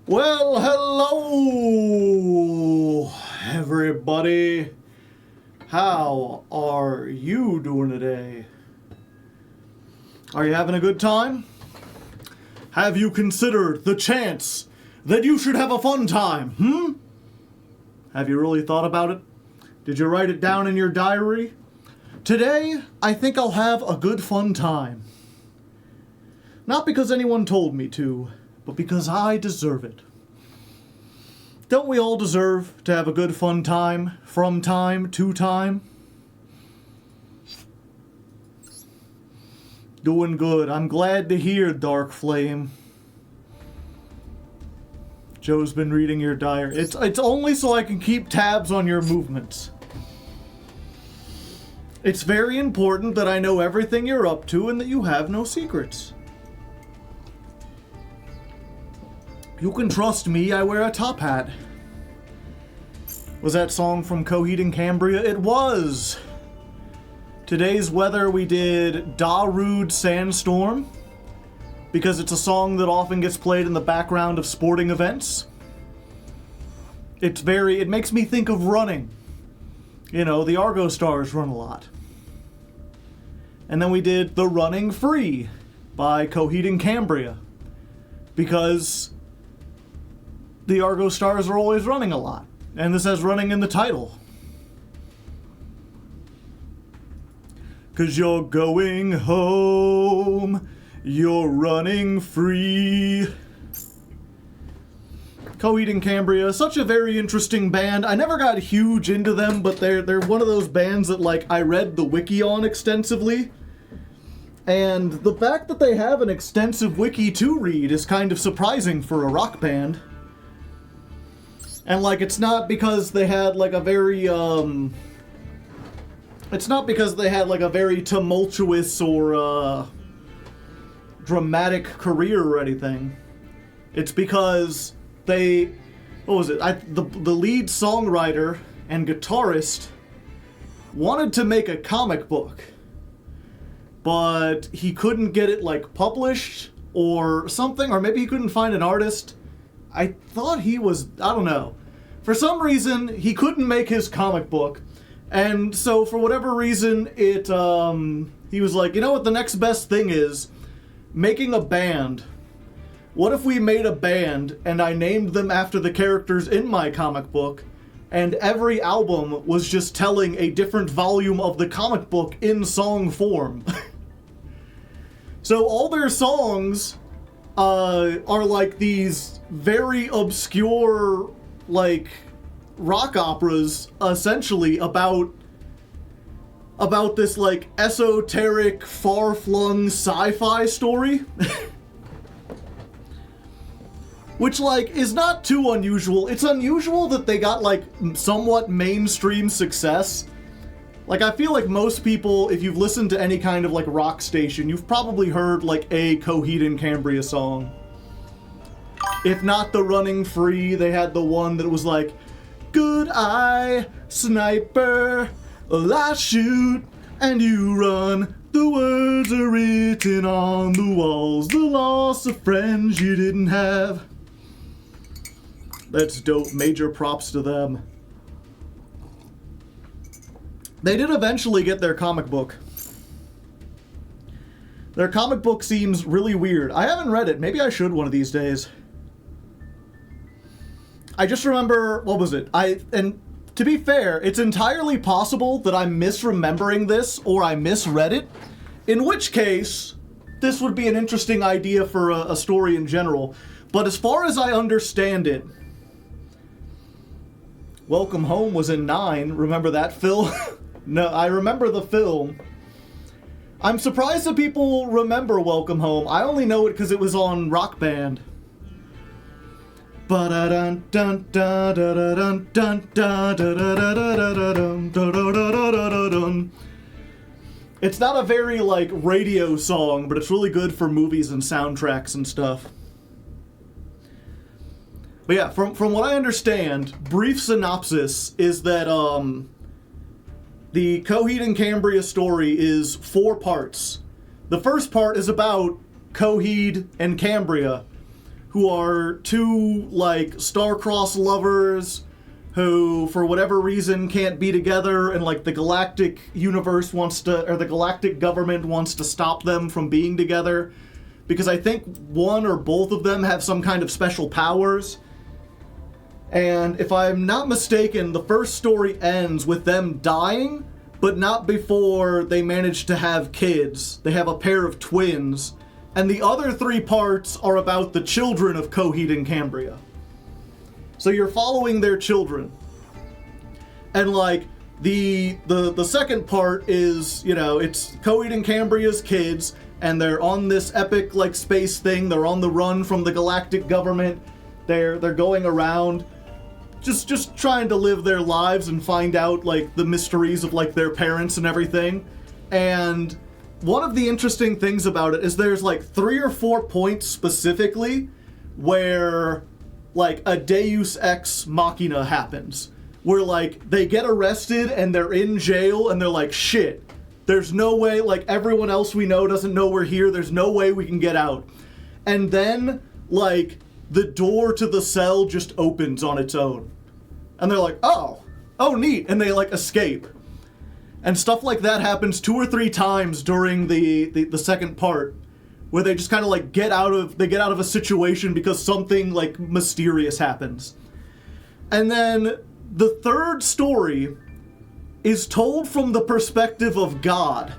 Well, hello, everybody. How are you doing today? Are you having a good time? Have you considered the chance that you should have a fun time, Have you really thought about it? Did you write it down in your diary? Today, I think I'll have a good fun time. Not because anyone told me to, but because I deserve it. Don't we all deserve to have a good fun time, from time to time? Doing good. I'm glad to hear, Dark Flame. Joe's been reading your diary. It's only so I can keep tabs on your movements. It's very important that I know everything you're up to and that you have no secrets. You can trust me, I wear a top hat. Was that song from Coheed and Cambria? It was! Today's weather we did Darude Sandstorm, because it's a song that often gets played in the background of sporting events. It makes me think of running. You know, the Argostars run a lot. And then we did The Running Free by Coheed and Cambria, because the Argostars are always running a lot. And this has running in the title. 'Cause you're going home, you're running free. Coheed and Cambria, such a very interesting band. I never got huge into them, but they're one of those bands that, like, I read the wiki on extensively. And the fact that they have an extensive wiki to read is kind of surprising for a rock band. And, like, it's not because they had, like, a very, it's not because they had, like, a very tumultuous or, dramatic career or anything. It's because they, what was it? The lead songwriter and guitarist wanted to make a comic book, but he couldn't get it, like, published or something, or maybe he couldn't find an artist. I thought he was, I don't know. For some reason, he couldn't make his comic book. And so, for whatever reason, he was like, you know what the next best thing is? Making a band. What if we made a band, and I named them after the characters in my comic book, and every album was just telling a different volume of the comic book in song form? So all their songs are like these very obscure, like, rock operas, essentially, about this, like, esoteric, far-flung sci-fi story. Which, like, is not too unusual. It's unusual that they got, like, somewhat mainstream success. Like, I feel like most people, if you've listened to any kind of, like, rock station, you've probably heard, like, a Coheed and Cambria song. If not The Running Free, they had the one that was like, good eye, sniper, well, I shoot, and you run. The words are written on the walls, the loss of friends you didn't have. That's dope. Major props to them. They did eventually get their comic book. Their comic book seems really weird. I haven't read it. Maybe I should one of these days. I just remember, what was it? And to be fair, it's entirely possible that I'm misremembering this or I misread it, in which case, this would be an interesting idea for a story in general. But as far as I understand it, Welcome Home was in 9. Remember that, Phil? No, I remember the film. I'm surprised that people remember Welcome Home. I only know it because it was on Rock Band. It's not a very, like, radio song, but it's really good for movies and soundtracks and stuff. But yeah, from what I understand, brief synopsis is that the Coheed and Cambria story is 4 parts. The first part is about Coheed and Cambria, who are two, like, star-crossed lovers who, for whatever reason, can't be together, and, like, the galactic universe wants to, or the galactic government wants to stop them from being together, because I think one or both of them have some kind of special powers. And if I'm not mistaken, the first story ends with them dying, but not before they manage to have kids. They have a pair of twins. And the other 3 parts are about the children of Coheed and Cambria. So you're following their children. And like, the second part is, you know, it's Coheed and Cambria's kids, and they're on this epic, like, space thing. They're on the run from the galactic government. They're going around just trying to live their lives and find out, like, the mysteries of, like, their parents and everything. And one of the interesting things about it is there's, like, 3 or 4 points specifically where, like, a deus ex machina happens. Where, like, they get arrested and they're in jail and they're like, shit, there's no way, like, everyone else we know doesn't know we're here, there's no way we can get out. And then, like, the door to the cell just opens on its own. And they're like, oh neat, and they, like, escape. And stuff like that happens 2 or 3 times during the second part, where they just kind of, like, get out of a situation because something, like, mysterious happens. And then the third story is told from the perspective of God.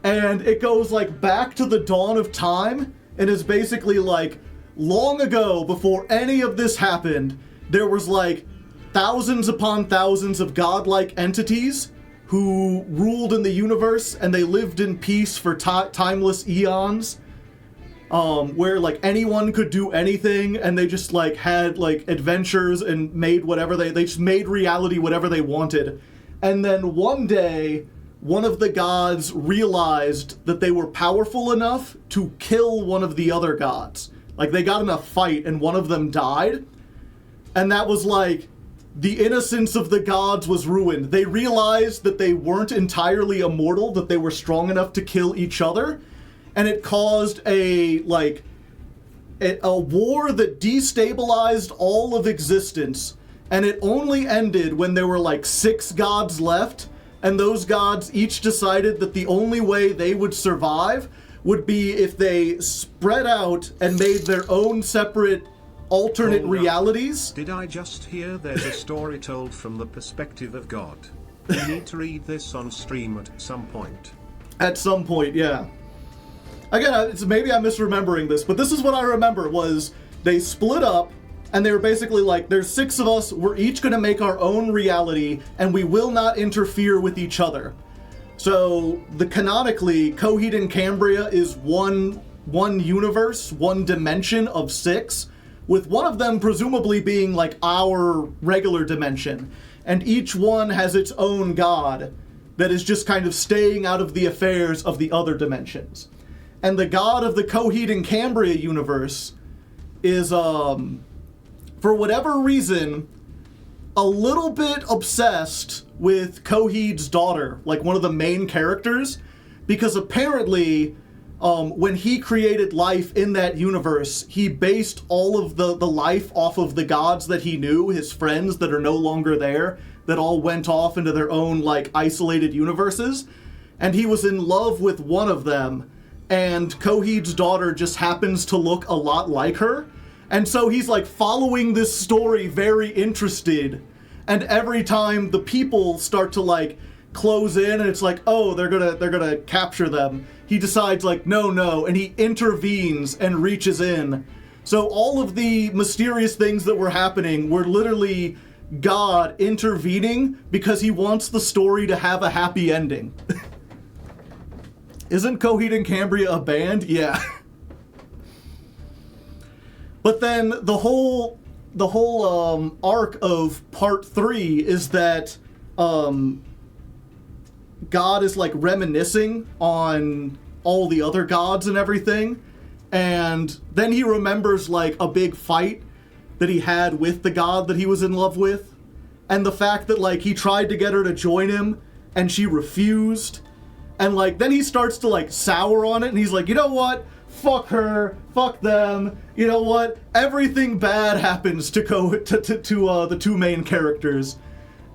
And it goes, like, back to the dawn of time, and is basically, like, long ago, before any of this happened, there was, like, thousands upon thousands of godlike entities who ruled in the universe, and they lived in peace for timeless eons, where, like, anyone could do anything, and they just, like, had, like, adventures and made whatever they just made reality whatever they wanted. And then one day, one of the gods realized that they were powerful enough to kill one of the other gods. Like, they got in a fight and one of them died, and that was, like, the innocence of the gods was ruined. They realized that they weren't entirely immortal, that they were strong enough to kill each other, and it caused a war that destabilized all of existence, and it only ended when there were, like, 6 gods left, and those gods each decided that the only way they would survive would be if they spread out and made their own separate alternate realities. Did I just hear there's a story told from the perspective of God? You need to read this on stream at some point. At some point, yeah. Again, maybe I'm misremembering this, but this is what I remember, was they split up, and they were basically like, there's 6 of us, we're each going to make our own reality, and we will not interfere with each other. So, canonically, Coheed and Cambria is one universe, one dimension of 6, with one of them presumably being, like, our regular dimension. And each one has its own god that is just kind of staying out of the affairs of the other dimensions. And the god of the Coheed and Cambria universe is, for whatever reason, a little bit obsessed with Coheed's daughter, like one of the main characters, because apparently, when he created life in that universe, he based all of the life off of the gods that he knew, his friends that are no longer there, that all went off into their own, like, isolated universes, and he was in love with one of them, and Coheed's daughter just happens to look a lot like her, and so he's, like, following this story very interested, and every time the people start to, like, close in, and it's like, oh, they're gonna capture them, he decides, like, no, and he intervenes and reaches in. So all of the mysterious things that were happening were literally God intervening because he wants the story to have a happy ending. Isn't Coheed and Cambria a band? Yeah. But then the whole arc of part 3 is that God is, like, reminiscing on all the other gods and everything, and then he remembers, like, a big fight that he had with the god that he was in love with, and the fact that, like, he tried to get her to join him and she refused, and, like, then he starts to, like, sour on it, and he's like, you know what, fuck her, fuck them. You know what? Everything bad happens to the two main characters.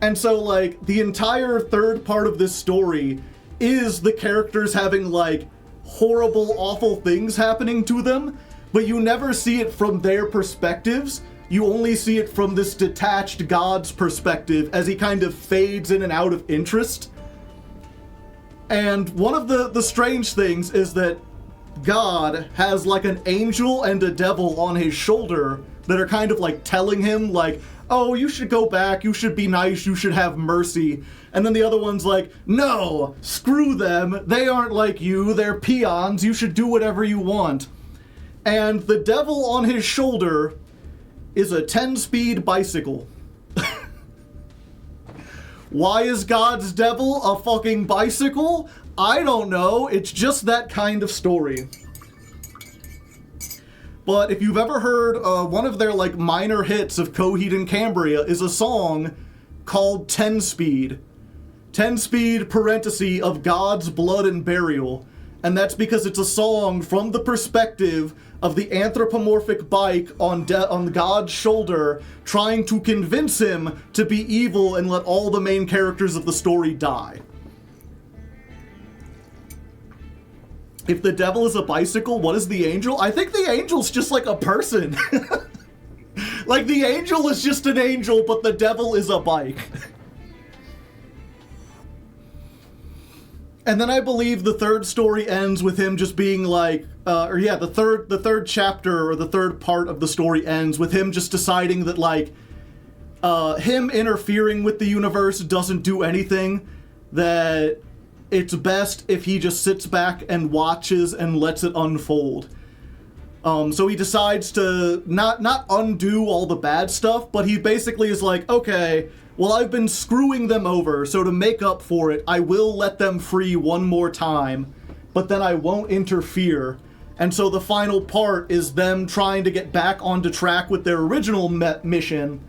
And so, like, the entire third part of this story is the characters having, like, horrible, awful things happening to them, but you never see it from their perspectives. You only see it from this detached God's perspective as he kind of fades in and out of interest. And one of the strange things is that God has like an angel and a devil on his shoulder that are kind of like telling him like, oh, you should go back, you should be nice, you should have mercy. And then the other one's like, no, screw them, they aren't like you, they're peons, you should do whatever you want. And the devil on his shoulder is a 10-speed bicycle. Why is God's devil a fucking bicycle? I don't know, it's just that kind of story. But if you've ever heard one of their like minor hits of Coheed and Cambria is a song called 10-speed. 10-speed parenthesis of God's blood and burial. And that's because it's a song from the perspective of the anthropomorphic bike on God's shoulder trying to convince him to be evil and let all the main characters of the story die. If the devil is a bicycle, what is the angel? I think the angel's just like a person. Like the angel is just an angel, but the devil is a bike. And then I believe the third story ends with him just being like, the third chapter or the third part of the story ends with him just deciding that like, him interfering with the universe doesn't do anything, that it's best if he just sits back and watches and lets it unfold. So he decides to not undo all the bad stuff, but he basically is like, okay, well, I've been screwing them over, so to make up for it, I will let them free one more time, but then I won't interfere. And so the final part is them trying to get back onto track with their original mission.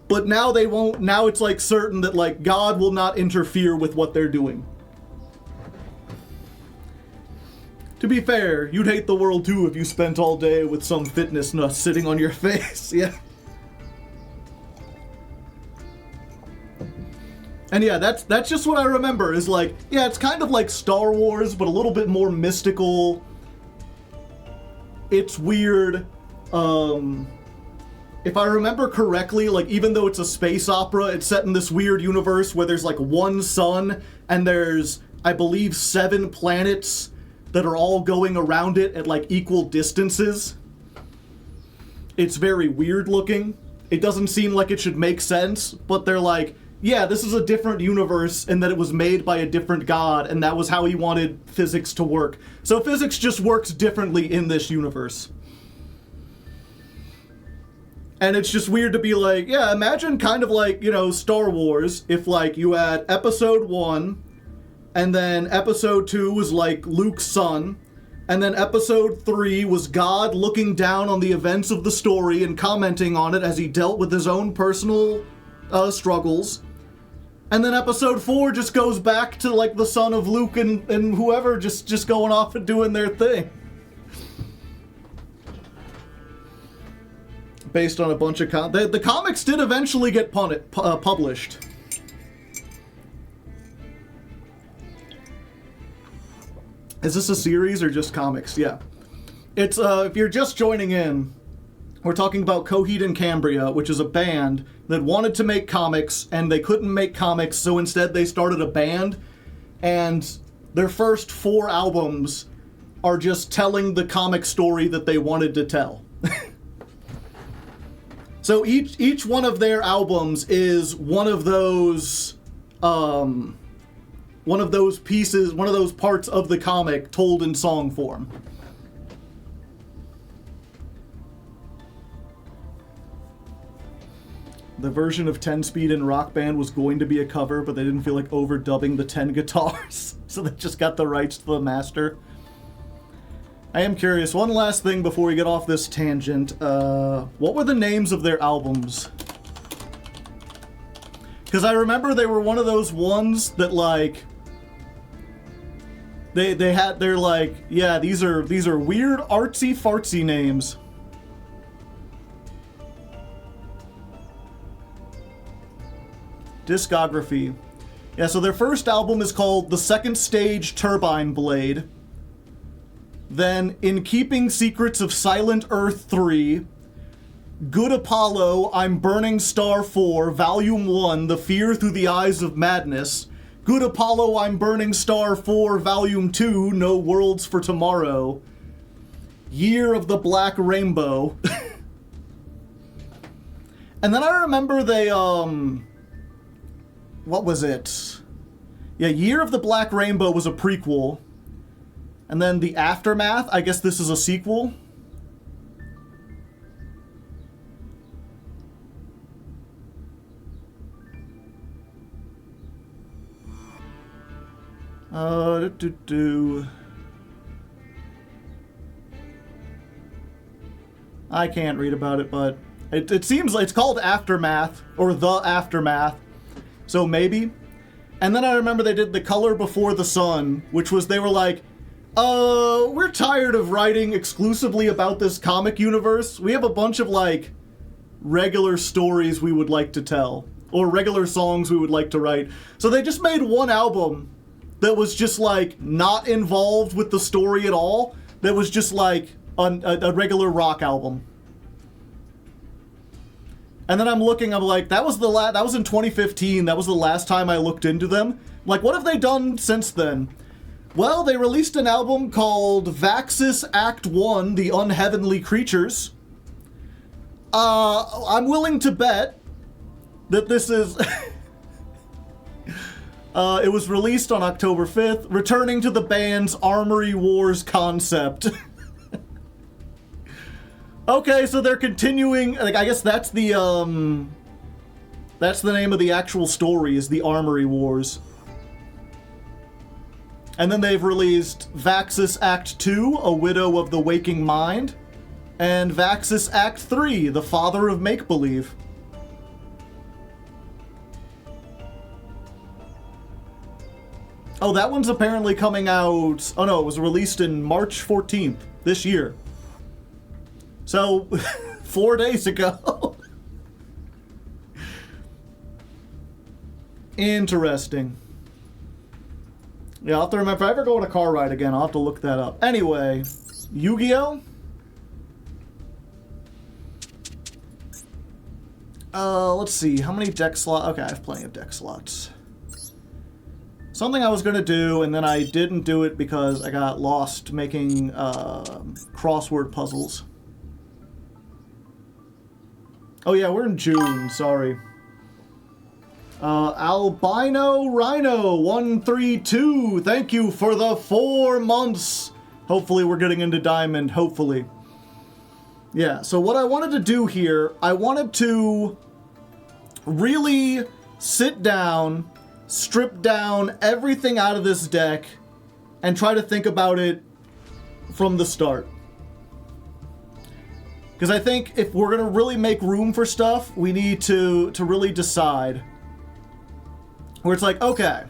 But now they won't, now it's like certain that like God will not interfere with what they're doing. To be fair, you'd hate the world too if you spent all day with some fitness nut sitting on your face, yeah. And yeah, that's just what I remember, is like, yeah, it's kind of like Star Wars, but a little bit more mystical. It's weird. If I remember correctly, like, even though it's a space opera, it's set in this weird universe where there's like one sun, and there's, I believe, 7 planets that are all going around it at like equal distances. It's very weird looking. It doesn't seem like it should make sense, but they're like, yeah, this is a different universe and that it was made by a different god, and that was how he wanted physics to work. So physics just works differently in this universe. And it's just weird to be like, yeah, imagine kind of like, you know, Star Wars, if like you had episode 1, and then episode 2 was like Luke's son, and then episode 3 was God looking down on the events of the story and commenting on it as he dealt with his own personal struggles. And then episode 4 just goes back to like the son of Luke and whoever just going off and doing their thing. Based on a bunch of the comics did eventually get published. Is this a series or just comics? Yeah. It's if you're just joining in, we're talking about Coheed and Cambria, which is a band that wanted to make comics, and they couldn't make comics, so instead they started a band, and their first 4 albums are just telling the comic story that they wanted to tell. So each one of their albums is one of those pieces, one of those parts of the comic told in song form. The version of 10-speed in Rock Band was going to be a cover, but they didn't feel like overdubbing the 10 guitars, so they just got the rights to the master. I am curious, one last thing before we get off this tangent. What were the names of their albums? Because I remember they were one of those ones that, like, They're like, yeah, these are weird artsy fartsy names. Discography. Yeah, so their first album is called The Second Stage Turbine Blade. Then In Keeping Secrets of Silent Earth 3, Good Apollo, I'm Burning Star 4, Volume 1, The Fear Through the Eyes of Madness, Good Apollo, I'm Burning Star 4, Volume 2, No Worlds for Tomorrow, Year of the Black Rainbow. And then I remember they, what was it? Yeah, Year of the Black Rainbow was a prequel. And then The Aftermath, I guess this is a sequel. I can't read about it, but it seems like it's called Aftermath, or The Aftermath, so maybe. And then I remember they did The Color Before the Sun, which was, they were like, we're tired of writing exclusively about this comic universe. We have a bunch of, like, regular stories we would like to tell, or regular songs we would like to write. So they just made one album that was just, like, not involved with the story at all, that was just, like, a regular rock album. And then I'm like, that was in 2015, that was the last time I looked into them. Like, what have they done since then? Well, they released an album called Vaxis Act 1, The Unheavenly Creatures. I'm willing to bet that this is... it was released on October 5th, returning to the band's Armory Wars concept. Okay, so they're continuing, like, I guess that's the name of the actual story, is the Armory Wars. And then they've released Vaxis Act 2, A Widow of the Waking Mind, and Vaxis Act 3, The Father of Make-Believe. Oh, that one's apparently coming out... Oh no, it was released in March 14th, this year. So, 4 days ago. Interesting. Yeah, I'll have to remember, if I ever go on a car ride again, I'll have to look that up. Anyway, Yu-Gi-Oh? Let's see, how many deck slots? Okay, I have plenty of deck slots. Something I was going to do, and then I didn't do it because I got lost making crossword puzzles. Oh yeah, we're in June, sorry. Albino Rhino 132, thank you for the 4 months. Hopefully we're getting into Diamond, hopefully. Yeah, so what I wanted to do here, I wanted to really sit down, strip down everything out of this deck, and try to think about it from the start. Because I think if we're going to really make room for stuff, we need to really decide. Where it's like, okay,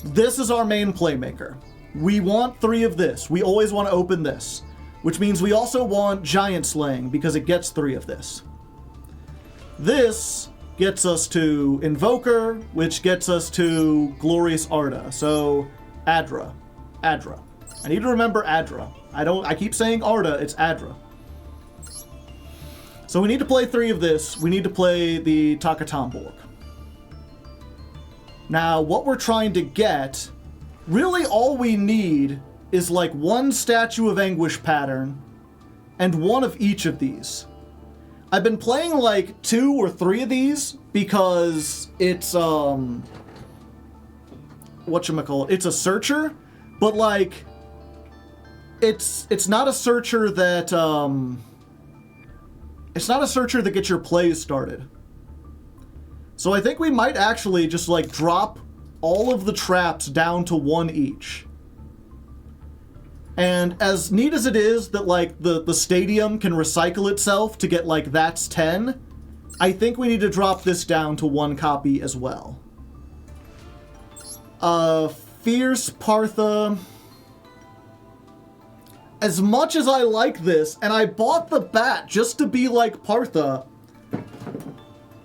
this is our main playmaker. We want 3 of this. We always want to open this. Which means we also want Giant Slaying, because it gets 3 of this. This gets us to Invoker, which gets us to Glorious Arda. So, Adra. Adra. I need to remember Adra. I keep saying Arda, it's Adra. So we need to play 3 of this. We need to play the Takatamborg. Now, what we're trying to get, really all we need is like 1 Statue of Anguish pattern and 1 of each of these. I've been playing like 2 or 3 of these because it's, whatchamacallit, it's a searcher, but like, it's not a searcher that, it's not a searcher that gets your plays started. So I think we might actually just like drop all of the traps down to 1 each. And as neat as it is that like the stadium can recycle itself to get like that's 10, I think we need to drop this down to 1 copy as well. Fierce Partha. As much as I like this, and I bought the bat just to be like Partha,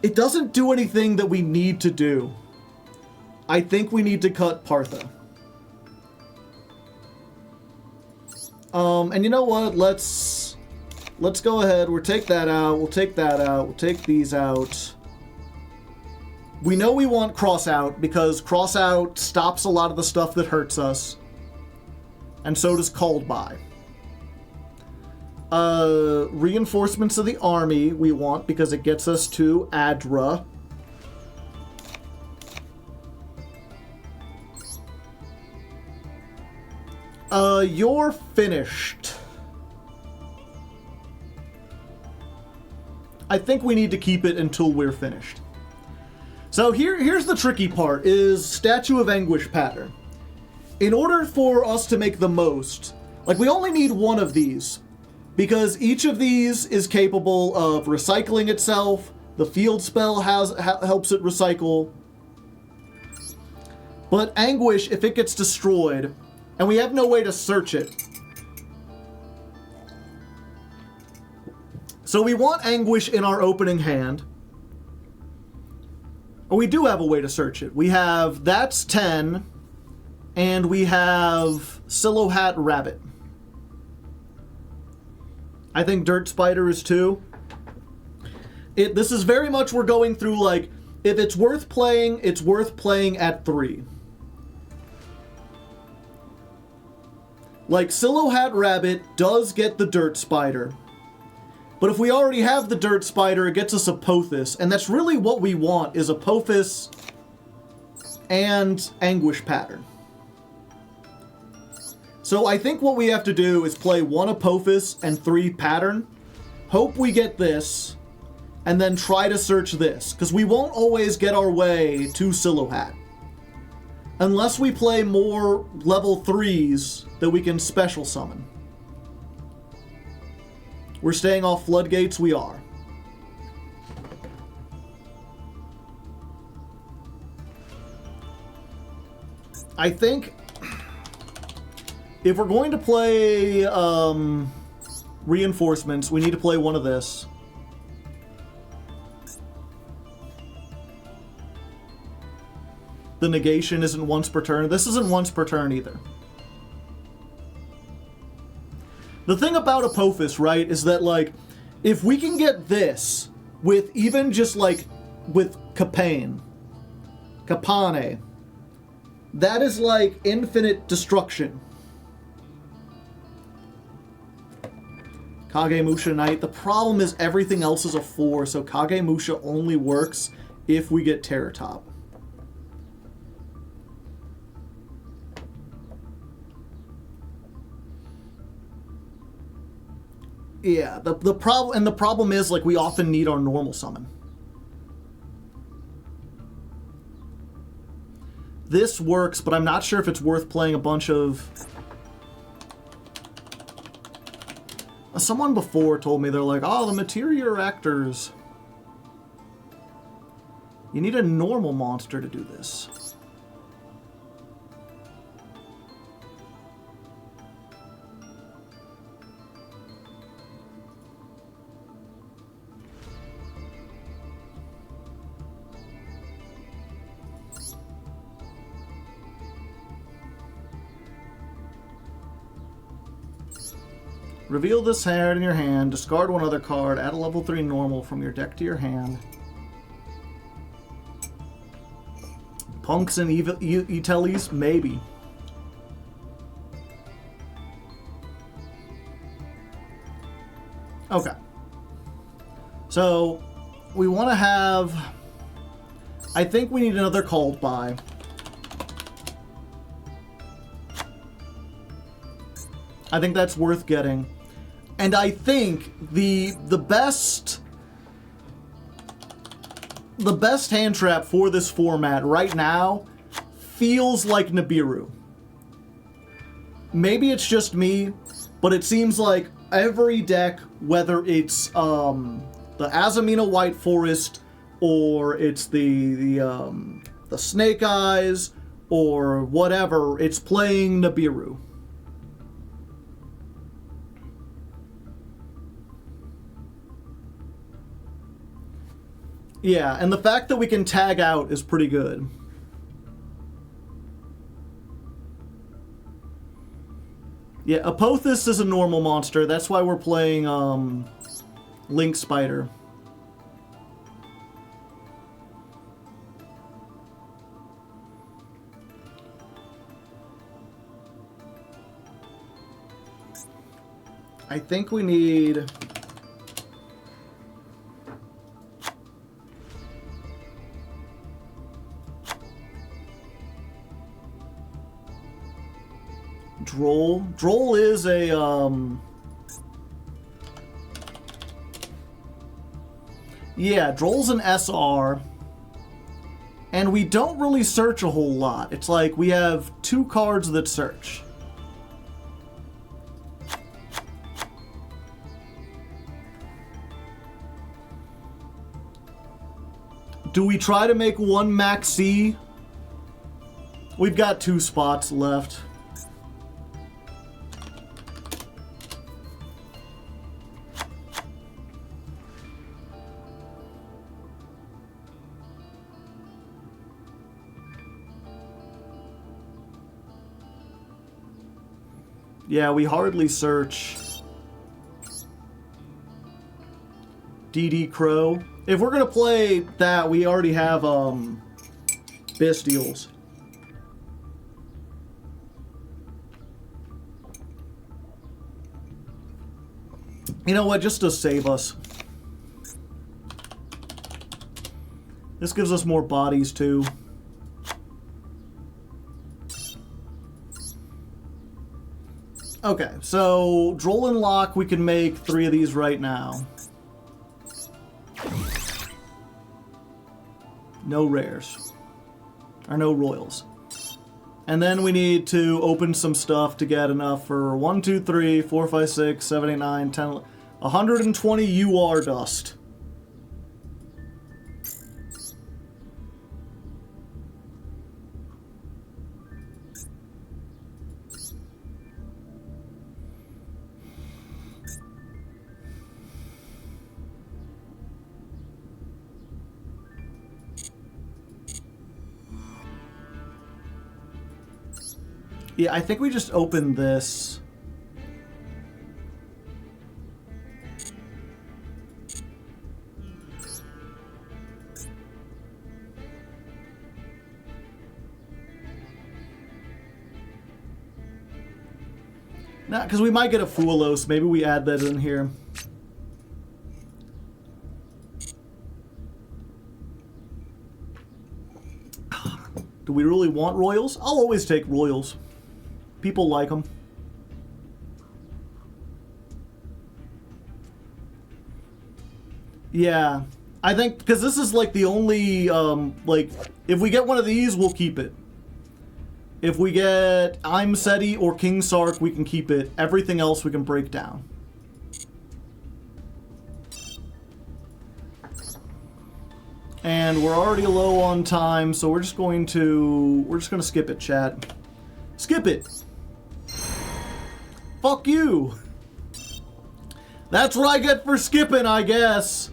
it doesn't do anything that we need to do. I think we need to cut Partha. And you know what? Let's go ahead. We'll take that out. We'll take that out. We'll take these out. We know we want cross out because cross out stops a lot of the stuff that hurts us. And so does called by. Reinforcements of the army we want because it gets us to Adra. You're finished. I think we need to keep it until we're finished. So here's the tricky part, is Statue of Anguish pattern. In order for us to make the most, like we only need one of these, because each of these is capable of recycling itself, the field spell helps it recycle, but Anguish, if it gets destroyed, and we have no way to search it, so we want Anguish in our opening hand. Oh, we do have a way to search it. We have, that's 10, and we have Silhouette Rabbit. I think Dirt Spider is 2. This is very much, we're going through, like, if it's worth playing at 3. Like, Silhouette Rabbit does get the Dirt Spider. But if we already have the Dirt Spider, it gets us Apophis. And that's really what we want, is Apophis and Anguish pattern. So I think what we have to do is play 1 Apophis and 3 pattern. Hope we get this. And then try to search this. Because we won't always get our way to Silhouette. Unless we play more level 3s that we can special summon. We're staying off floodgates, we are. I think if we're going to play reinforcements, we need to play one of this. The negation isn't once per turn. This isn't once per turn either. The thing about Apophis, right, is that, like, if we can get this with even just, like, with Kapane, that is, like, infinite destruction. Kagemusha Knight. The problem is everything else is a 4, so Kagemusha only works if we get Terror Top. Yeah, the problem is, like, we often need our normal summon. This works, but I'm not sure if it's worth playing a bunch of... Someone before told me, they're like, oh, the Materia Raptors. You need a normal monster to do this. Reveal this card in your hand, discard one other card, add a level 3 normal from your deck to your hand. Punks and Etelis? Maybe. Okay. So, we want to have... I think we need another called by. I think that's worth getting. And I think the best hand trap for this format right now feels like Nibiru. Maybe it's just me, but it seems like every deck, whether it's the Azamina White Forest, or it's the Snake Eyes, or whatever, it's playing Nibiru. Yeah, and the fact that we can tag out is pretty good. Yeah, Apophis is a normal monster. That's why we're playing Link Spider. I think we need... Droll. Droll is a, yeah, Droll's an SR. And we don't really search a whole lot. It's like we have 2 cards that search. Do we try to make 1 Maxi? We've got 2 spots left. Yeah, we hardly search. DD Crow. If we're gonna play that, we already have Bestials. You know what? Just to save us. This gives us more bodies too. Okay, so Droll and Lock, we can make 3 of these right now. No rares. Or no royals. And then we need to open some stuff to get enough for 1, 2, 3, 4, 5, 6, 7, 8, 9, 10, 120 UR dust. Yeah, I think we just opened this. Nah, because we might get a Fuelos. Maybe we add that in here. Do we really want Royals? I'll always take Royals. People like them. Yeah. I think, because this is like the only, like, if we get one of these, we'll keep it. If we get I'm Seti or King Sark, we can keep it. Everything else we can break down. And we're already low on time, so we're just going to skip it, chat. Skip it! Fuck you! That's what I get for skipping, I guess.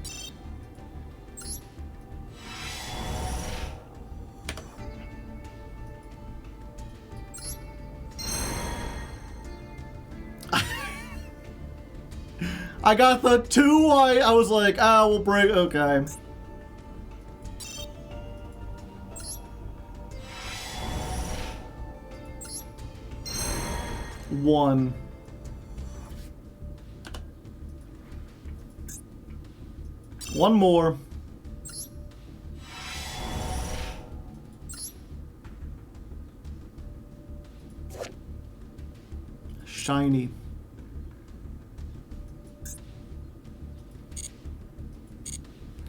I got the 2, I was like, ah, we'll break, okay. One. One more. Shiny.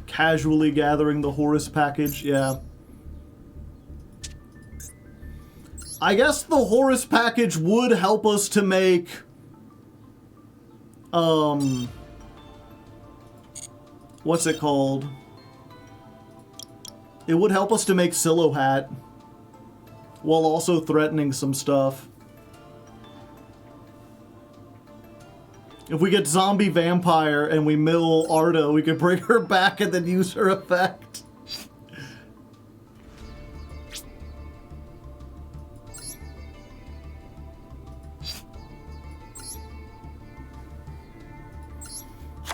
Casually gathering the Horus package, yeah. I guess the Horus package would help us to make, what's it called? It would help us to make Silo Hat. while also threatening some stuff. If we get zombie vampire and we mill Arda, we could bring her back and then use her effect.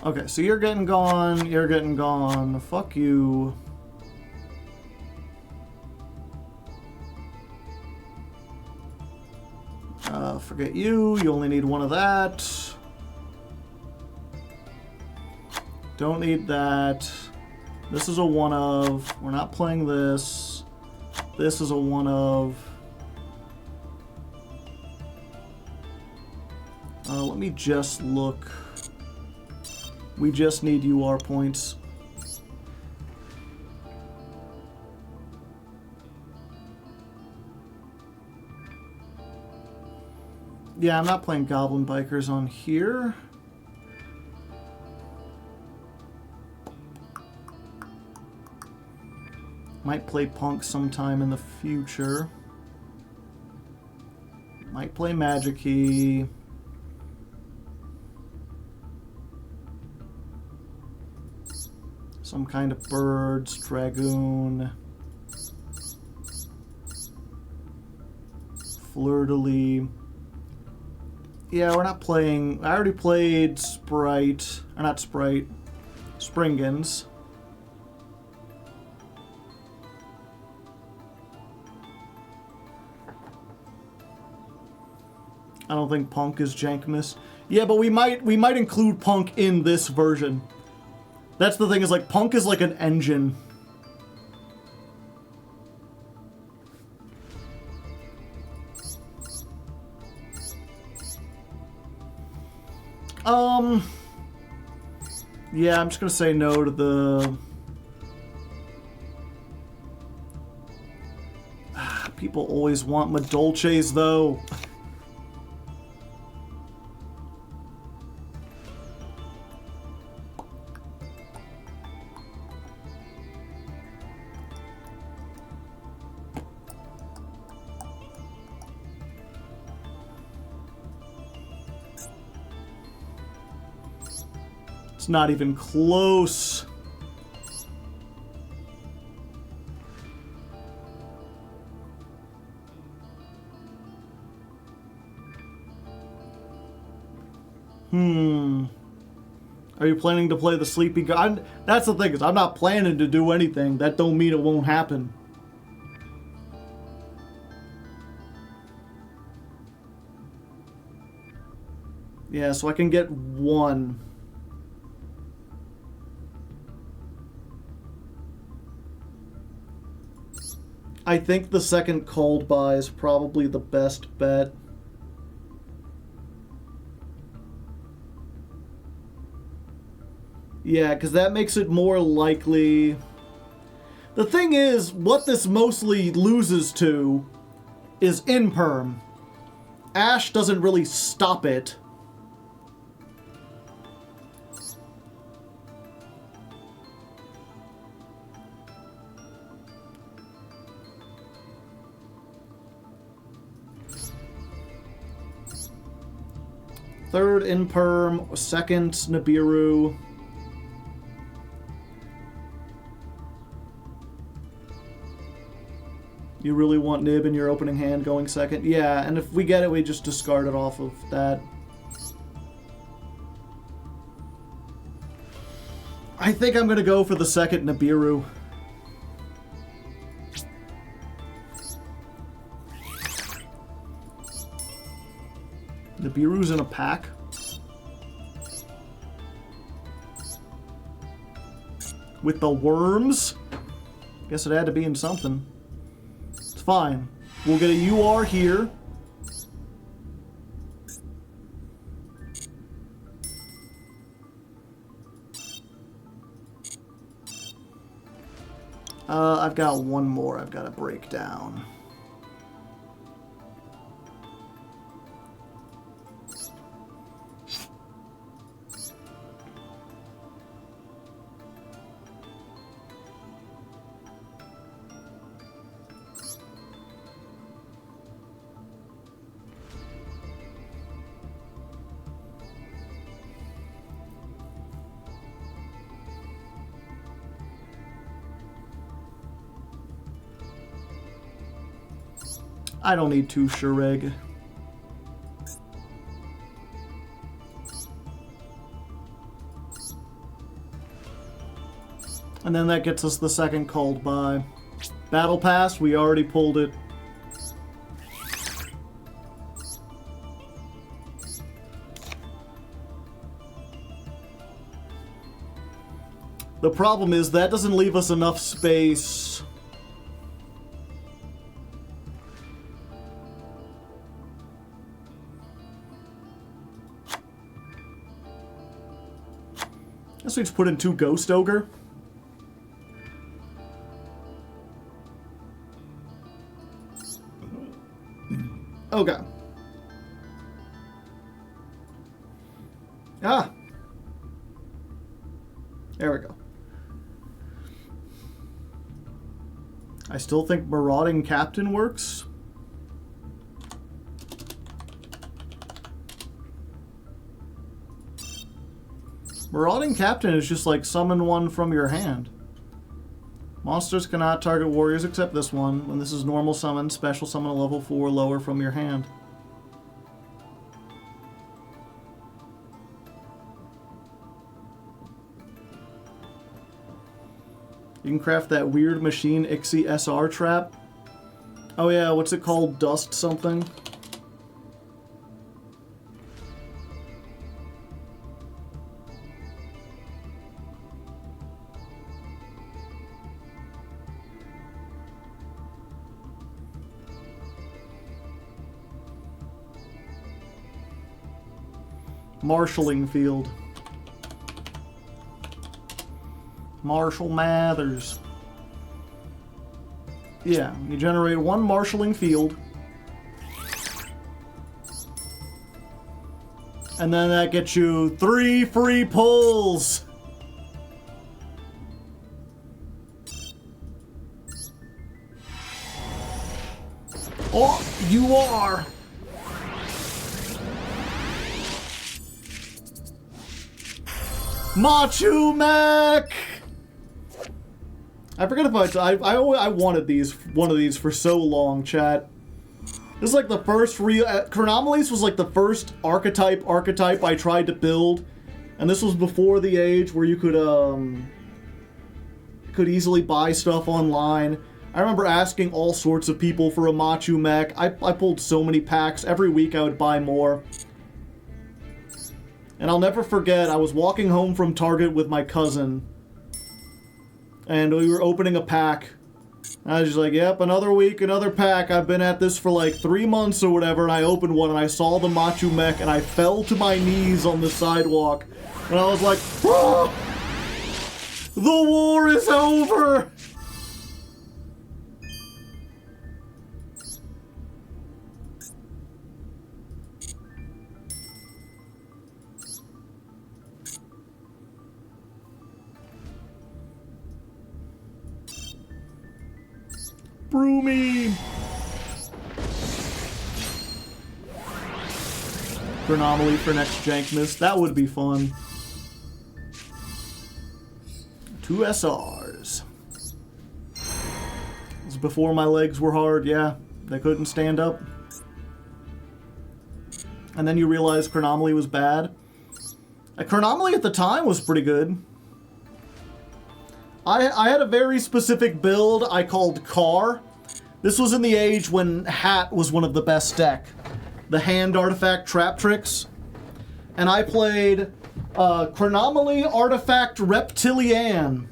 Okay, so you're getting gone, you're getting gone. Fuck you. Forget you. You only need one of that. Don't need that. This is a one of. We're not playing this. This is a one of. Let me just look. We just need UR points. Yeah, I'm not playing Goblin Bikers on here. Might play Punk sometime in the future. Might play Magic-y. Some kind of birds, Dragoon. Fleur-de-lis. Yeah, we're not playing... I already played Sprite. Or not Sprite. Springans. I don't think Punk is Jankmas. Yeah, but we might include Punk in this version. That's the thing, is like Punk is like an engine. Yeah, I'm just gonna say no to the... People always want Madolches, though. Not even close. Are you planning to play the Sleepy God? That's the thing, is I'm not planning to do anything. That don't mean it won't happen. Yeah, so I can get one. I think the second cold buy is probably the best bet. Yeah, because that makes it more likely. The thing is, what this mostly loses to is imperm. Ash doesn't really stop it. Third imperm, second Nibiru. You really want Nib in your opening hand going second? Yeah, and if we get it, we just discard it off of that. I think I'm going to go for the second Nibiru. Nibiru's in a pack. With the worms? Guess it had to be in something. It's fine. We'll get a UR here. I've got one more I've got to break down. I don't need 2 Shureg. And then that gets us the second called by. Battle Pass, we already pulled it. The problem is that doesn't leave us enough space. I guess we just put in 2 Ghost Ogre. Okay. Ah. There we go. I still think Marauding Captain works. Marauding Captain is just like summon one from your hand. Monsters cannot target warriors except this one. When this is normal summon, special summon a level 4 lower from your hand. You can craft that weird machine Ixie SR trap. Oh yeah, what's it called? Dust something? Marshalling field. Marshall Mathers. Yeah, you generate 1 marshalling field. And then that gets you 3 free pulls. Oh, you are. Machu Mech! I forget if I wanted one of these for so long, chat. This is like the first real... Chronomaly was like the first archetype I tried to build. And this was before the age where you could easily buy stuff online. I remember asking all sorts of people for a Machu Mech. I pulled so many packs. Every week I would buy more. And I'll never forget, I was walking home from Target with my cousin. And we were opening a pack. And I was just like, yep, another week, another pack. I've been at this for like 3 months or whatever. And I opened one and I saw the Machu Mech and I fell to my knees on the sidewalk. And I was like, ah! The war is over! Broomy! Chronomaly for next Jankmas. That would be fun. 2 SRs. This was before my legs were hard, yeah. They couldn't stand up. And then you realize Chronomaly was bad. Chronomaly at the time was pretty good. I had a very specific build I called Car. This was in the age when Hat was one of the best deck. The hand artifact trap tricks. And I played Chronomaly artifact Reptilian.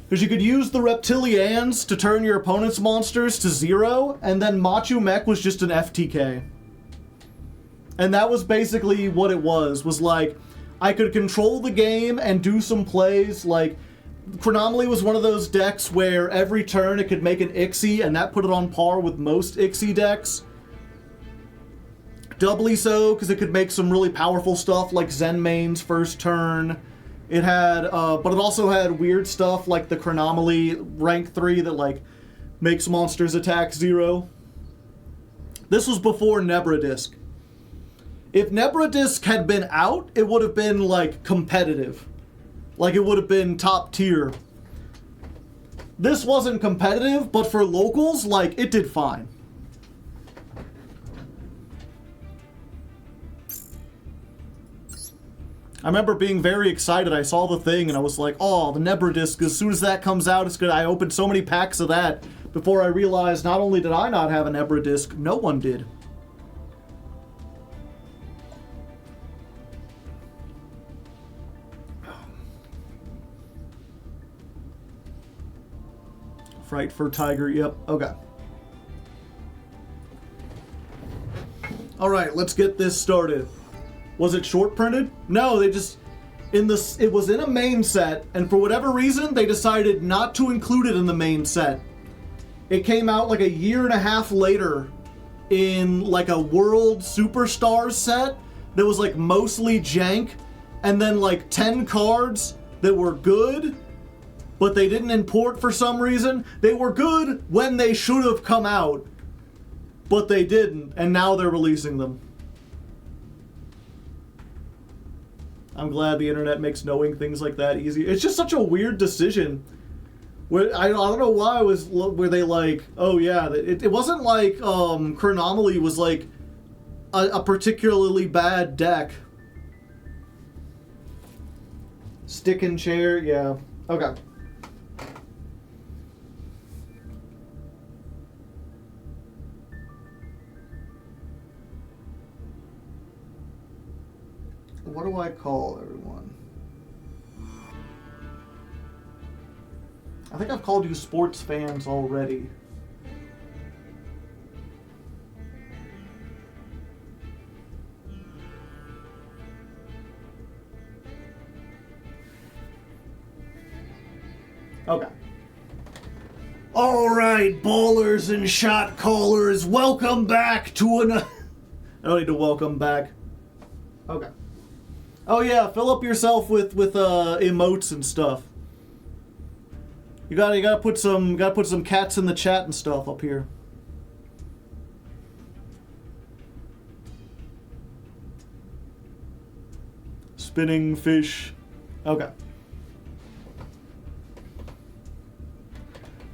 Because you could use the Reptilians to turn your opponent's monsters to 0, and then Machu Mech was just an FTK. And that was basically what it was like, I could control the game and do some plays, like, Chronomaly was one of those decks where every turn it could make an Ixie, and that put it on par with most Ixie decks. Doubly so, because it could make some really powerful stuff like Zenmane's first turn. It had, but it also had weird stuff like the Chronomaly rank 3 that, like, makes monsters attack 0. This was before Nebradisc. If Nebradisc had been out, it would have been, like, competitive. Like, it would have been top tier. This wasn't competitive, but for locals, like, it did fine. I remember being very excited. I saw the thing and I was like, oh, the Nebra disc, as soon as that comes out, it's good. I opened so many packs of that before I realized not only did I not have an Nebra disc, no one did. Fright for Tiger, yep, okay. Alright, let's get this started. Was it short printed? No, they just, it was in a main set, and for whatever reason, they decided not to include it in the main set. It came out like a year and a half later in like a World Superstars set that was like mostly jank, and then like 10 cards that were good, but they didn't import for some reason. They were good when they should have come out, but they didn't, and now they're releasing them. I'm glad the internet makes knowing things like that easy. It's just such a weird decision. Where I don't know why were they like, oh yeah, it wasn't like Chronomaly was like a particularly bad deck. Stick and chair, yeah. Okay. What do I call everyone? I think I've called you sports fans already. Okay. Alright, ballers and shot callers, welcome back to an... I don't need to welcome back. Okay. Oh yeah, fill up yourself with emotes and stuff. You gotta put some cats in the chat and stuff up here. Spinning fish. Okay.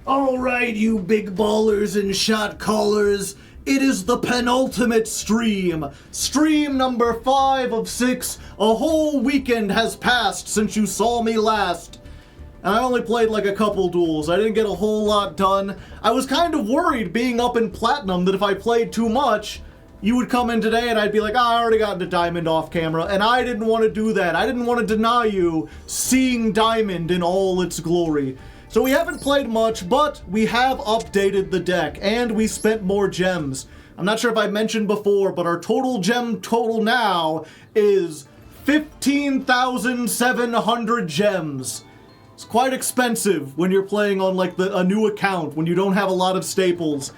Alright, you big ballers and shot callers. It is the penultimate stream. Stream number 5 of 6. A whole weekend has passed since you saw me last. And I only played like a couple duels. I didn't get a whole lot done. I was kind of worried being up in Platinum that if I played too much, you would come in today and I'd be like, I already got into Diamond off camera. And I didn't want to do that. I didn't want to deny you seeing Diamond in all its glory. So we haven't played much, but we have updated the deck, and we spent more gems. I'm not sure if I mentioned before, but our total gem total now is 15,700 gems. It's quite expensive when you're playing on like a new account, when you don't have a lot of staples.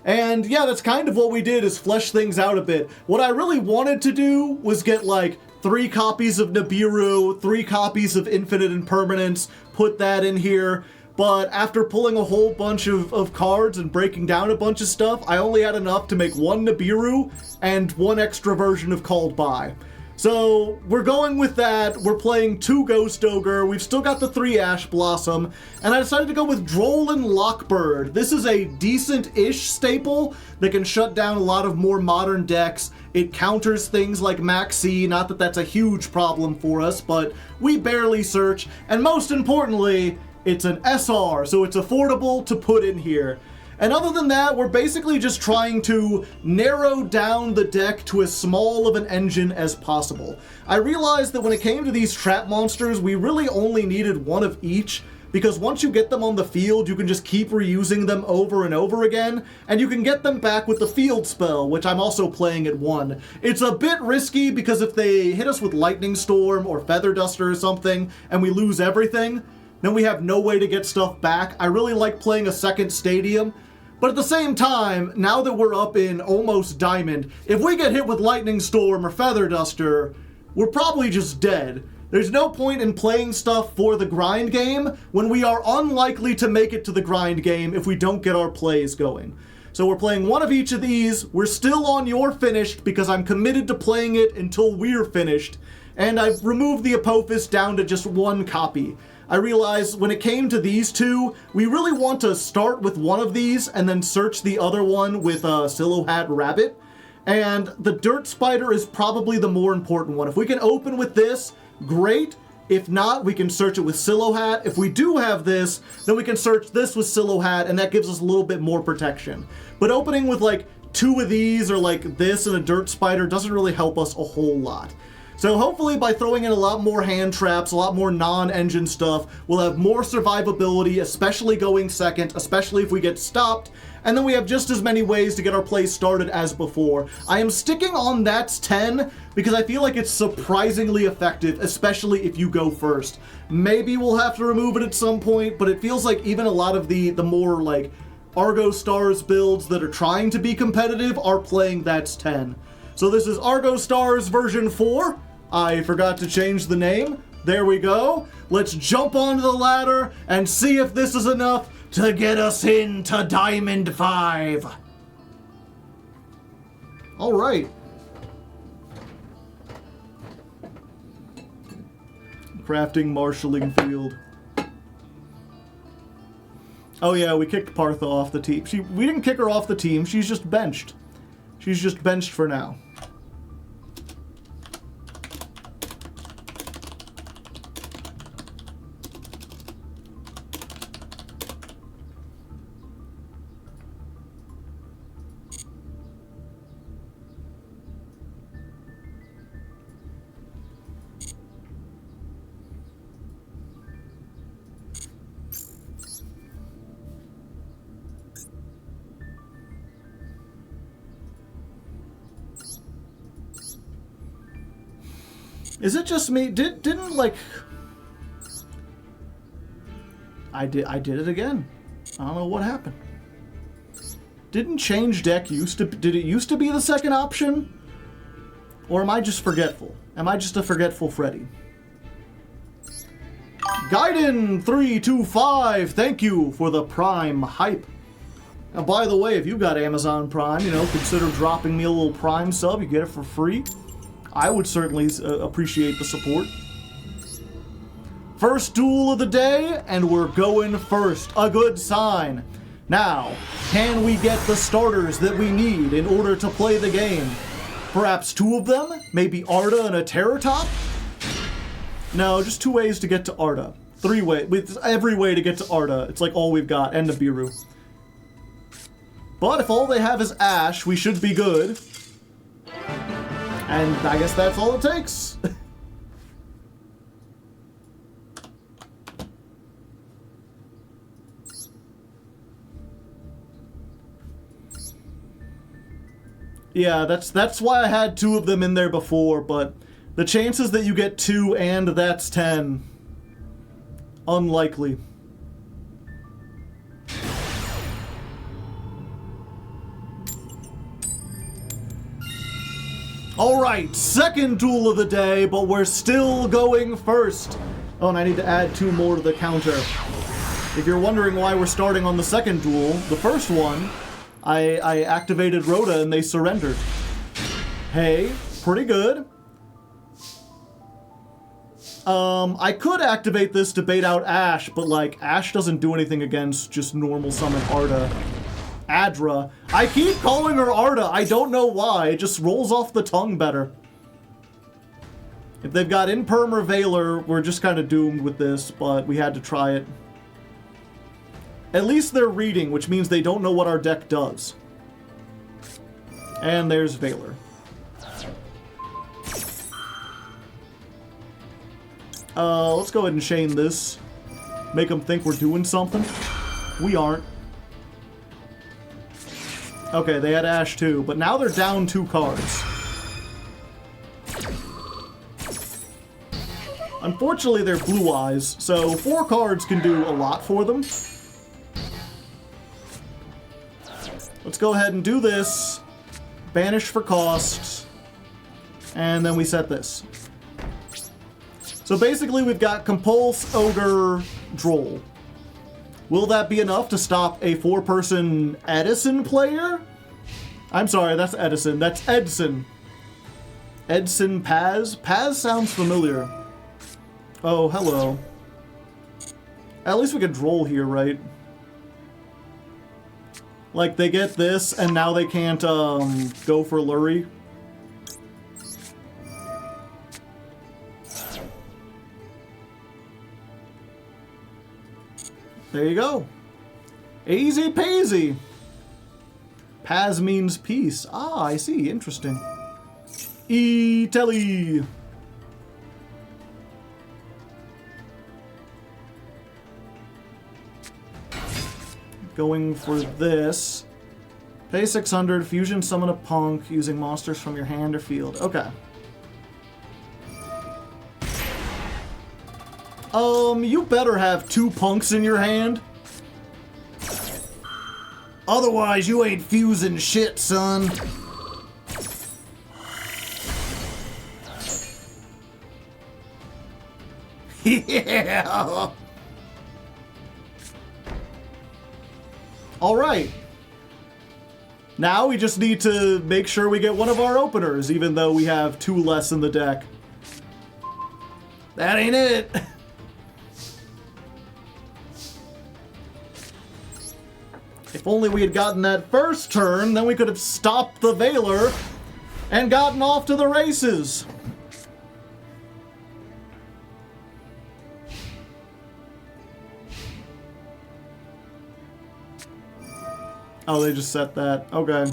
And yeah, that's kind of what we did, is flesh things out a bit. What I really wanted to do was get like 3 copies of Nibiru, 3 copies of Infinite Impermanence, put that in here. But after pulling a whole bunch of cards and breaking down a bunch of stuff, I only had enough to make 1 Nibiru and 1 extra version of Called By. So we're going with that. We're playing 2 Ghost Ogre. We've still got the 3 Ash Blossom. And I decided to go with Droll and Lockbird. This is a decent-ish staple that can shut down a lot of more modern decks. It counters things like Maxi, not that that's a huge problem for us, but we barely search. And most importantly, it's an SR, so it's affordable to put in here. And other than that, we're basically just trying to narrow down the deck to as small of an engine as possible. I realized that when it came to these trap monsters, we really only needed 1 of each, because once you get them on the field, you can just keep reusing them over and over again, and you can get them back with the field spell, which I'm also playing at 1. It's a bit risky, because if they hit us with Lightning Storm or Feather Duster or something, and we lose everything, then we have no way to get stuff back. I really like playing a second stadium, but at the same time, now that we're up in almost Diamond, if we get hit with Lightning Storm or Feather Duster, we're probably just dead. There's no point in playing stuff for the grind game when we are unlikely to make it to the grind game if we don't get our plays going. So we're playing 1 of each of these. We're still on You're Finished because I'm committed to playing it until we're finished, and I've removed the Apophis down to just 1 copy. I realized when it came to these 2, we really want to start with 1 of these and then search the other one with Silhouette Rabbit. And the Dirt Spider is probably the more important one. If we can open with this, great. If not, we can search it with Silhouette. If we do have this, then we can search this with Silhouette, and that gives us a little bit more protection. But opening with like 2 of these or like this and a Dirt Spider doesn't really help us a whole lot. So hopefully by throwing in a lot more hand traps, a lot more non-engine stuff, we'll have more survivability, especially going second, especially if we get stopped. And then we have just as many ways to get our play started as before. I am sticking on That's 10 because I feel like it's surprisingly effective, especially if you go first. Maybe we'll have to remove it at some point, but it feels like even a lot of the more like Argostars builds that are trying to be competitive are playing That's 10. So this is Argostars version 4. I forgot to change the name. There we go. Let's jump onto the ladder and see if this is enough to get us into Diamond 5. All right. Crafting marshalling field. Oh yeah, we kicked Partha off the team. We didn't kick her off the team. She's just benched. She's just benched for now. Is it just me? Didn't like... I did it again. I don't know what happened. Didn't change deck did it used to be the second option? Or am I just forgetful? Am I just a forgetful Freddy? Gaiden325, thank you for the Prime hype. And by the way, if you got Amazon Prime, you know, consider dropping me a little Prime sub. You get it for free. I would certainly appreciate the support. First duel of the day, and we're going first. A good sign. Now, can we get the starters that we need in order to play the game? Perhaps 2 of them? Maybe Arda and a Terratop? No, just 2 ways to get to Arda. 3 ways. With every way to get to Arda. It's like all we've got, and Nibiru. But if all they have is Ash, we should be good. And I guess that's all it takes. Yeah, that's why I had 2 of them in there before, but the chances that you get 2 and That's 10, unlikely. Alright, second duel of the day, but we're still going first. Oh, and I need to add 2 more to the counter. If you're wondering why we're starting on the second duel, the first one, I activated Rhoda and they surrendered. Hey, pretty good. I could activate this to bait out Ash, but like, Ash doesn't do anything against just normal summon Arda. Adra. I keep calling her Arda. I don't know why. It just rolls off the tongue better. If they've got Imperm or Valor, we're just kind of doomed with this, but we had to try it. At least they're reading, which means they don't know what our deck does. And there's Valor. Let's go ahead and chain this. Make them think we're doing something. We aren't. Okay, they had Ash too, but now they're down 2 cards. Unfortunately, they're Blue Eyes, so 4 cards can do a lot for them. Let's go ahead and do this. Banish for cost. And then we set this. So basically, we've got Compulse, Ogre, Droll. Will that be enough to stop a 4-person Edison player? I'm sorry, that's Edison. That's Edson. Edson Paz? Paz sounds familiar. Oh, hello. At least we can Droll here, right? Like, they get this, and now they can't, go for Lurie. There you go. Easy peasy. Paz means peace. Ah, I see. Interesting. E-telly. Going for this. Pay 600, fusion summon a punk using monsters from your hand or field. Okay. You better have 2 punks in your hand. Otherwise, you ain't fusing shit, son. Yeah! Alright. Now we just need to make sure we get one of our openers, even though we have 2 less in the deck. That ain't it! If only we had gotten that first turn, then we could have stopped the Veiler and gotten off to the races. Oh, they just set that. Okay.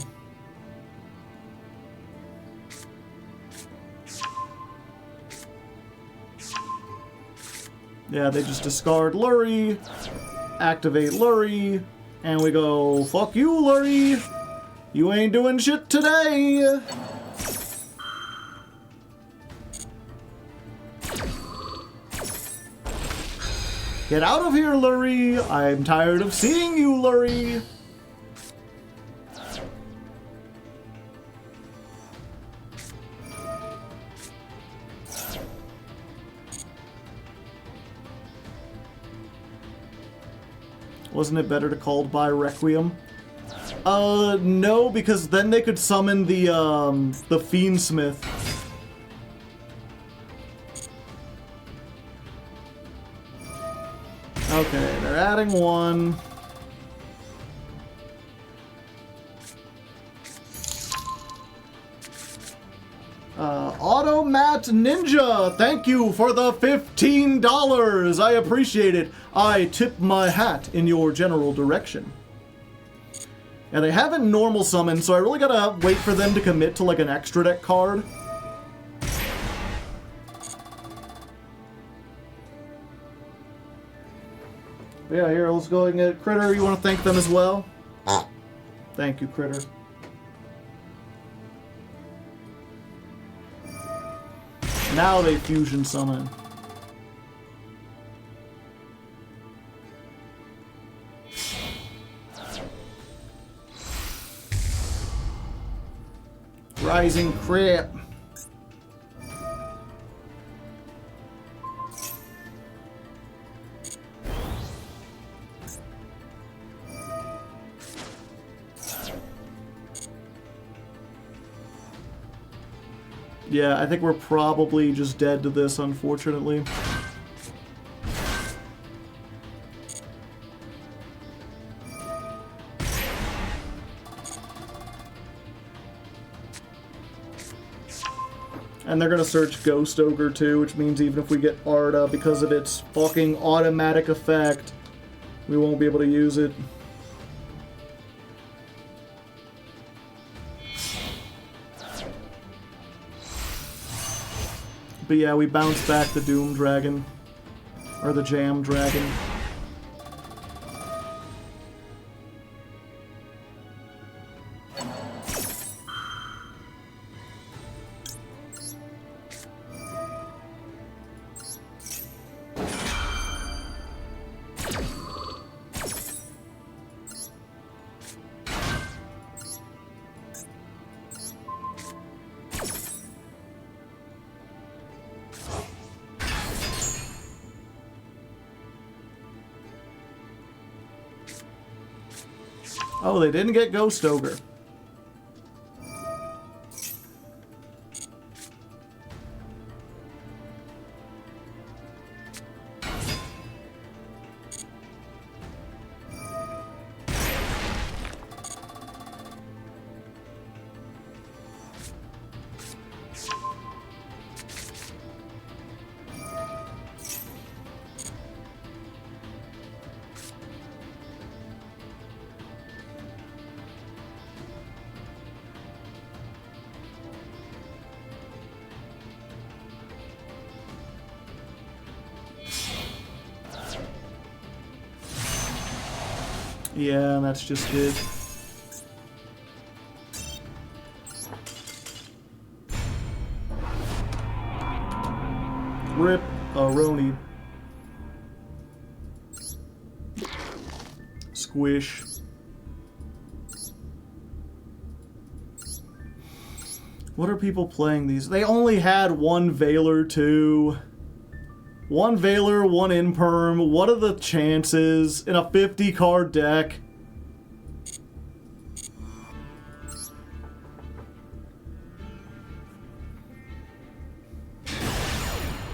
Yeah, they just discard Lurie, activate Lurie, and we go, fuck you, Lurie! You ain't doing shit today! Get out of here, Lurie! I'm tired of seeing you, Lurie! Wasn't it better to call by Requiem? No, because then they could summon the Fiendsmith. Okay, they're adding 1. Automat Ninja, thank you for the $15. I appreciate it. I tip my hat in your general direction. And they haven't normal summoned, so I really gotta wait for them to commit to like an extra deck card. Yeah, here, let's go and get Critter. You want to thank them as well? Thank you, Critter. Now they fusion summon. Rising Crap. Yeah, I think we're probably just dead to this, unfortunately. And they're gonna search Ghost Ogre too, which means even if we get Arda, because of its fucking automatic effect, we won't be able to use it. But yeah, we bounce back the Doom Dragon. Or the Jam Dragon. Oh, they didn't get Ghost Ogre. Yeah, and that's just it. Rip Aroni. Squish. What are people playing these? They only had one Veiler, too. One Veiler, one Imperm. What are the chances in a 50-card deck?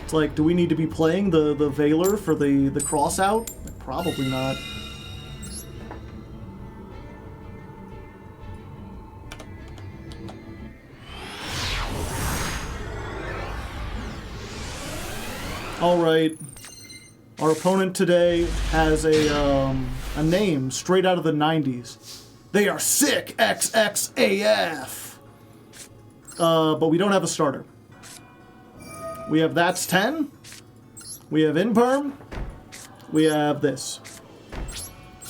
It's like, do we need to be playing the Veiler for the cross-out? Probably not. Alright, our opponent today has a name straight out of the 90s. They are sick XXAF! But we don't have a starter. We have That's 10, we have Imperm, we have this.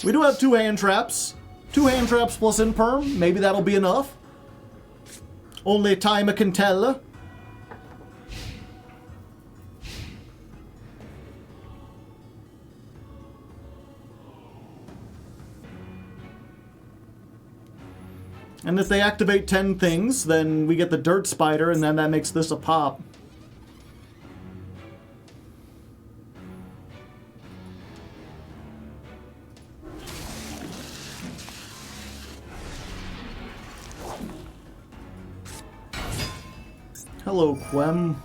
We do have 2 hand traps. 2 hand traps plus Imperm, maybe that'll be enough. Only time can tell. And if they activate 10 things, then we get the Dirt Spider, and then that makes this a pop. Hello, Quem.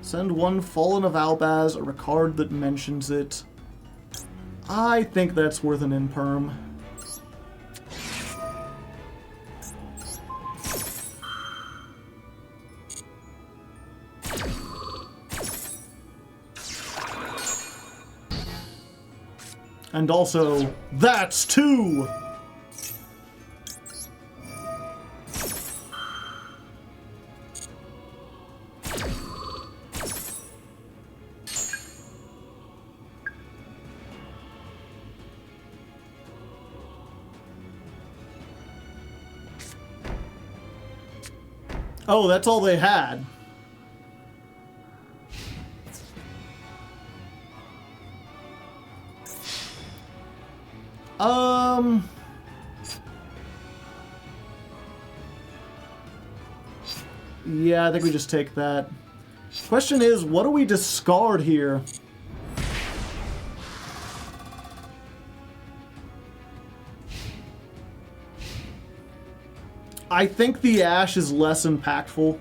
Send 1 Fallen of Albaz, or a card that mentions it. I think that's worth an Imperm. And also, that's 2! Oh, that's all they had. Yeah, I think we just take that. Question is, what do we discard here? I think the Ash is less impactful.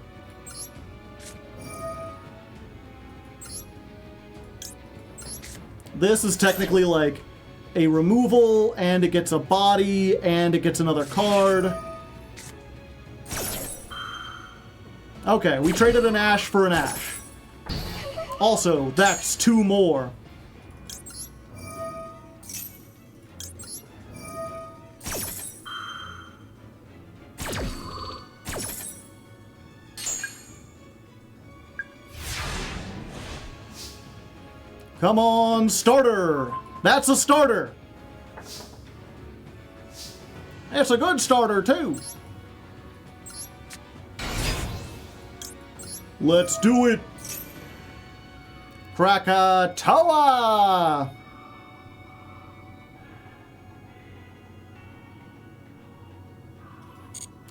This is technically like a removal, and it gets a body, and it gets another card. Okay, we traded an Ash for an Ash. Also, that's 2 more. Come on, starter! That's a starter! It's a good starter, too! Let's do it! Krakatoa!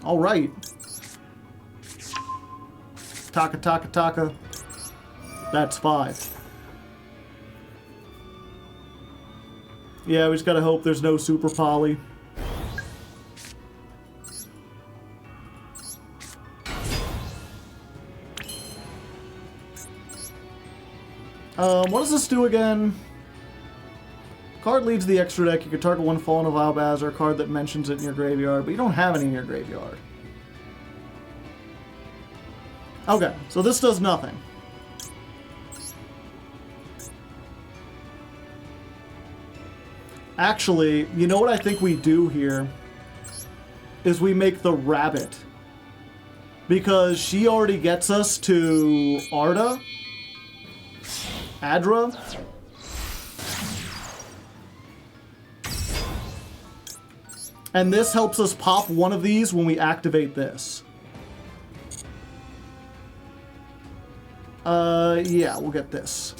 Alright. Taka, taka, taka. That's 5. Yeah, we just gotta hope there's no super poly. What does this do again? Card leads the extra deck. You can target 1 Fallen of Albaz or a card that mentions it in your graveyard, but you don't have any in your graveyard. Okay, so this does nothing. Actually, you know what I think we do here? Is we make the rabbit. Because she already gets us to Arda. Adra. And this helps us pop one of these when we activate this. Yeah, we'll get this.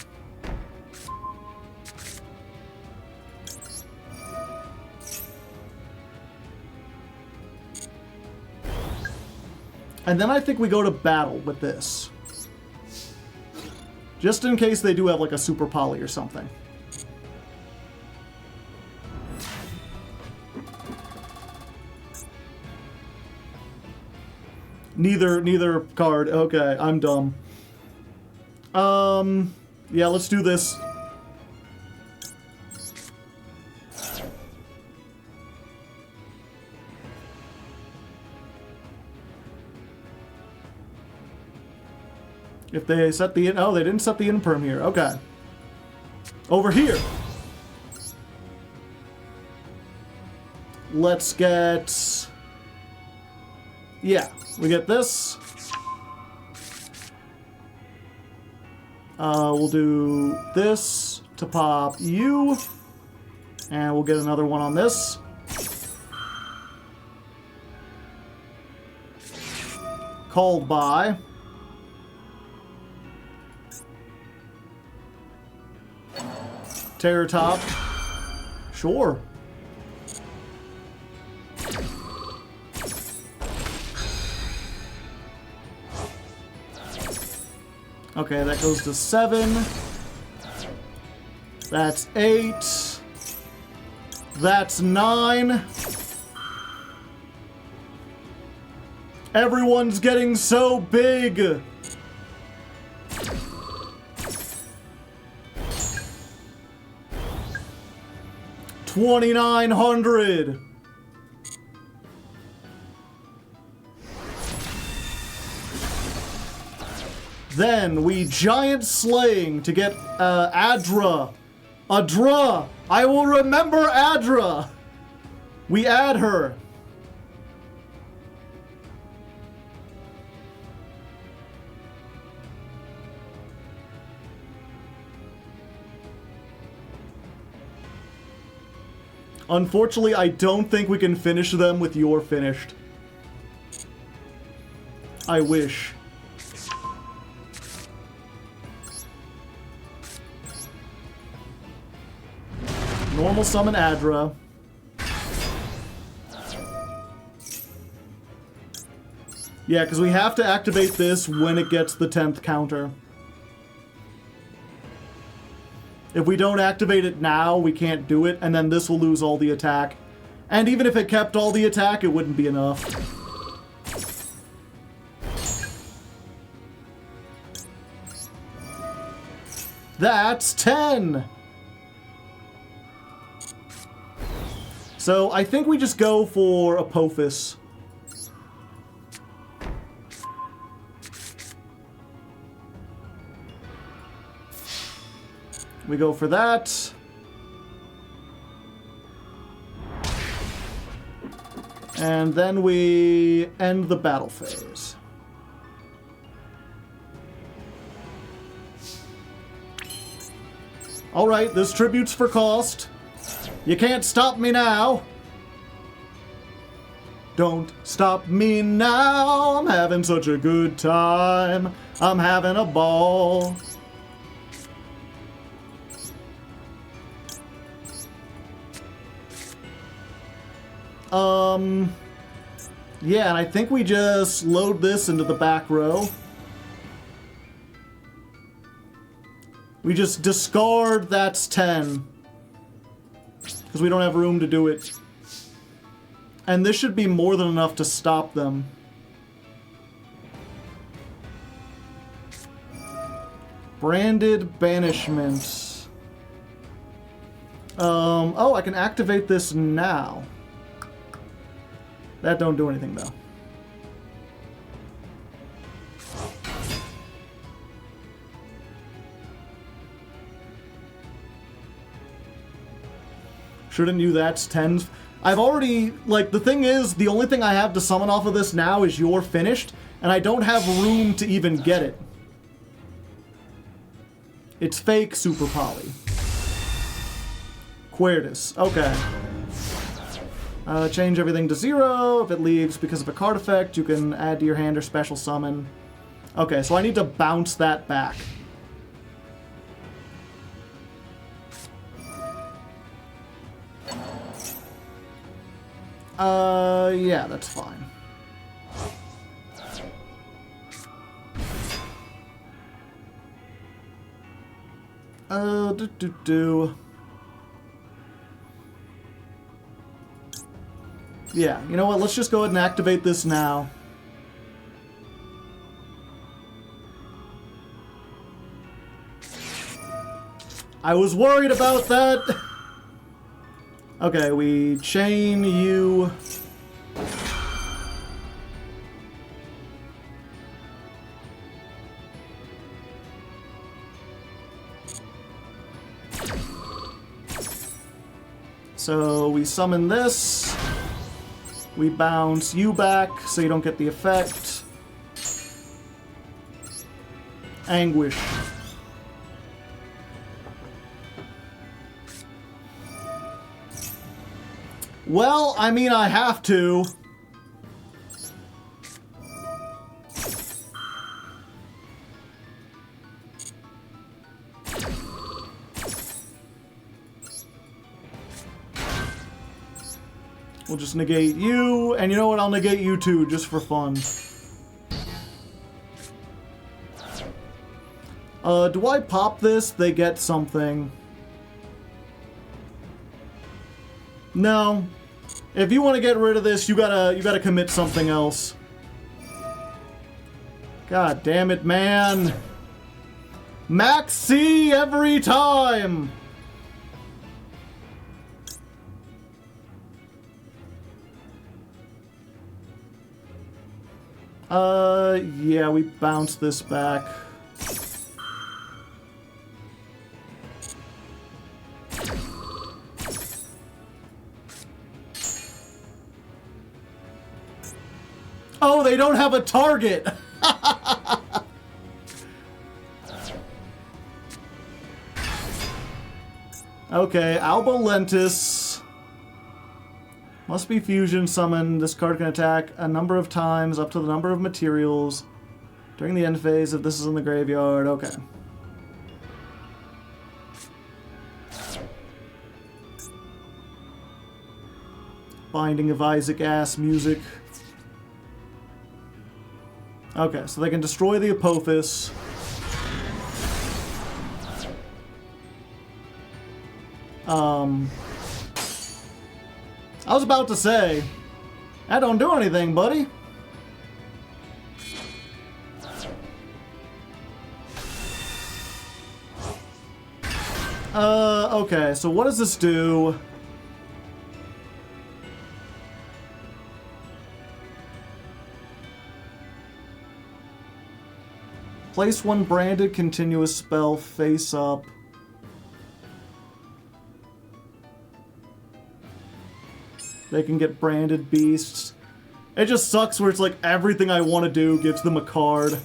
And then I think we go to battle with this. Just in case they do have like a super poly or something. Neither card. Okay, I'm dumb. Yeah, let's do this. If they set the... Oh, they didn't set the imperm here. Okay. Over here. Let's get... Yeah, we get this. We'll do this to pop you. And we'll get another one on this. Called by... Terror Top. Sure. Okay, that goes to 7. That's 8. That's 9. Everyone's getting so big. $2,900. Then we giant slaying to get Adra. Adra! I will remember Adra! We add her. Unfortunately, I don't think we can finish them with your finished. I wish. Normal summon Adra. Yeah, because we have to activate this when it gets the 10th counter. If we don't activate it now, we can't do it, and then this will lose all the attack. And even if it kept all the attack, it wouldn't be enough. That's 10! So I think we just go for Apophis. We go for that. And then we end the battle phase. Alright, this tribute's for cost. You can't stop me now. Don't stop me now. I'm having such a good time. I'm having a ball. Yeah, and I think we just load this into the back row. We just discard that's 10. Because we don't have room to do it. And this should be more than enough to stop them. Branded Banishment. Oh, I can activate this now. That don't do anything, though. Shouldn't you that's 10s? I've already, like, the thing is, the only thing I have to summon off of this now is you're finished, and I don't have room to even get it. It's fake Super Poly. Quertus. Okay. Change everything to 0. If it leaves because of a card effect, you can add to your hand or special summon. Okay, so I need to bounce that back. Yeah, that's fine. Yeah, you know what? Let's just go ahead and activate this now. I was worried about that. Okay, we chain you. So we summon this. We bounce you back so you don't get the effect. Anguish. Well, I mean, I have to. We'll just negate you, and you know what? I'll negate you too, just for fun. Do I pop this? They get something. No. If you want to get rid of this, you gotta commit something else. God damn it, man. Max C every time! Yeah, we bounce this back. Oh, they don't have a target! Okay, Albolentus. Must be fusion summoned. This card can attack a number of times up to the number of materials during the end phase if this is in the graveyard. Okay. Binding of Isaac ass music. Okay, so they can destroy the Apophis. I was about to say, that don't do anything, buddy. Okay, so what does this do? Place one branded continuous spell face up. They can get branded beasts. It just sucks where it's like everything I want to do gives them a card.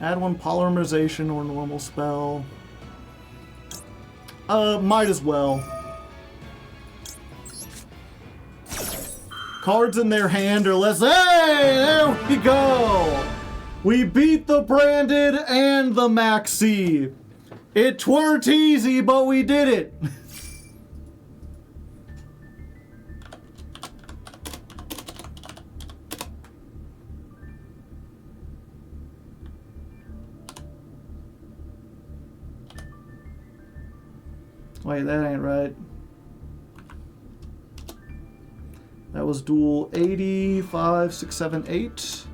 Add one polymerization or normal spell. Might as well. Cards in their hand are less. Hey, there we go! We beat the branded and the maxi. It tweren't easy, but we did it. Wait, that ain't right. That was duel 85, 6, 7, 8.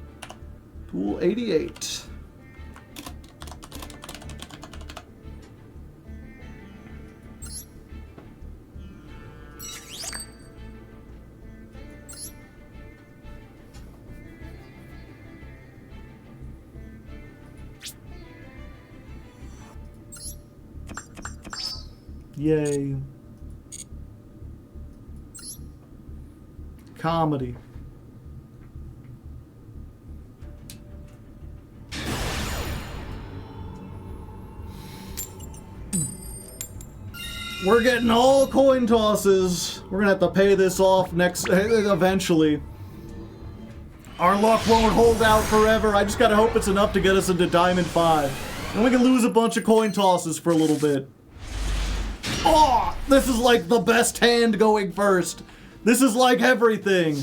Duel 88. Yay. Comedy. We're getting all coin tosses. We're gonna have to pay this off eventually. Our luck won't hold out forever. I just gotta hope it's enough to get us into Diamond 5. And we can lose a bunch of coin tosses for a little bit. Oh, this is like the best hand going first. This is like everything.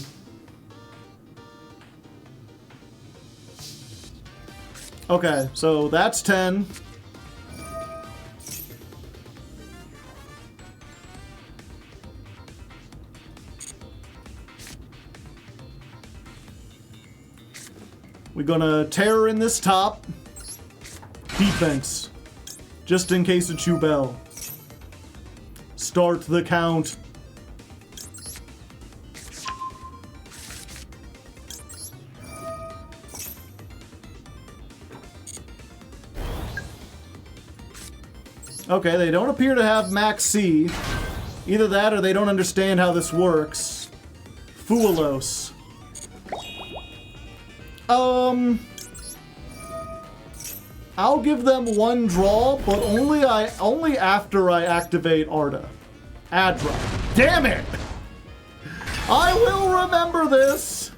Okay, so that's 10. We're gonna terror in this top. Defense. Just in case it's you bell. Start the count. Okay, they don't appear to have max C. Either that or they don't understand how this works. Fuelos. I'll give them one draw, but only after I activate Arda. Adra. Damn it! I will remember this!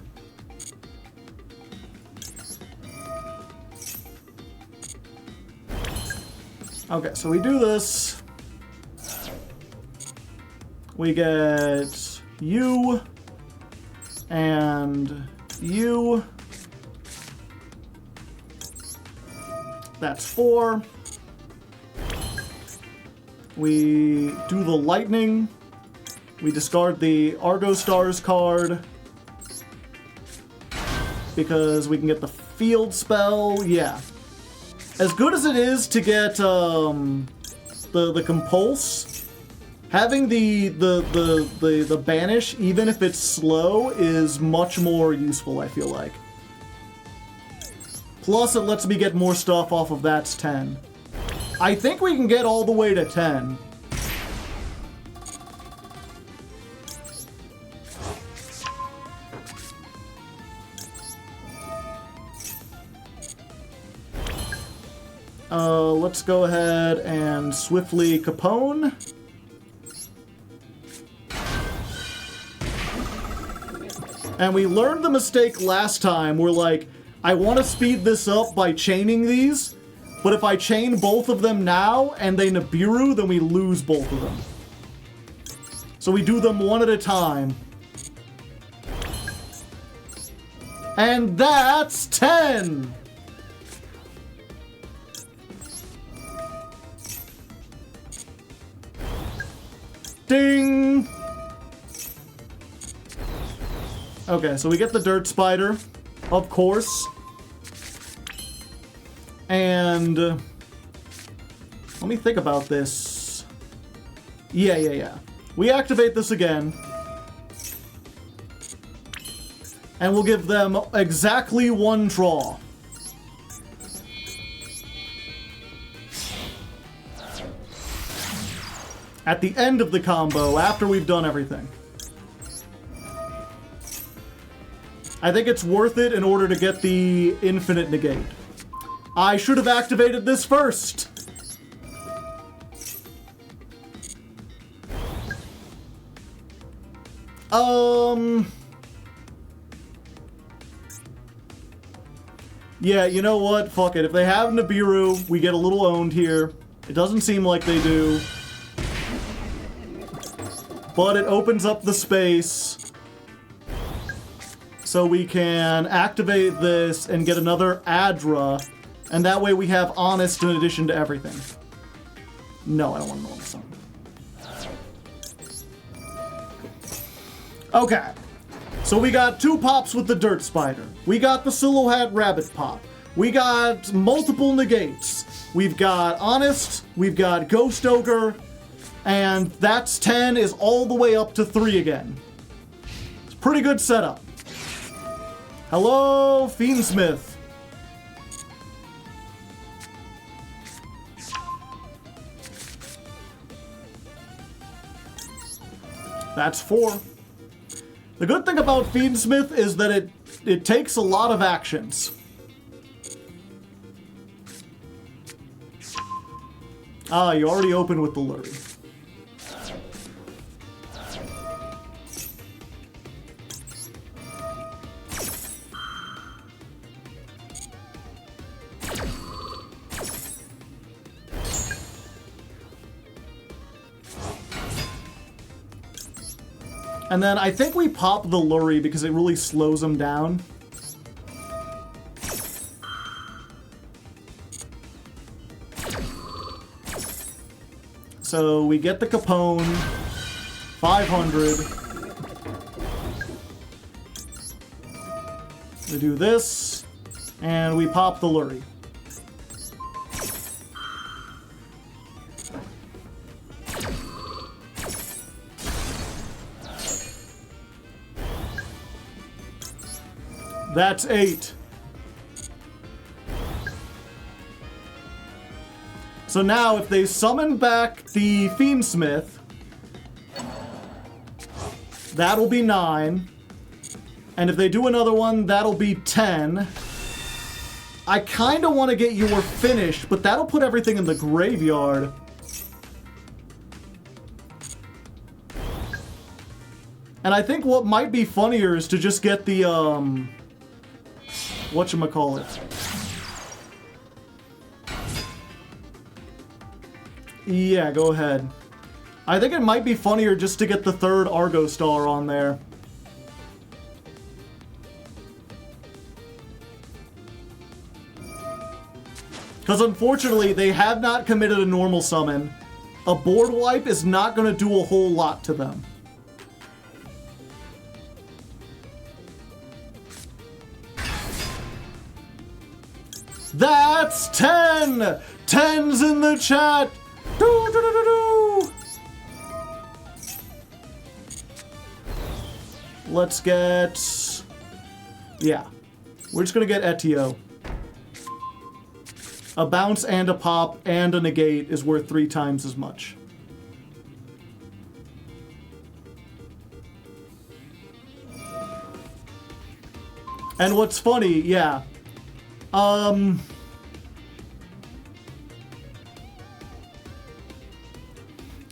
Okay, so we do this. We get you and you. That's 4. We do the lightning. We discard the Argostars card. Because we can get the field spell. Yeah. As good as it is to get the compulse, having the banish, even if it's slow, is much more useful, I feel like. Plus, it lets me get more stuff off of that's 10. I think we can get all the way to 10. Let's go ahead and swiftly Capone. And we learned the mistake last time. We're like, I want to speed this up by chaining these, but if I chain both of them now and they Nibiru, then we lose both of them. So we do them one at a time. And that's 10! Ding! Okay, so we get the Dirt Spider, of course. And let me think about this. Yeah. We activate this again. And we'll give them exactly one draw. At the end of the combo, after we've done everything. I think it's worth it in order to get the infinite negate. I should have activated this first! Yeah, you know what? Fuck it. If they have Nibiru, we get a little owned here. It doesn't seem like they do. But it opens up the space. So we can activate this and get another Adra. And that way we have Honest in addition to everything. No, I don't want to know this song. Okay. So we got 2 pops with the Dirt Spider. We got the Silhouette Rabbit pop. We got multiple negates. We've got Honest. We've got Ghost Ogre. And that's 10 is all the way up to 3 again. It's a pretty good setup. Hello, Fiendsmith. That's 4. The good thing about Fiendsmith is that it takes a lot of actions. Ah, you already opened with the Lurry. And then I think we pop the Lurry because it really slows him down. So we get the Capone, 500. We do this, and we pop the Lurry. That's 8. So now, if they summon back the Fiendsmith, that'll be 9. And if they do another one, that'll be 10. I kind of want to get your finish, but that'll put everything in the graveyard. And I think what might be funnier is to just get the, whatchamacallit. Yeah, go ahead. I think it might be funnier just to get the 3rd Argostar on there. Because unfortunately, they have not committed a normal summon. A board wipe is not going to do a whole lot to them. That's 10! 10's in the chat! Do. Let's get... Yeah. We're just gonna get Etio. A bounce and a pop and a negate is worth 3 times as much. And what's funny, yeah.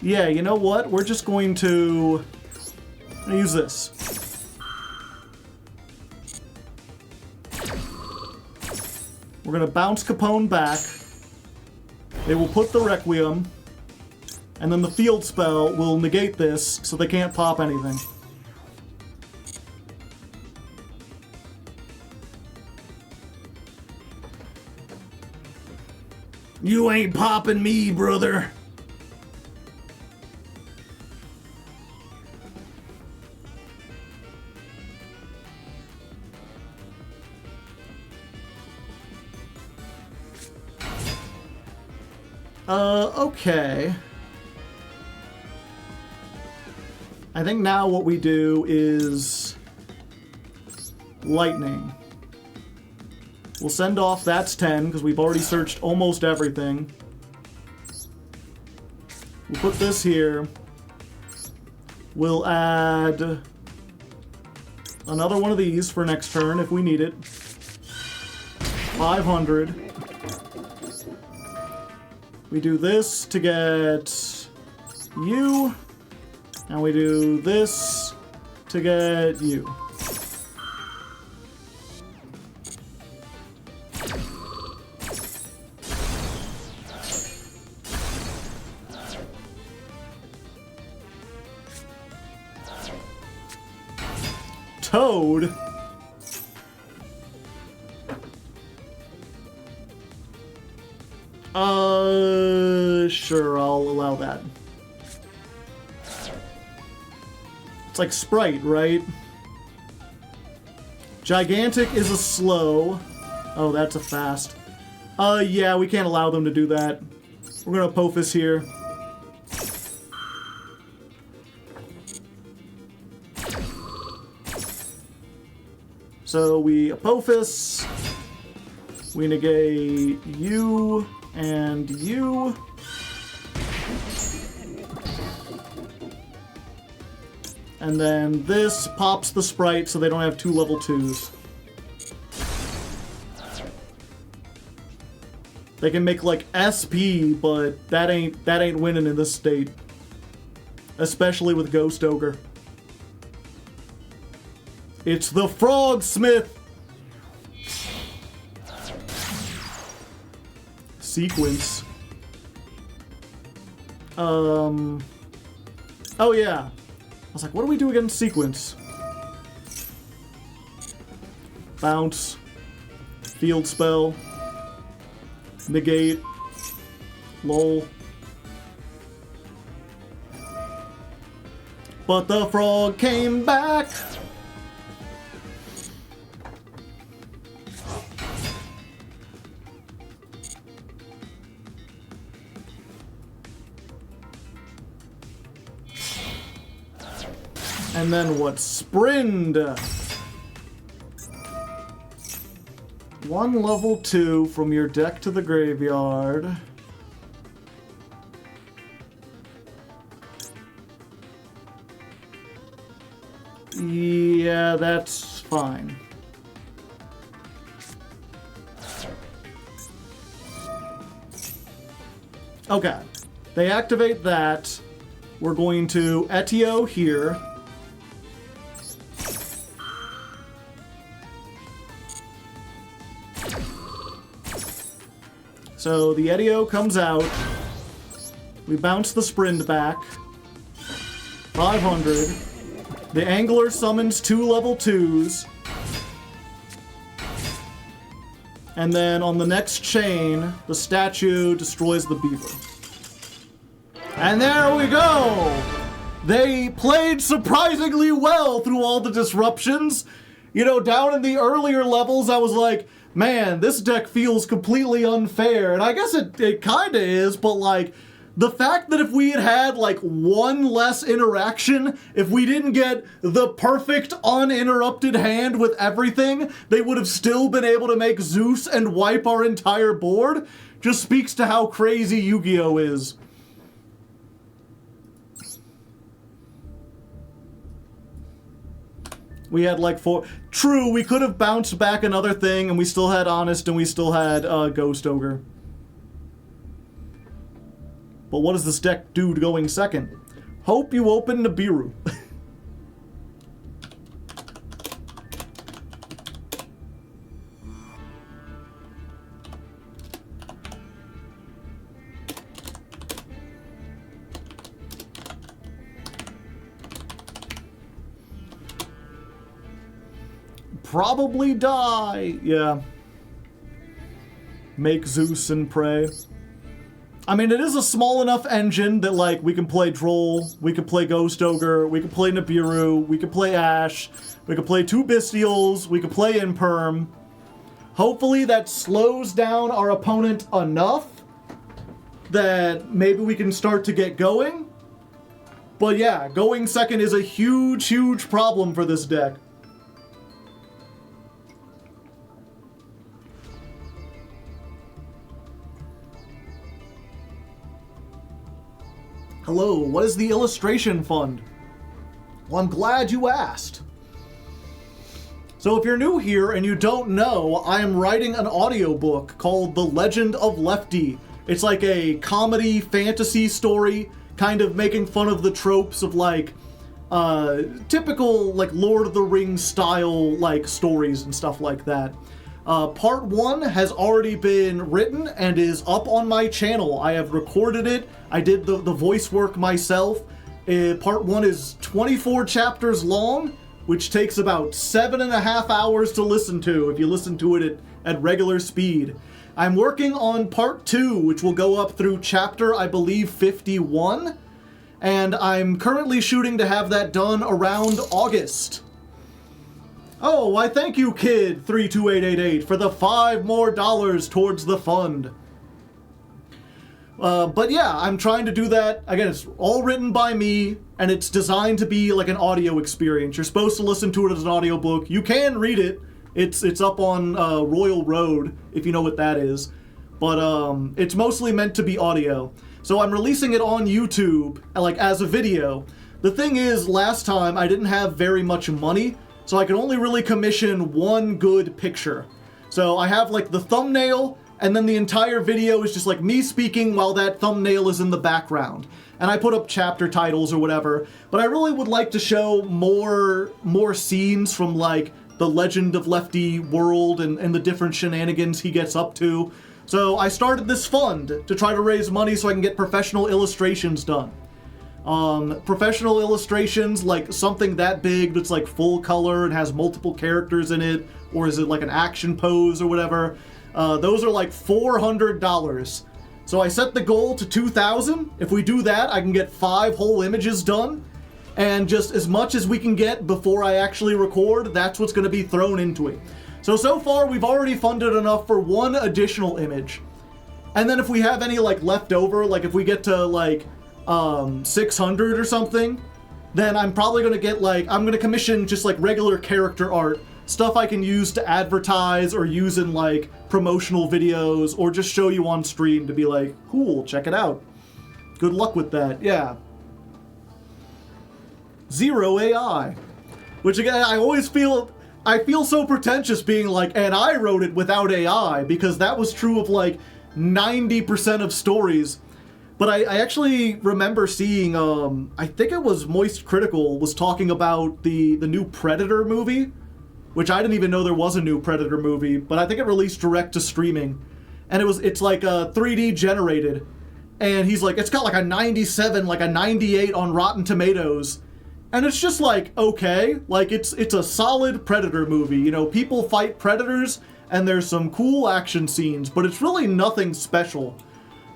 Yeah, you know what? We're just going to use this. We're going to bounce Capone back. They will put the Requiem. And then the field spell will negate this, so they can't pop anything. You ain't popping me, brother. Okay. I think now what we do is lightning. We'll send off that's 10 because we've already searched almost everything. We'll put this here. We'll add another one of these for next turn if we need it. 500. We do this to get you, and we do this to get you. Toad? Sure, I'll allow that. It's like Sprite, right? Gigantic is a slow. Oh, that's a fast. Yeah, we can't allow them to do that. We're gonna Apophis here. So we Apophis. We negate you and you. And then this pops the sprite so they don't have 2 level 2s. They can make like SP, but that ain't winning in this state. Especially with Ghost Ogre. It's the Frogsmith! Sequence. Oh yeah. I was like, what do we do against Sequence? Bounce. Field Spell. Negate. Lol. But the frog came back! And then what? Sprint! 1 level 2 from your deck to the graveyard. Yeah, that's fine. Okay. They activate that. We're going to Etio here. So the Etio comes out. We bounce the Sprint back. 500. The Angler summons 2 level 2s. And then on the next chain, the statue destroys the beaver. And there we go! They played surprisingly well through all the disruptions. You know, down in the earlier levels, I was like, man, this deck feels completely unfair. And I guess it kinda is, but like, the fact that if we had had like 1 less interaction, if we didn't get the perfect uninterrupted hand with everything, they would have still been able to make Zeus and wipe our entire board, just speaks to how crazy Yu-Gi-Oh! Is. We had like 4... True, we could have bounced back another thing, and we still had Honest, and we still had Ghost Ogre. But what does this deck do to going second? Hope you open Nibiru. Probably die. Yeah. Make Zeus and pray. I mean, it is a small enough engine that, like, we can play Droll, we can play Ghost Ogre, we can play Nibiru, we can play Ash, we can play 2 Bestials, we can play Imperm. Hopefully that slows down our opponent enough that maybe we can start to get going. But yeah, going second is a huge, huge problem for this deck. Hello, what is the illustration fund? Well, I'm glad you asked. So if you're new here and you don't know, I am writing an audiobook called The Legend of Lefty. It's like a comedy fantasy story, kind of making fun of the tropes of like typical like Lord of the Rings style like stories and stuff like that. Part 1 has already been written and is up on my channel. I have recorded it. I did the voice work myself. Part 1 is 24 chapters long, which takes about 7.5 hours to listen to if you listen to it at regular speed. I'm working on Part 2, which will go up through chapter, I believe, 51. And I'm currently shooting to have that done around August. Oh, why thank you, Kid32888, for the $5 more towards the fund. But yeah, I'm trying to do that. Again, it's all written by me, and it's designed to be like an audio experience. You're supposed to listen to it as an audiobook. You can read it. It's up on Royal Road, if you know what that is. But it's mostly meant to be audio. So I'm releasing it on YouTube, like as a video. The thing is, last time I didn't have very much money, so I could only really commission one good picture. So I have like the thumbnail, and then the entire video is just like me speaking while that thumbnail is in the background. And I put up chapter titles or whatever, but I really would like to show more scenes from like the Legend of Lefty world and the different shenanigans he gets up to. So I started this fund to try to raise money so I can get professional illustrations done. Professional illustrations, like something that big that's like full color and has multiple characters in it, or is it like an action pose or whatever, those are like $400. So I set the goal to 2,000. If we do that, I can get 5 whole images done, and just as much as we can get before I actually record, that's what's going to be thrown into it. So far we've already funded enough for 1 additional image. And then if we have any like left over, like if we get to like 600 or something, then I'm probably going to get like, I'm going to commission just like regular character art, stuff I can use to advertise or use in like promotional videos, or just show you on stream to be like, cool, check it out. Good luck with that, yeah. 0 AI. Which again, I feel so pretentious being like, and I wrote it without AI, because that was true of like 90% of stories. But I actually remember seeing, I think it was Moist Critical was talking about the new Predator movie, which I didn't even know there was a new Predator movie, but I think it released direct to streaming. And it's like 3D generated. And he's like, it's got like a 97, like a 98 on Rotten Tomatoes. And it's just like, okay, like it's a solid Predator movie. You know, people fight predators and there's some cool action scenes, but it's really nothing special.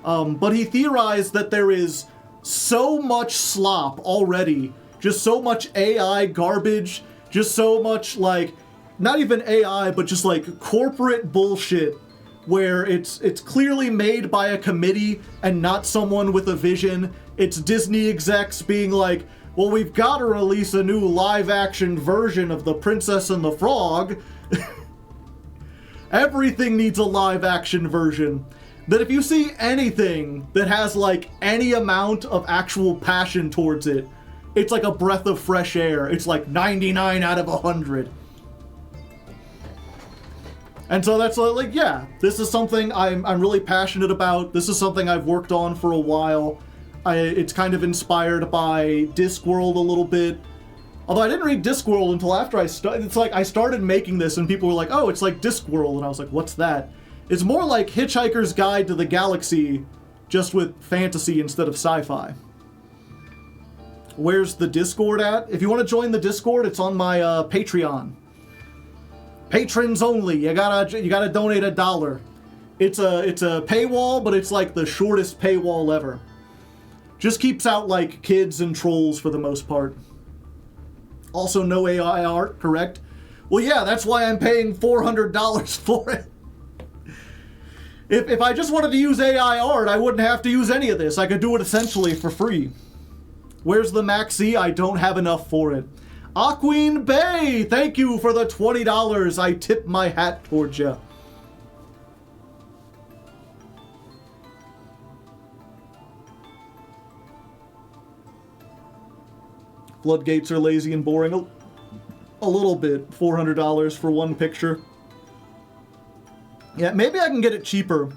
But he theorized that there is so much slop already, just so much AI garbage, just so much like, not even AI, but just like corporate bullshit, where it's clearly made by a committee and not someone with a vision. It's Disney execs being like, well, we've got to release a new live-action version of The Princess and the Frog. Everything needs a live-action version. That if you see anything that has like any amount of actual passion towards it, it's like a breath of fresh air. It's like 99 out of 100. And so that's like, yeah, this is something I'm really passionate about. This is something I've worked on for a while. It's kind of inspired by Discworld a little bit. Although I didn't read Discworld until after I started. It's like I started making this and people were like, oh, it's like Discworld. And I was like, what's that? It's more like Hitchhiker's Guide to the Galaxy, just with fantasy instead of sci-fi. Where's the Discord at? If you want to join the Discord, it's on my Patreon. Patrons only. You gotta donate $1. It's a paywall, but it's like the shortest paywall ever. Just keeps out like kids and trolls for the most part. Also no AI art, correct? Well, yeah, that's why I'm paying $400 for it. If I just wanted to use AI art, I wouldn't have to use any of this. I could do it essentially for free. Where's the Maxi? I don't have enough for it. Aqueen Bay, thank you for the $20. I tip my hat towards you. Floodgates are lazy and boring. A little bit. $400 for one picture. Yeah, maybe I can get it cheaper.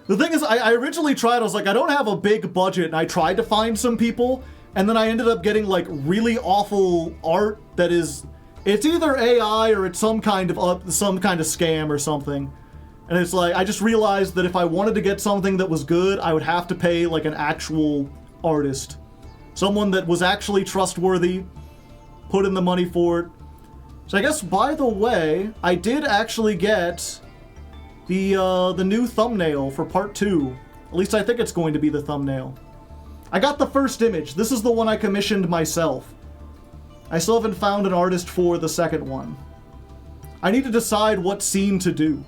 The thing is, I originally tried, I was like, I don't have a big budget, and I tried to find some people, and then I ended up getting, like, really awful art that is, it's either AI or it's some kind of scam or something. And it's like, I just realized that if I wanted to get something that was good, I would have to pay, like, an actual artist. Someone that was actually trustworthy, put in the money for it. So I guess, by the way, I did actually get the new thumbnail for part 2. At least I think it's going to be the thumbnail. I got the first image. This is the one I commissioned myself. I still haven't found an artist for the second one. I need to decide what scene to do.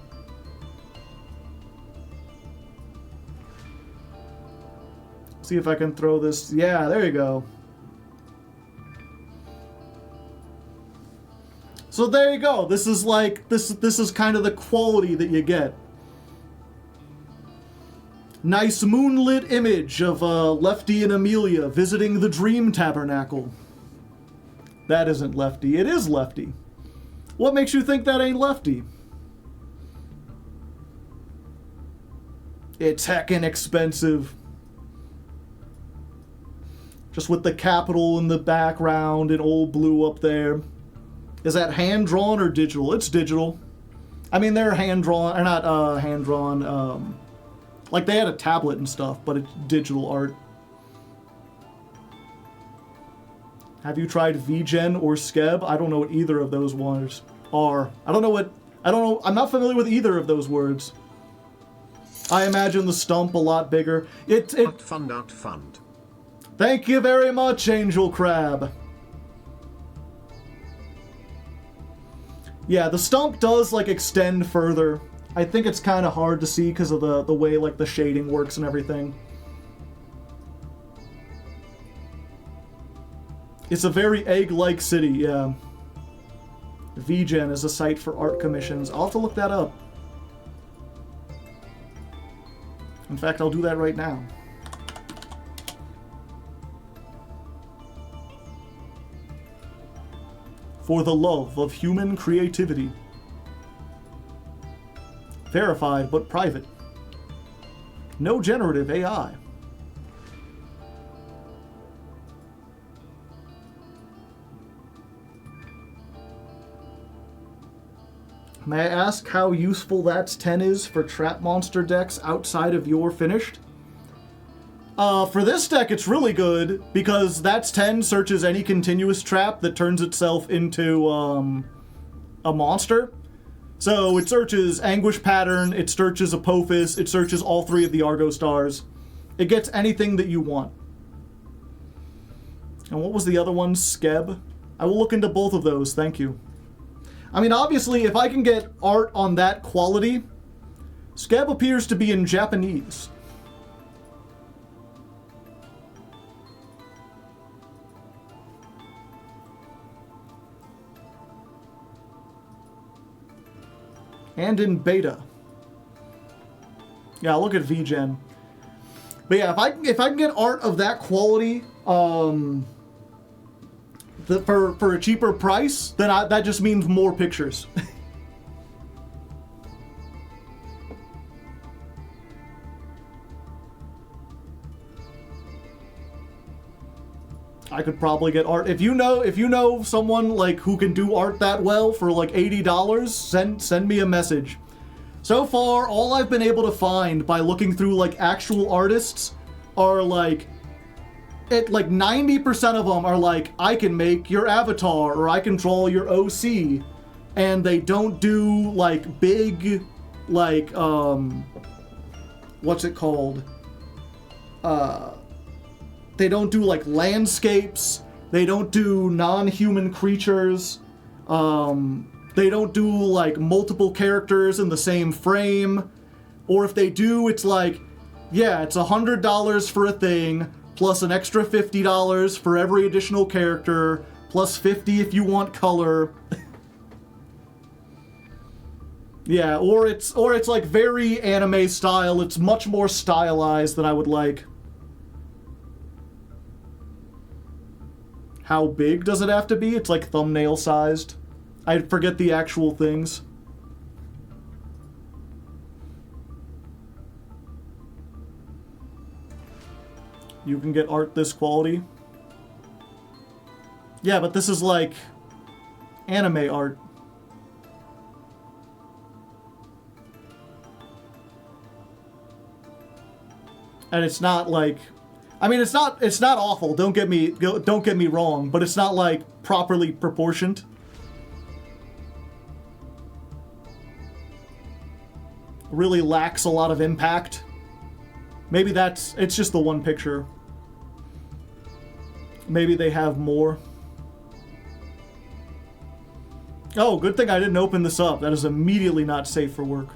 See if I can throw this. Yeah, there you go. So there you go. This is like, this is kind of the quality that you get. Nice moonlit image of Lefty and Amelia visiting the Dream Tabernacle. That isn't Lefty. It is Lefty. What makes you think that ain't Lefty? It's heckin' expensive. Just with the Capitol in the background and old blue up there. Is that hand-drawn or digital? It's digital. I mean, they're hand-drawn, or not hand-drawn, like they had a tablet and stuff, but it's digital art. Have you tried VGen or Skeb? I don't know what either of those words are. I'm not familiar with either of those words. I imagine the stump a lot bigger. Outfund. Thank you very much, Angel Crab. Yeah, the stump does, like, extend further. I think it's kind of hard to see because of the way, like, the shading works and everything. It's a very egg-like city, yeah. VGen is a site for art commissions. I'll have to look that up. In fact, I'll do that right now. For the love of human creativity. Verified but private. No generative AI. May I ask how useful That's 10 is for trap monster decks outside of your finished? For this deck, it's really good because That's 10 searches any continuous trap that turns itself into a monster. So it searches Anguish Pattern, it searches Apophis, it searches all three of the Argostars. It gets anything that you want. And what was the other one? Skeb? I will look into both of those, thank you. I mean, obviously, if I can get art on that quality, Skeb appears to be in Japanese. And in beta. Yeah, look at VGen. But yeah, if I can get art of that quality, for a cheaper price, then that just means more pictures. I could probably get art. If you know someone like who can do art that well for like $80, send me a message. So far, all I've been able to find by looking through like actual artists are like 90% of them are like, I can make your avatar or I can draw your OC, and they don't do like big like what's it called? They don't do like landscapes, they don't do non-human creatures, they don't do like multiple characters in the same frame, or if they do, it's like, yeah, it's $100 for a thing, plus an extra $50 for every additional character, plus $50 if you want color. Yeah, or it's like very anime style, it's much more stylized than I would like. How big does it have to be? It's like thumbnail sized. I forget the actual things. You can get art this quality. Yeah, but this is like anime art. And it's not like, I mean, it's not awful. Don't get me wrong, but it's not like properly proportioned. Really lacks a lot of impact. Maybe it's just the one picture. Maybe they have more. Oh, good thing I didn't open this up. That is immediately not safe for work.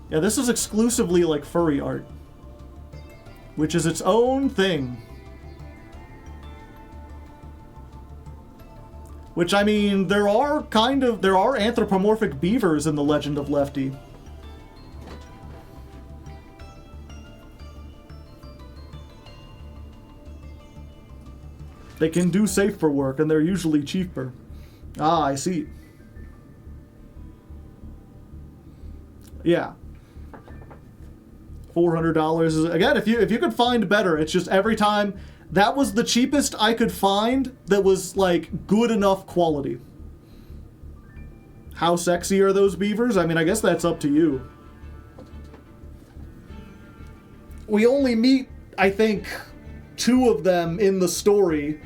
Yeah, this is exclusively like furry art, which is its own thing. Which, I mean, there are anthropomorphic beavers in the Legend of Lefty. They can do safer work, and they're usually cheaper. Ah, I see. Yeah. $400 is, again, if you could find better, it's just every time that was the cheapest I could find that was like good enough quality. How sexy are those beavers? I mean, I guess that's up to you. We only meet, I think, 2 of them in the story,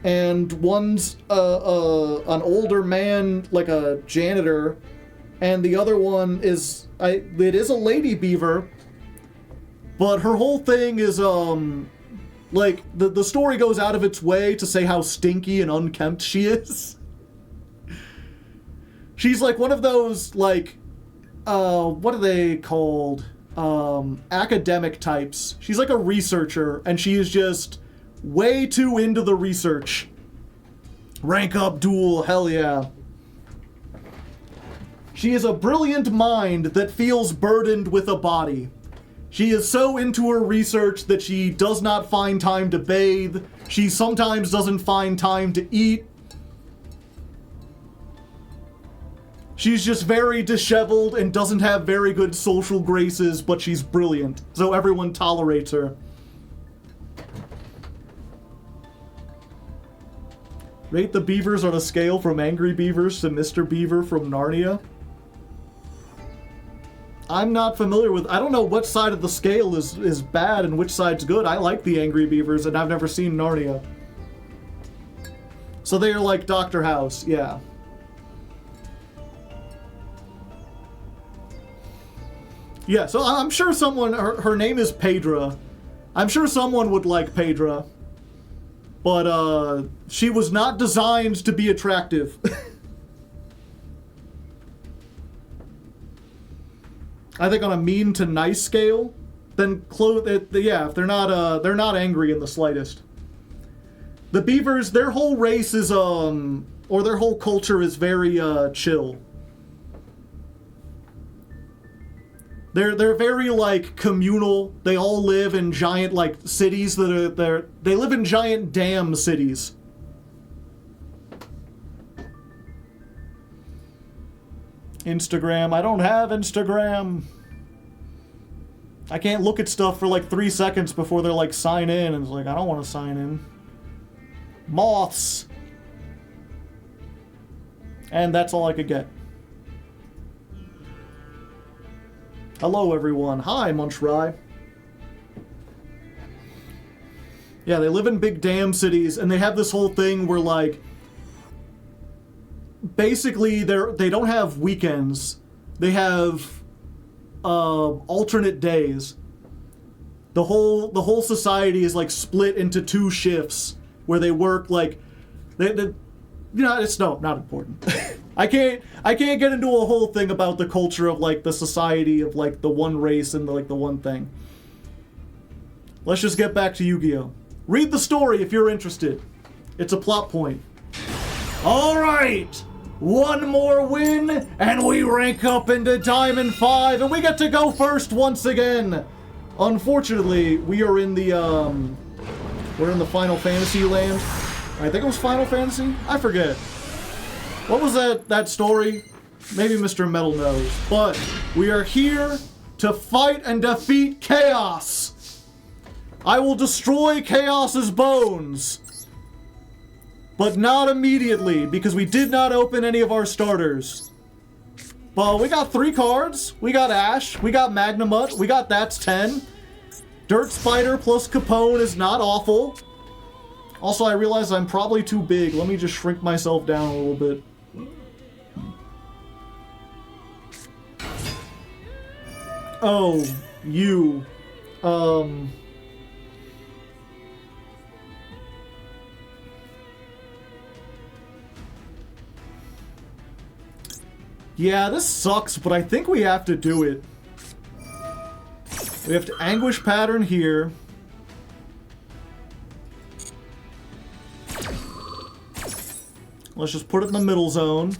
and one's an older man, like a janitor, and the other one is it is a lady beaver, but her whole thing is like the story goes out of its way to say how stinky and unkempt she is. She's like one of those like what are they called? Academic types. She's like a researcher, and she is just way too into the research. Rank up, duel, hell yeah. She is a brilliant mind that feels burdened with a body. She is so into her research that she does not find time to bathe. She sometimes doesn't find time to eat. She's just very disheveled and doesn't have very good social graces, but she's brilliant, so everyone tolerates her. Rate the beavers on a scale from Angry Beavers to Mr. Beaver from Narnia. I'm not familiar with... I don't know what side of the scale is bad and which side's good. I like the Angry Beavers, and I've never seen Narnia. So they are like Dr. House, yeah. Yeah, so I'm sure someone... Her name is Pedra. I'm sure someone would like Pedra. But, she was not designed to be attractive. I think on a mean to nice scale, then yeah, if they're not angry in the slightest. The beavers, their whole race is, or their whole culture is very, chill. They're very, like, communal. They all live in giant, like, cities that are... They live in giant dam cities. Instagram. I don't have Instagram. I can't look at stuff for, like, 3 seconds before they're like, sign in. And it's like, I don't want to sign in. Moths. And that's all I could get. Hello, everyone. Hi, Munchry. Yeah, they live in big dam cities, and they have this whole thing where, like, basically they don't have weekends. They have alternate days. The whole society is like split into 2 shifts where they work like it's not important. I can't get into a whole thing about the culture of like the society of like the one race and the one thing. Let's just get back to Yu-Gi-Oh! Read the story if you're interested. It's a plot point. All right, 1 more win and we rank up into Diamond 5 and we get to go first once again. Unfortunately, we are in the we're in the Final Fantasy land. I think it was Final Fantasy? I forget. What was that story? Maybe Mr. Metal knows. But we are here to fight and defeat Chaos. I will destroy Chaos's bones. But not immediately, because we did not open any of our starters. But we got 3 cards. We got Ash. We got Magnamut. We got That's 10. Dirt Spider plus Capone is not awful. Also, I realize I'm probably too big. Let me just shrink myself down a little bit. Oh, you. Yeah, this sucks, but I think we have to do it. We have to Anguish Pattern here. Let's just put it in the middle zone.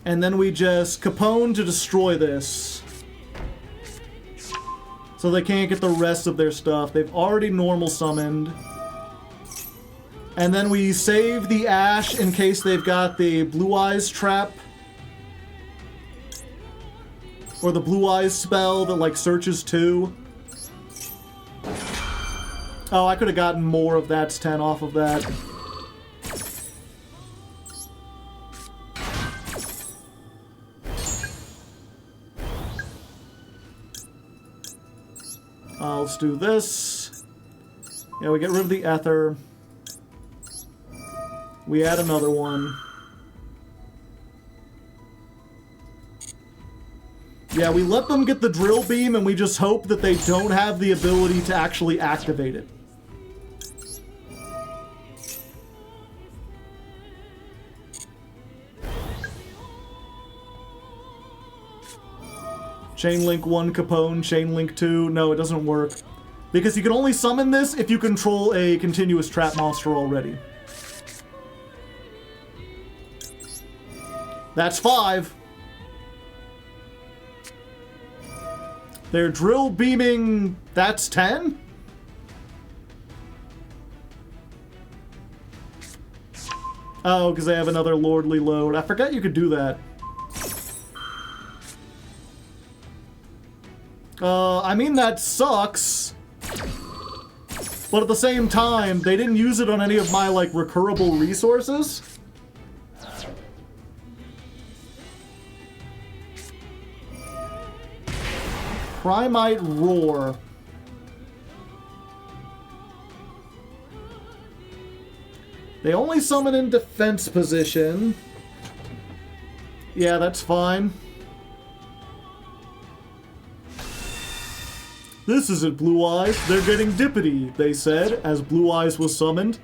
And then we just Capone to destroy this. So they can't get the rest of their stuff. They've already normal summoned. And then we save the Ash in case they've got the Blue Eyes trap. Or the Blue Eyes spell that, like, searches 2. Oh, I could have gotten more of that's 10 off of that. Let's do this. Yeah, we get rid of the Ether. We add another one. Yeah, we let them get the drill beam and we just hope that they don't have the ability to actually activate it. Chain Link 1 Capone, Chain Link 2. No, it doesn't work. Because you can only summon this if you control a continuous trap monster already. That's 5. They're drill beaming. That's 10? Oh, because they have another lordly load. I forget you could do that. I mean, that sucks. But at the same time, they didn't use it on any of my, like, recurable resources. Primite Roar. They only summon in defense position. Yeah, that's fine. This isn't Blue Eyes, they're getting Dippity, they said, as Blue Eyes was summoned.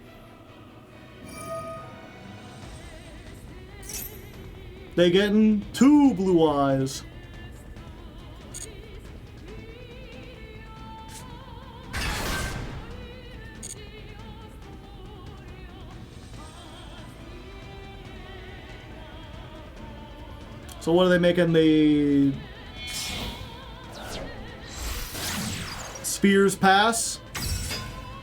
They getting 2 Blue Eyes. So what are they making? The Spheres Pass?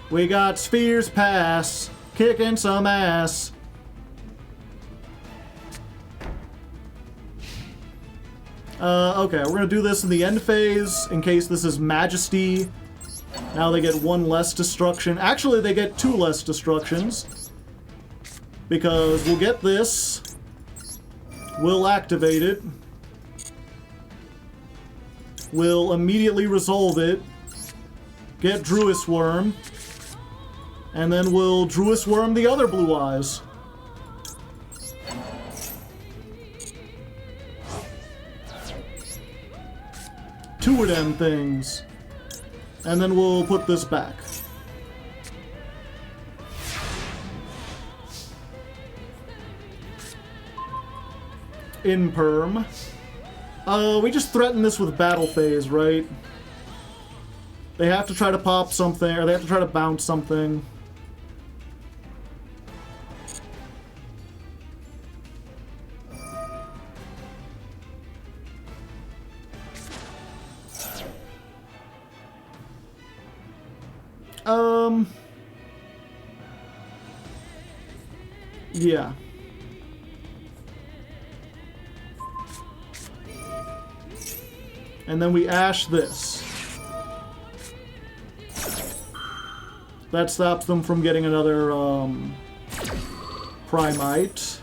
We got Spheres Pass, kicking some ass. Okay, we're gonna do this in the end phase, in case this is Majesty. Now they get 1 less destruction. Actually, they get 2 less destructions. Because we'll get this. We'll activate it. We'll immediately resolve it. Get Druis Worm. And then we'll Druis Worm the other Blue Eyes. Two of them things. And then we'll put this back. Imperm. We just threaten this with battle phase, right? They have to try to pop something, or they have to try to bounce something. Yeah. And then we ash this. That stops them from getting another, Primite.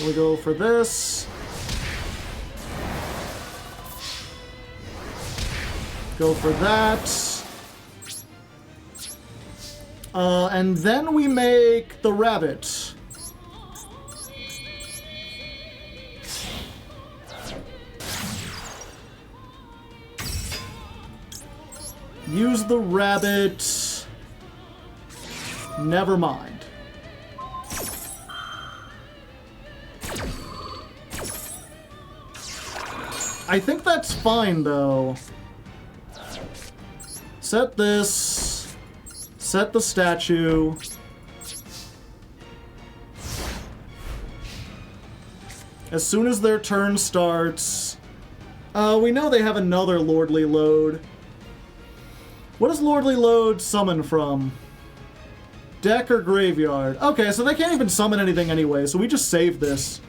We go for this. Go for that. And then we make the rabbit. Use the rabbit. Never mind. I think that's fine, though. Set this. Set the statue. As soon as their turn starts, We know they have another Lordly Load. What does Lordly Load summon from? Deck or graveyard? Okay, so they can't even summon anything anyway, so we just save this.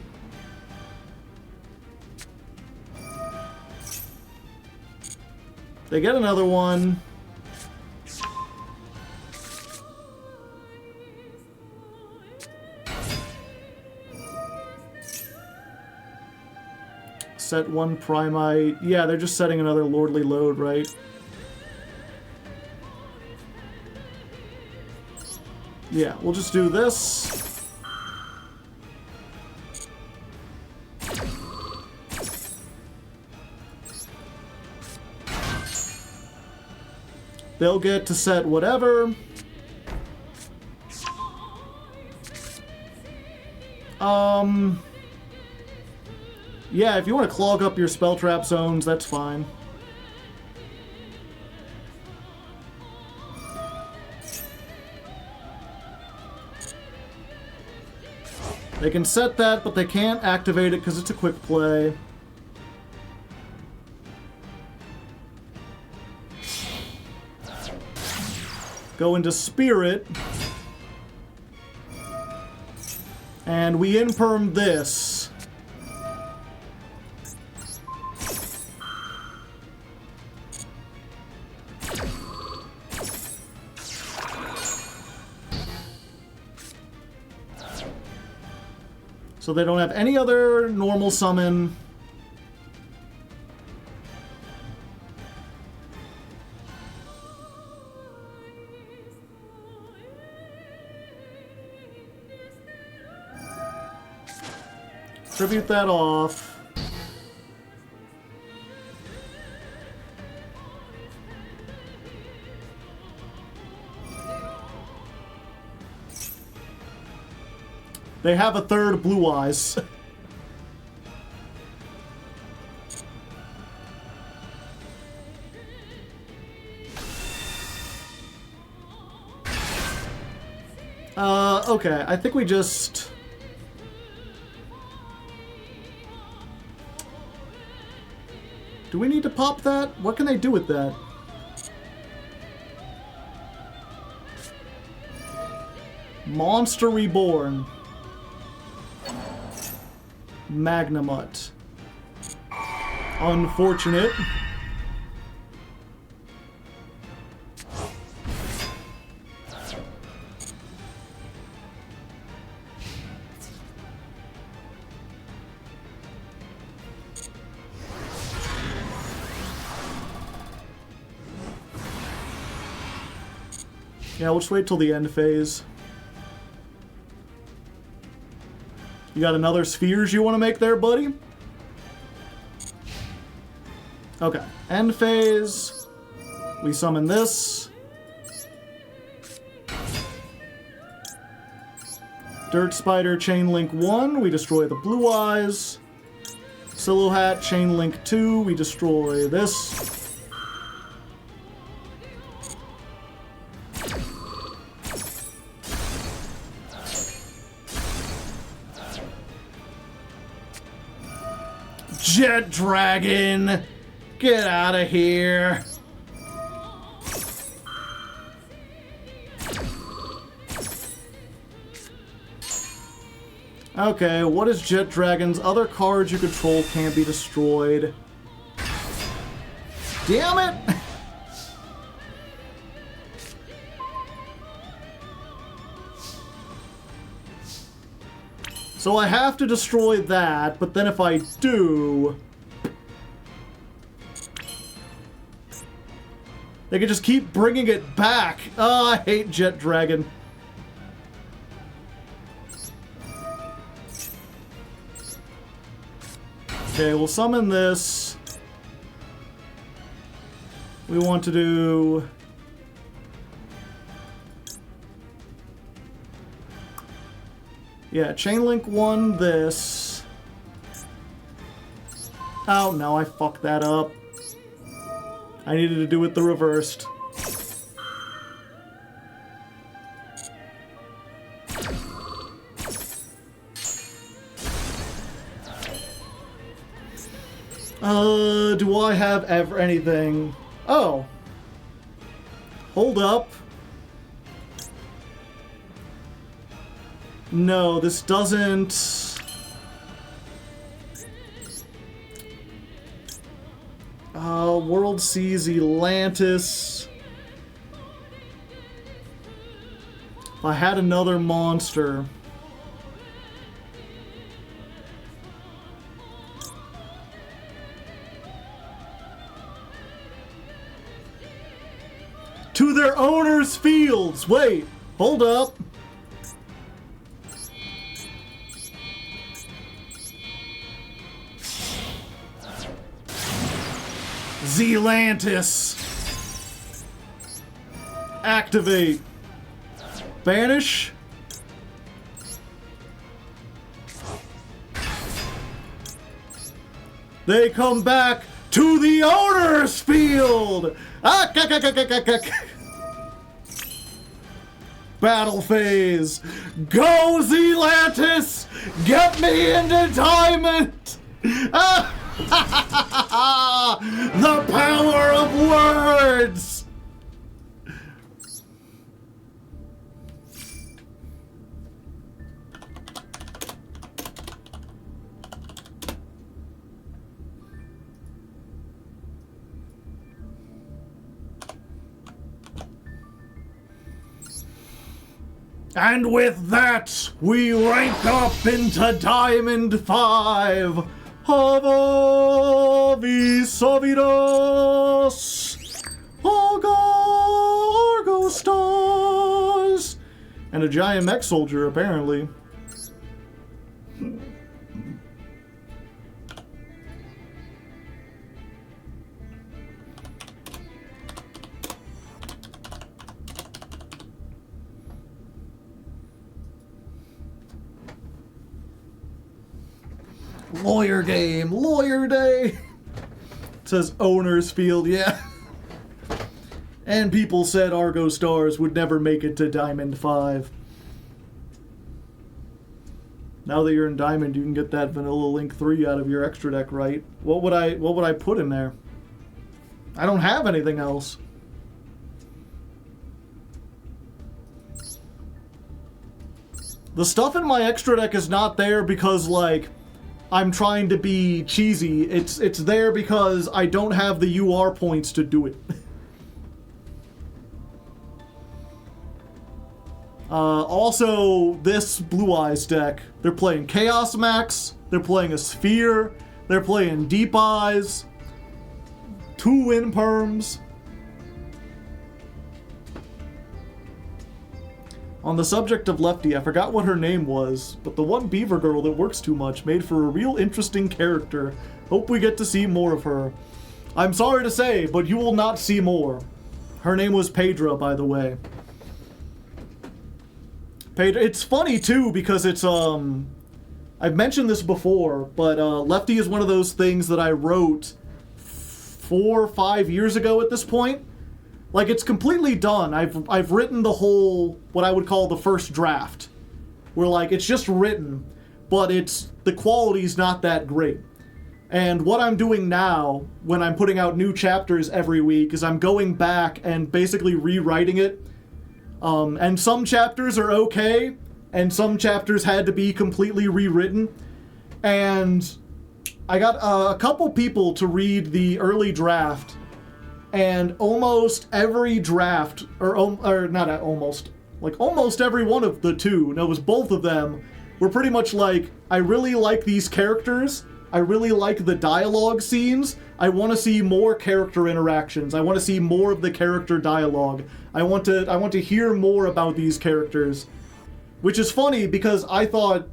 They get another one. Set one Primite. Yeah, they're just setting another Lordly Load, right? Yeah, we'll just do this. They'll get to set whatever. Yeah, if you want to clog up your spell trap zones, that's fine. They can set that, but they can't activate it because it's a quick play. Go into Spirit. And we imperm this. So they don't have any other normal summon. Tribute that off. They have a third Blue Eyes. Okay, I think we just... Do we need to pop that? What can they do with that? Monster Reborn. Magnamut. Unfortunate. Yeah, we'll just wait till the end phase. You got another spheres you want to make there, buddy? Okay. End phase. We summon this. Dirt Spider, Chain Link 1. We destroy the Blue Eyes. Silo Hat, Chain Link 2. We destroy this. Jet Dragon! Get out of here! Okay, what is Jet Dragon's? Other cards you control can't be destroyed. Damn it! So I have to destroy that, but then if I do... They can just keep bringing it back. Oh, I hate Jet Dragon. Okay, we'll summon this. We want to do... Yeah, Chain Link 1, this. Oh, no, I fucked that up. I needed to do it the reversed. Do I have ever anything? Oh. Hold up. No, this doesn't... World sees Atlantis. If I had another monster... To their owners' fields! Wait, hold up. Zealantis. Activate. Banish. They come back to the owner's field! Battle phase! Go, Zealantis! Get me into Diamond! The power of words! And with that, we rank up into Diamond 5. Havavi Savidas! Argostars! And a giant mech soldier, apparently. Lawyer game, lawyer day. It says owner's field, yeah. And people said Argostars would never make it to Diamond 5. Now that you're in Diamond, you can get that Vanilla Link 3 out of your extra deck, right? What would I put in there? I don't have anything else. The stuff in my extra deck is not there because, like, I'm trying to be cheesy. It's there because I don't have the UR points to do it. Also, this Blue Eyes deck, they're playing Chaos Max, they're playing a Sphere, they're playing Deep Eyes, 2 Win Perms. On the subject of Lefty, I forgot what her name was, but the one beaver girl that works too much made for a real interesting character. Hope we get to see more of her. I'm sorry to say, but you will not see more. Her name was Pedra, by the way. Pedra, it's funny too, because it's, I've mentioned this before, but Lefty is one of those things that I wrote 4 or 5 years ago at this point. Like, it's completely done. I've written the whole, what I would call the first draft. Where, like, it's just written, but the quality's not that great. And what I'm doing now, when I'm putting out new chapters every week, is I'm going back and basically rewriting it. And some chapters are okay, and some chapters had to be completely rewritten. And I got a couple people to read the early draft, and almost every draft, or not almost, like almost every one of the two, no, it was both of them, were pretty much like, I really like these characters, I really like the dialogue scenes, I want to see more character interactions, I want to see more of the character dialogue, I want to hear more about these characters. Which is funny, because I thought,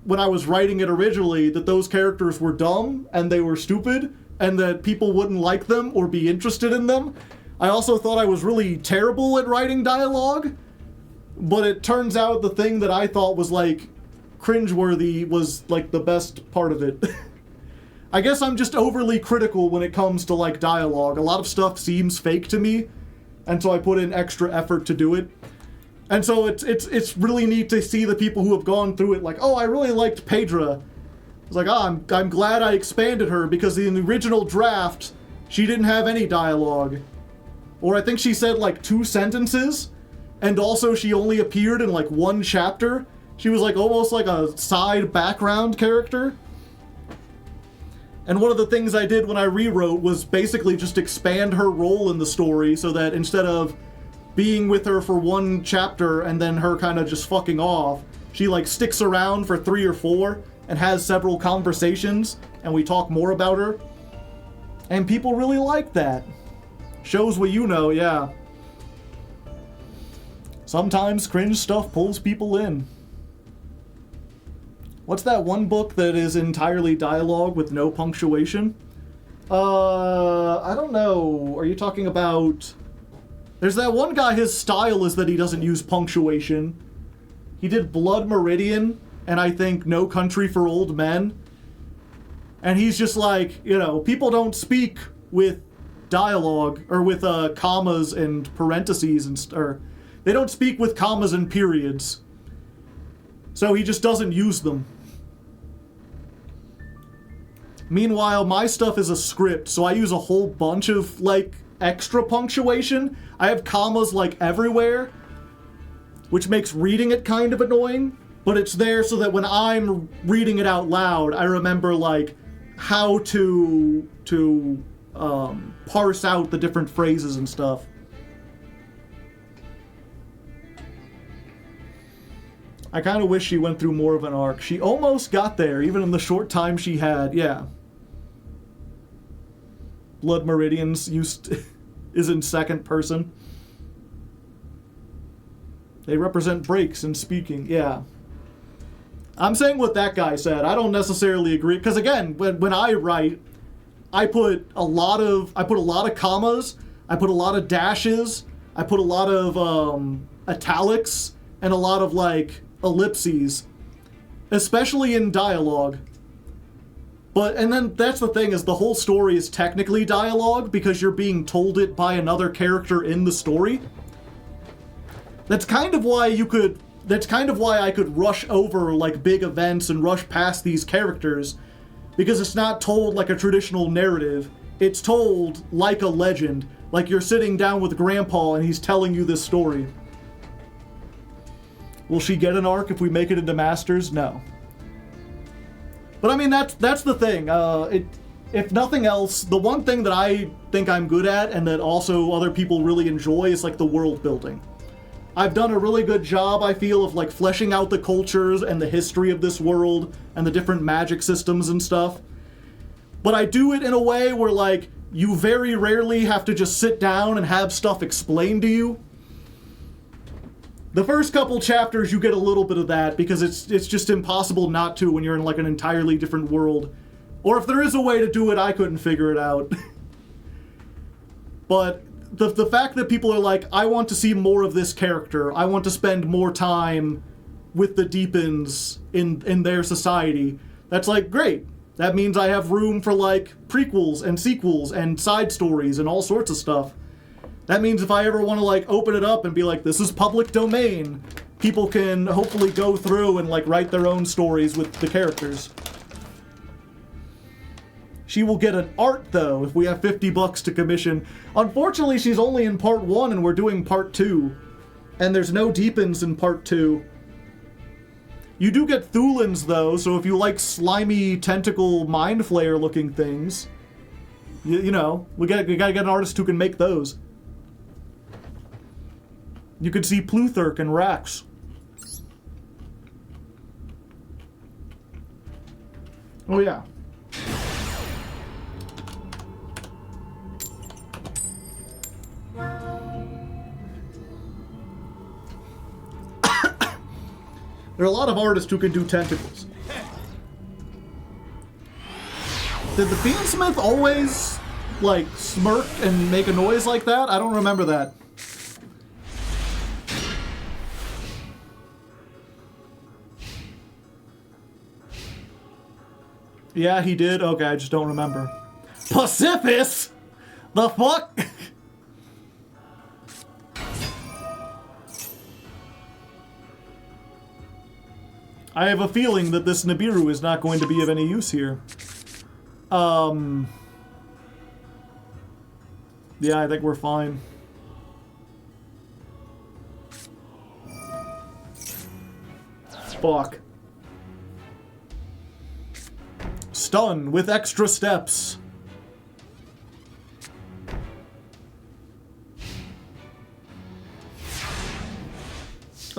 when I was writing it originally, that those characters were dumb, and they were stupid, and that people wouldn't like them or be interested in them. I also thought I was really terrible at writing dialogue, but it turns out the thing that I thought was, like, cringeworthy was, like, the best part of it. I guess I'm just overly critical when it comes to, like, dialogue. A lot of stuff seems fake to me, and so I put in extra effort to do it. And so it's really neat to see the people who have gone through it like, oh, I really liked Pedra, It's like, I'm glad I expanded her, because in the original draft, she didn't have any dialogue. Or I think she said like 2 sentences, and also she only appeared in like 1 chapter. She was like almost like a side background character. And one of the things I did when I rewrote was basically just expand her role in the story so that instead of being with her for 1 chapter and then her kind of just fucking off, she like sticks around for 3 or 4 and has several conversations, and we talk more about her. And people really like that. Shows what you know, yeah. Sometimes cringe stuff pulls people in. What's that one book that is entirely dialogue with no punctuation? I don't know. Are you talking about... There's that one guy, his style is that he doesn't use punctuation. He did Blood Meridian, and I think No Country for Old Men. And he's just like, you know, people don't speak with dialogue, or with commas and parentheses, or they don't speak with commas and periods. So he just doesn't use them. Meanwhile, my stuff is a script, so I use a whole bunch of, like, extra punctuation. I have commas, like, everywhere, which makes reading it kind of annoying, but it's there so that when I'm reading it out loud, I remember, like, how to parse out the different phrases and stuff. I kind of wish she went through more of an arc. She almost got there, even in the short time she had, yeah. Blood Meridians is in second person. They represent breaks in speaking, yeah. I'm saying what that guy said. I don't necessarily agree, because again, when I write, I put a lot of commas, I put a lot of dashes, I put a lot of italics, and a lot of like ellipses, especially in dialogue. And then that's the thing, is the whole story is technically dialogue because you're being told it by another character in the story. That's kind of why I could rush over like big events and rush past these characters, because it's not told like a traditional narrative. It's told like a legend, like you're sitting down with Grandpa and he's telling you this story. Will she get an arc if we make it into Masters? No. But I mean, that's the thing. If nothing else, the one thing that I think I'm good at and that also other people really enjoy is like the world building. I've done a really good job, I feel, of like fleshing out the cultures and the history of this world and the different magic systems and stuff. But I do it in a way where like you very rarely have to just sit down and have stuff explained to you. The first couple chapters you get a little bit of that because it's just impossible not to when you're in like an entirely different world. Or if there is a way to do it, I couldn't figure it out. But the fact that people are like, I want to see more of this character, I want to spend more time with the Deepins in their society, that's like, great. That means I have room for like prequels and sequels and side stories and all sorts of stuff. That means if I ever want to like open it up and be like, this is public domain, people can hopefully go through and like write their own stories with the characters. She will get an art though if we have $50 to commission. Unfortunately, she's only in part 1 and we're doing part 2. And there's no Deepins in part 2. You do get Thulins though, so if you like slimy tentacle mind flayer looking things, you know, we gotta get an artist who can make those. You could see Pluthark and Rax. Oh yeah. There are a lot of artists who can do tentacles. Did the Fiendsmith always, like, smirk and make a noise like that? I don't remember that. Yeah, he did? Okay, I just don't remember. Pacifist? The fuck? I have a feeling that this Nibiru is not going to be of any use here. Yeah, I think we're fine. Fuck. Stun with extra steps.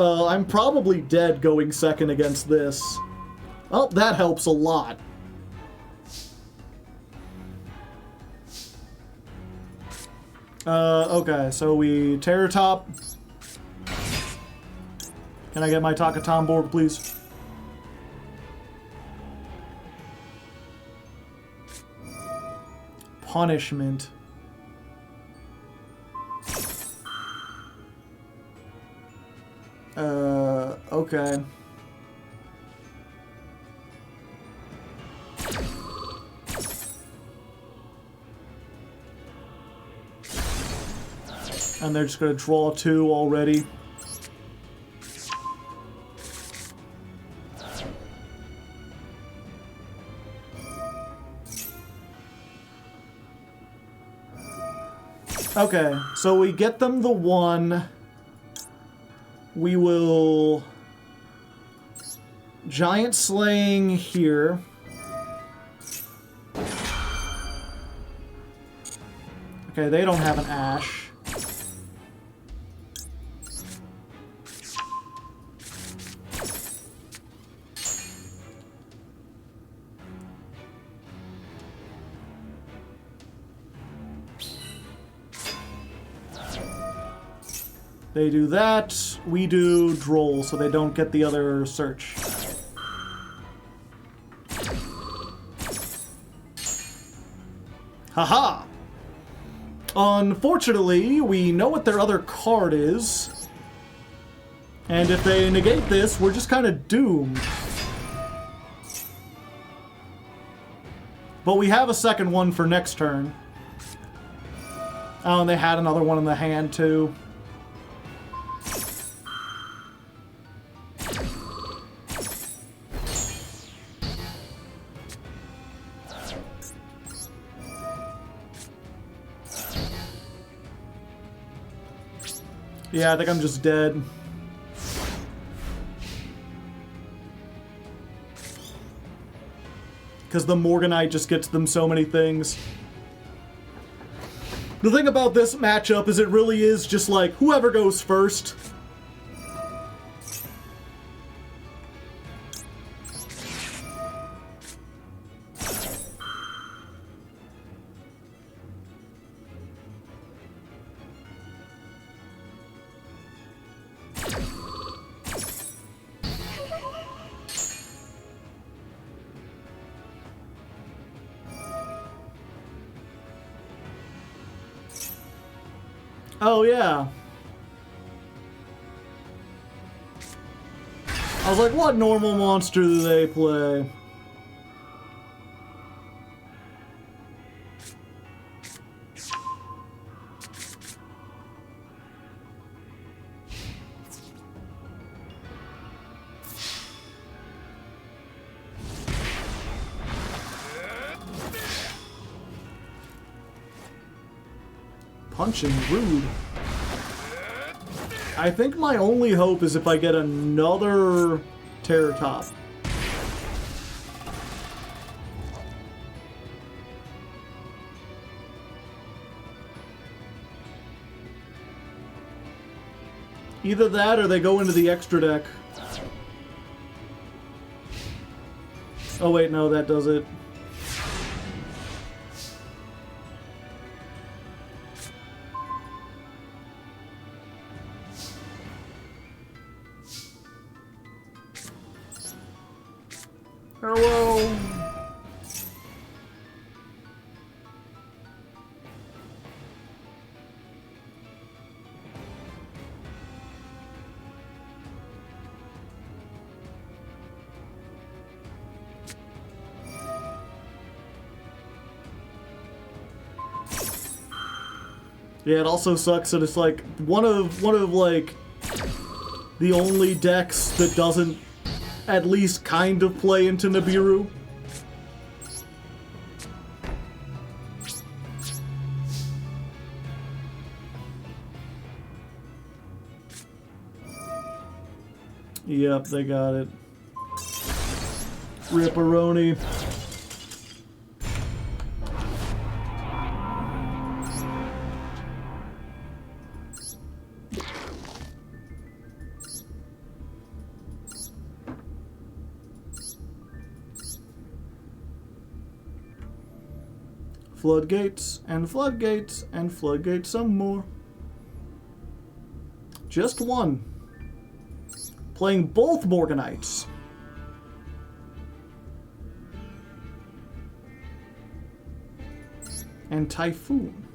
I'm probably dead going second against this. Oh, that helps a lot. Okay, so we Terror Top. Can I get my Takatomborg, please? Punishment. Okay. And they're just gonna draw 2 already. Okay, so we get them the 1. We will Giant Slaying here. Okay, they don't have an Ash. They do that, we do Droll, so they don't get the other search. Haha! Unfortunately, we know what their other card is. And if they negate this, we're just kind of doomed. But we have a second one for next turn. Oh, and they had another one in the hand, too. Yeah, I think I'm just dead. Because the Morganite just gets them so many things. The thing about this matchup is it really is just like, whoever goes first. Oh, yeah. I was like, what normal monster do they play? Punching rude. I think my only hope is if I get another Terror Top. Either that or they go into the extra deck. Oh wait, no, that does it. Hello. Yeah, it also sucks that it's like one of like the only decks that doesn't at least kind of play into Nibiru. Yep, they got it. Ripperoni. Floodgates, and floodgates, and floodgates some more. Just one. Playing both Morganites. And Typhoon.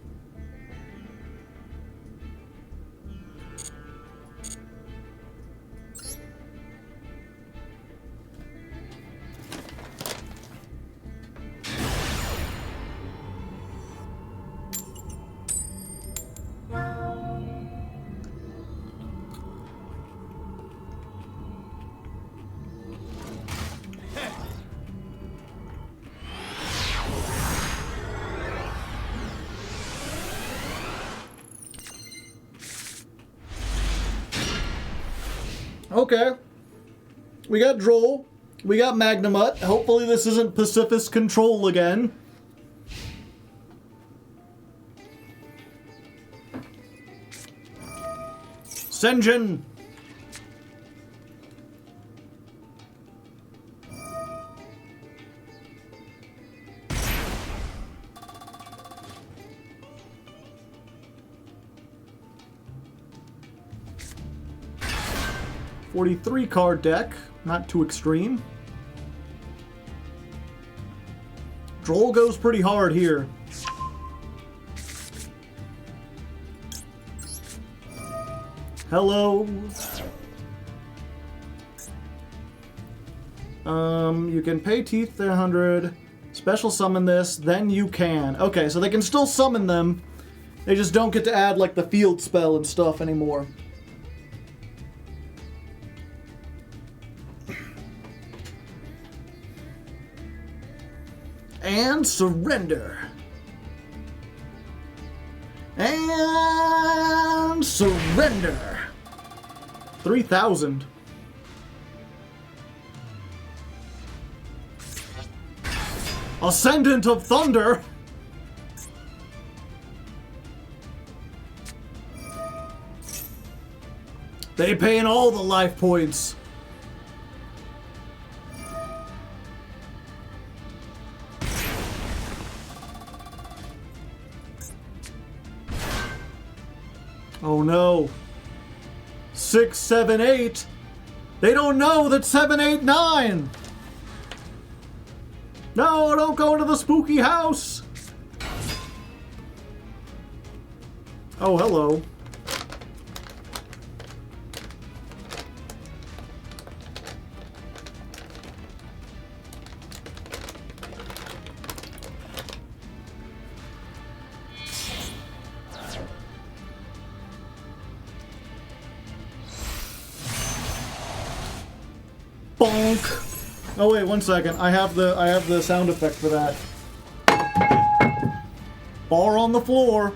Okay. We got Droll. We got Magnamut. Hopefully this isn't Pacifist Control again. Senjin. .43 card deck, not too extreme. Droll goes pretty hard here. Hello. You can pay Teeth 100, special summon this, then you can. Okay, so they can still summon them. They just don't get to add like the field spell and stuff anymore. And surrender. And surrender. 3,000. Ascendant of Thunder. They paying all the life points. Oh no. 6, 7, 8. They don't know that 7, 8, 9. No, don't go into the spooky house. Oh, hello. Bonk. Oh wait, 1 second. I have the sound effect for that. Bar on the floor.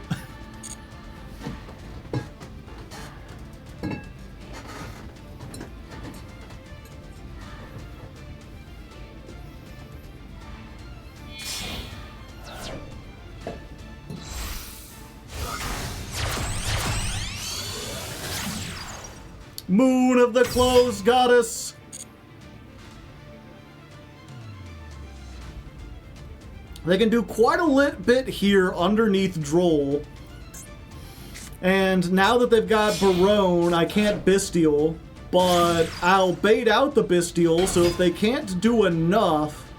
Moon of the Closed Goddess. They can do quite a bit here underneath Droll. And now that they've got Barone, I can't Bestial, but I'll bait out the Bestial, so if they can't do enough,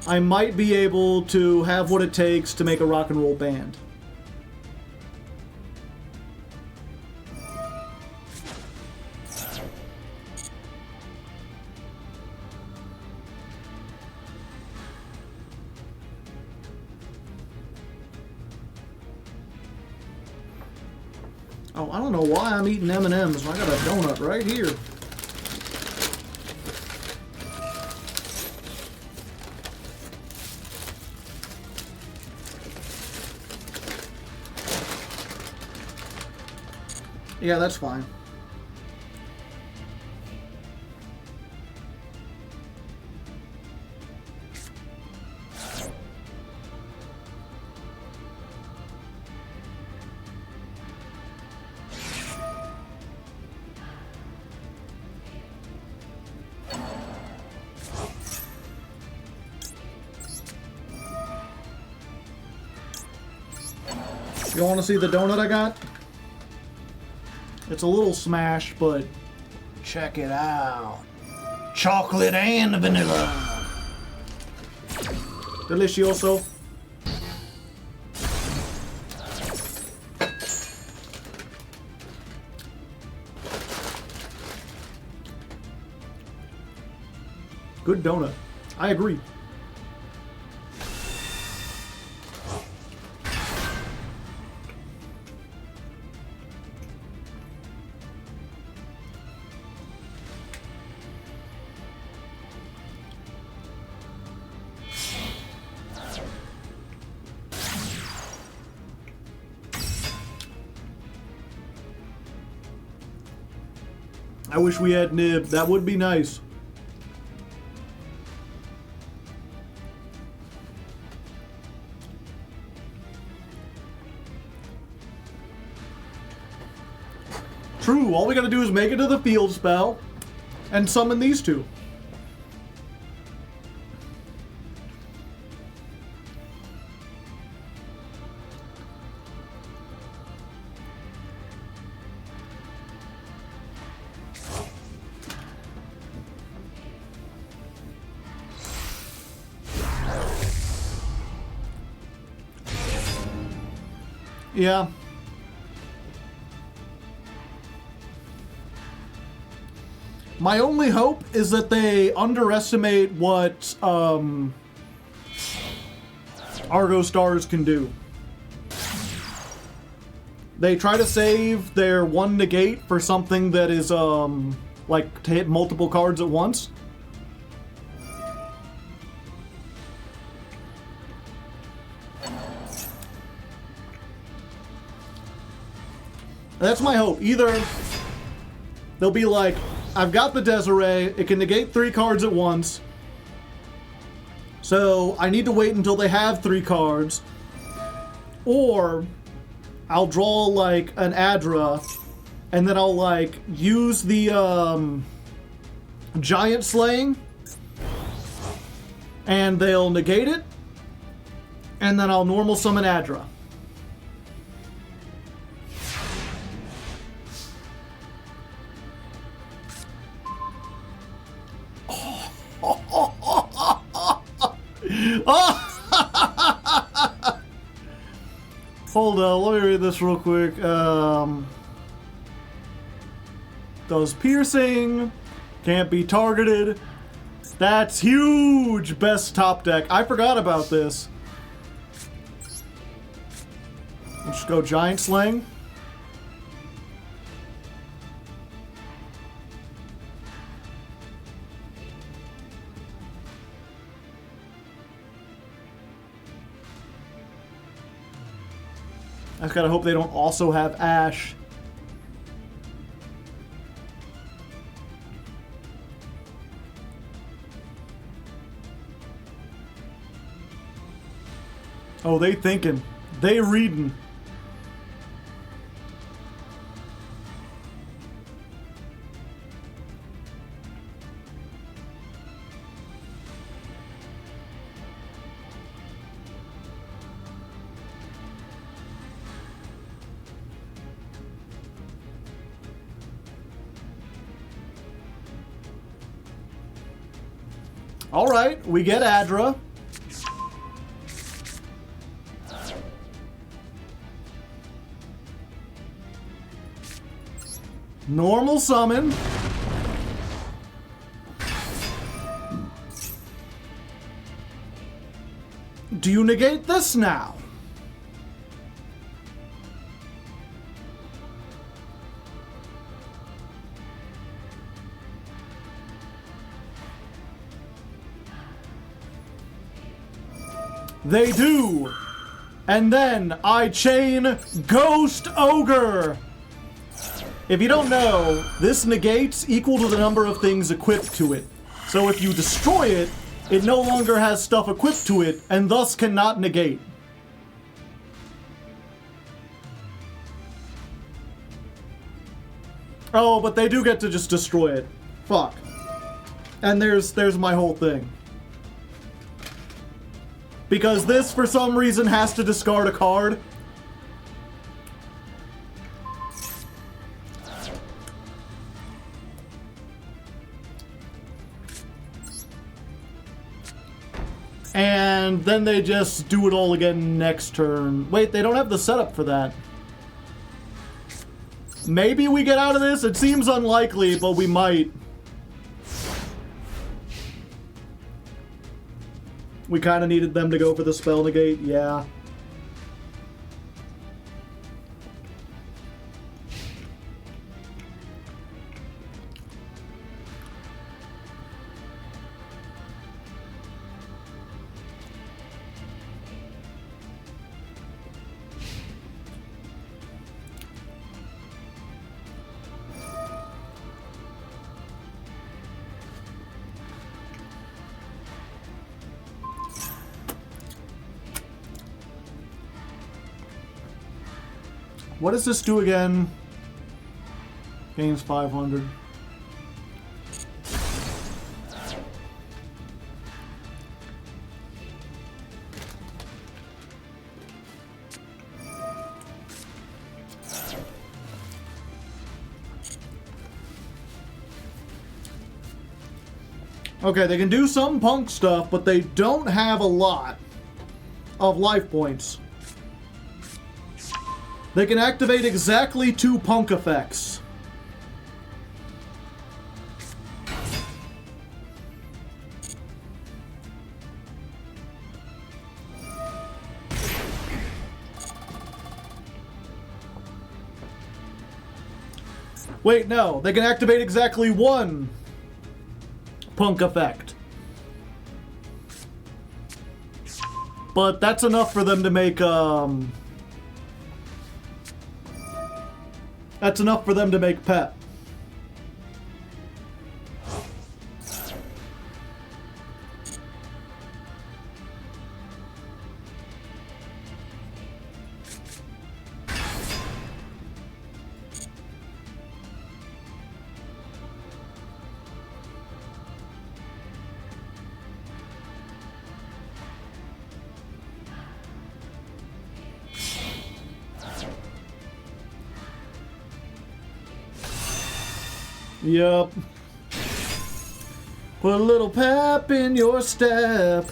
I might be able to have what it takes to make a rock and roll band. Oh, I don't know why I'm eating M&Ms. I got a donut right here. Yeah, that's fine. You want to see the donut I got? It's a little smash, but check it out. Chocolate and vanilla. Delicioso. Good donut. I agree. I wish we had nib. That would be nice. True, all we gotta do is make it to the field spell and summon these two. Yeah. My only hope is that they underestimate what Argostars can do. They try to save their one negate for something that is like to hit multiple cards at once. That's my hope. Either they'll be like, I've got the Desiree, it can negate 3 cards at once, so I need to wait until they have 3 cards, or I'll draw like an Adra, and then I'll like use the Giant Slaying, and they'll negate it, and then I'll normal summon Adra. Hold on, let me read this real quick. Does piercing, can't be targeted. That's huge! Best top deck. I forgot about this. Let's go Giant Slaying. I just gotta hope they don't also have Ash. Oh, they thinking. They reading. All right, we get Adra. Normal summon. Do you negate this now? They do. And then I chain Ghost Ogre. If you don't know, this negates equal to the number of things equipped to it. So if you destroy it, it no longer has stuff equipped to it, and thus cannot negate. Oh, but they do get to just destroy it. Fuck. And there's my whole thing. Because this, for some reason, has to discard a card. And then they just do it all again next turn. Wait, they don't have the setup for that. Maybe we get out of this? It seems unlikely, but we might. We kind of needed them to go for the spell negate, yeah. What does this do again? Gains 500. Okay, they can do some punk stuff, but they don't have a lot of life points. They can activate exactly 2 punk effects. Wait, no. They can activate exactly 1 punk effect. But that's enough for them to make, That's enough for them to make pet. Yup. Put a little pep in your step.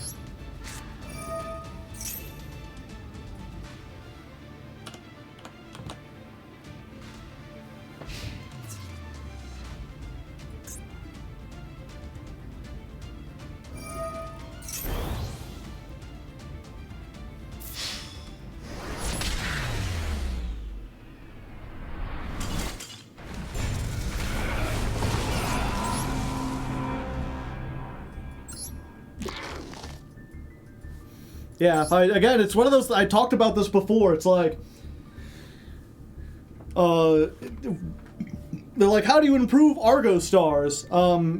Yeah, again, it's one of those, I talked about this before, it's like, they're like, how do you improve Argostars?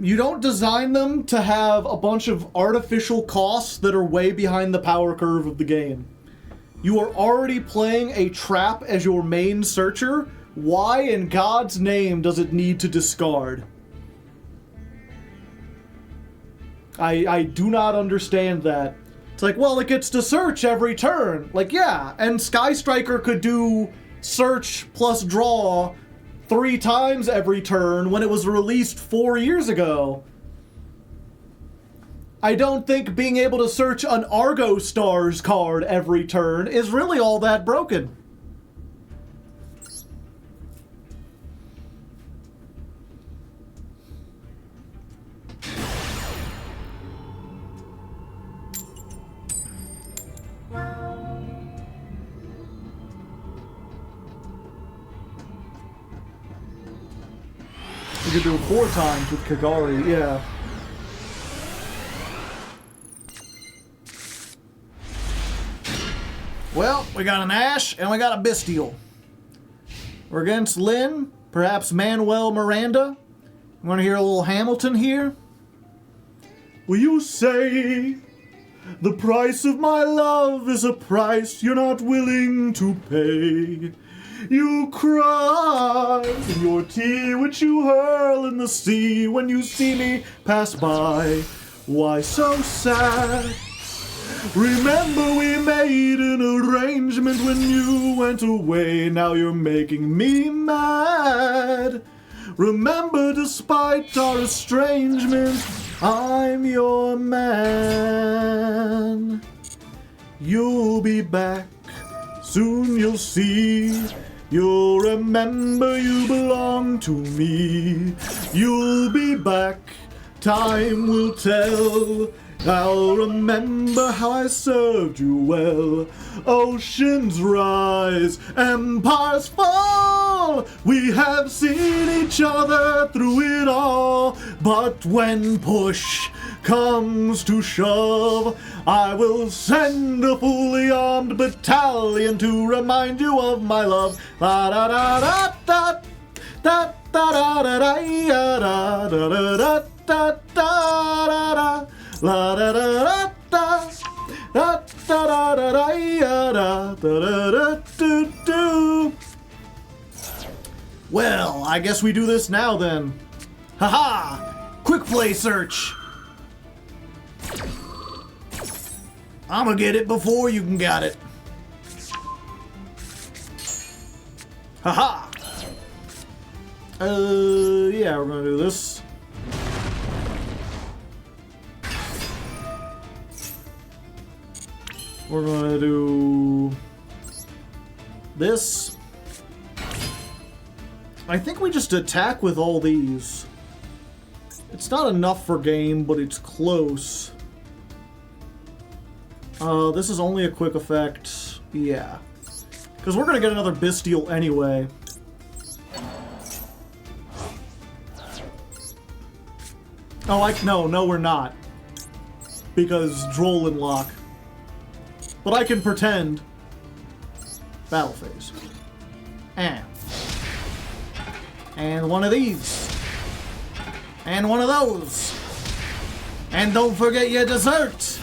You don't design them to have a bunch of artificial costs that are way behind the power curve of the game. You are already playing a trap as your main searcher. Why in God's name does it need to discard? I do not understand that. It's like, well, it gets to search every turn. Like, yeah, and Sky Striker could do search plus draw 3 times every turn when it was released 4 years ago. I don't think being able to search an Argostars card every turn is really all that broken. You could do it 4 times with Kagari, yeah. Well, we got an Ash and we got a Bestial. We're against Lyn, Perhaps Manuel Miranda? You want to hear a little Hamilton here? Will you say the price of my love is a price you're not willing to pay? You cry in your tea which you hurl in the sea when you see me pass by. Why so sad? Remember we made an arrangement when you went away. Now you're making me mad. Remember, despite our estrangement, I'm your man. You'll be back, soon you'll see. You'll remember you belong to me. You'll be back, time will tell. I'll remember how I served you well. Oceans rise, empires fall. We have seen each other through it all. But when push comes to shove, I will send a fully armed battalion to remind you of my love. La da da da da da da da da da da da da da da. La da da da da da da da da da da da da. Well, I guess we do this now then. Haha! Quick play search. I'ma get it before you can get it. Haha! Yeah, we're gonna do this. We're gonna do this. I think we just attack with all these. It's not enough for game, but it's close. This is only a quick effect. Yeah. Because we're gonna get another Bestial anyway. Oh, no, we're not. Because Droll and Lock. But I can pretend. Battle phase. And one of these. And one of those. And don't forget your dessert.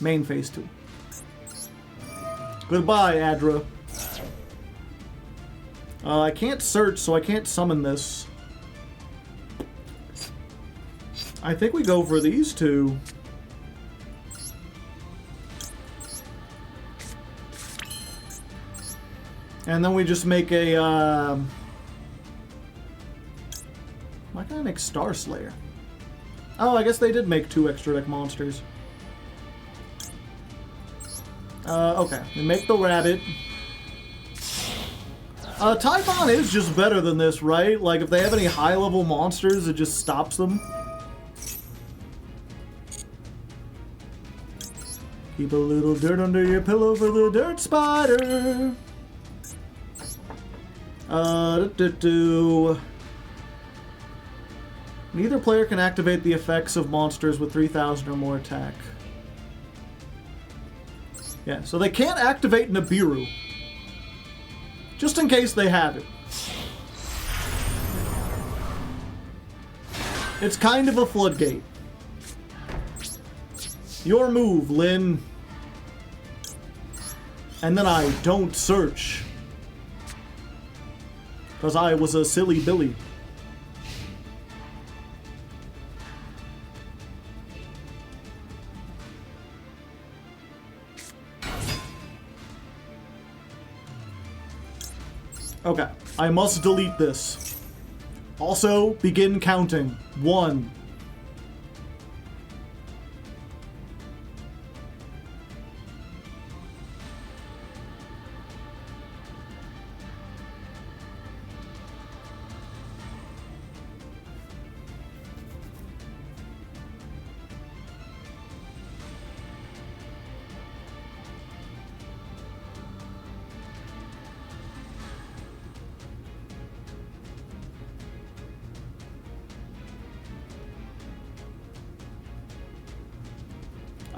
Main phase 2. Goodbye, Adra. I can't search, so I can't summon this. I think we go for these two. And then we just make a, why can't I make Star Slayer? Oh, I guess they did make 2 extra deck monsters. Okay. We make the rabbit. Typhon is just better than this, right? Like, if they have any high-level monsters, it just stops them. Keep a little dirt under your pillow for the dirt spider. Neither player can activate the effects of monsters with 3,000 or more attack. Yeah, so they can't activate Nibiru. Just in case they have it. It's kind of a floodgate. Your move, Lynn. And then I don't search. Because I was a silly Billy. Okay, I must delete this. Also, begin counting. 1.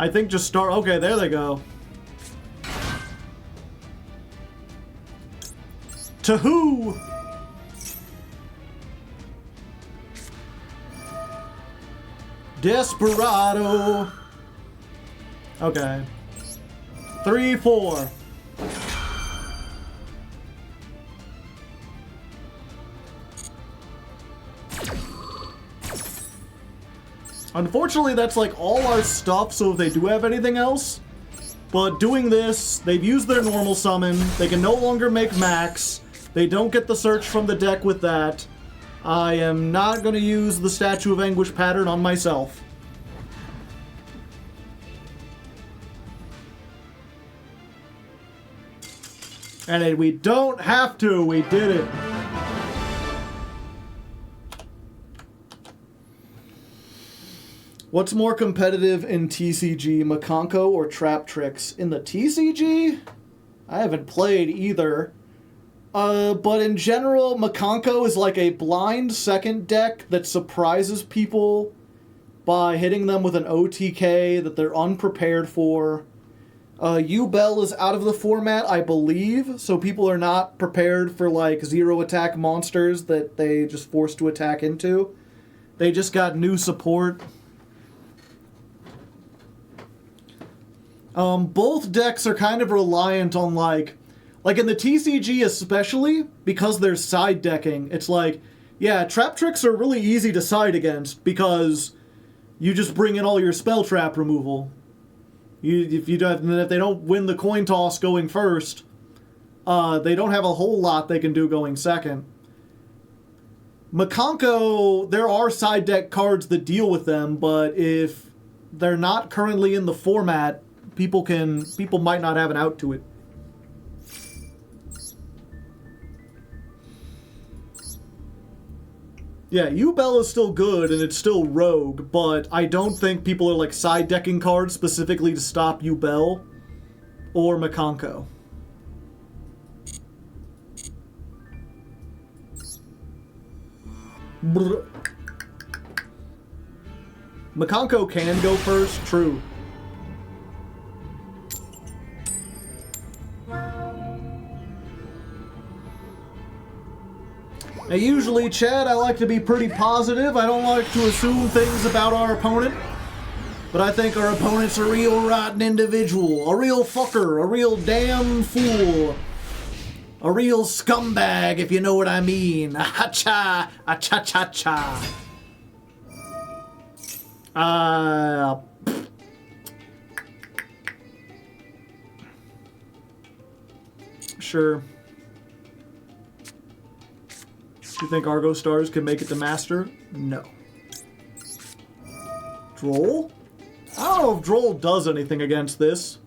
I think just start... Okay, there they go. To who? Desperado. Okay. 3, 4. Unfortunately, that's like all our stuff, so if they do have anything else. But doing this, they've used their normal summon. They can no longer make max. They don't get the search from the deck with that. I am not going to use the Statue of Anguish pattern on myself. And we don't have to. We did it. What's more competitive in TCG, Makonko or Trap Tricks? In the TCG, I haven't played either. But in general, Makonko is like a blind second deck that surprises people by hitting them with an OTK that they're unprepared for. U-Bell is out of the format, I believe, so people are not prepared for like zero attack monsters that they just forced to attack into. They just got new support. Both decks are kind of reliant on like in the TCG especially, because they're side decking, it's like, yeah, Trap Tricks are really easy to side against because you just bring in all your spell trap removal. If they don't win the coin toss going first, they don't have a whole lot they can do going second. Makonko, there are side deck cards that deal with them, but if they're not currently in the format, people might not have an out to it. Yeah, U-Bell is still good and it's still rogue, but I don't think people are like side decking cards specifically to stop U-Bell or Makonko. Makonko can go first, true. Now, usually, Chad, I like to be pretty positive. I don't like to assume things about our opponent. But I think our opponent's a real rotten individual. A real fucker. A real damn fool. A real scumbag, if you know what I mean. A-ha-cha. A-cha-cha-cha. Sure. Do you think Argostars can make it to Master? No. Droll? I don't know if Droll does anything against this.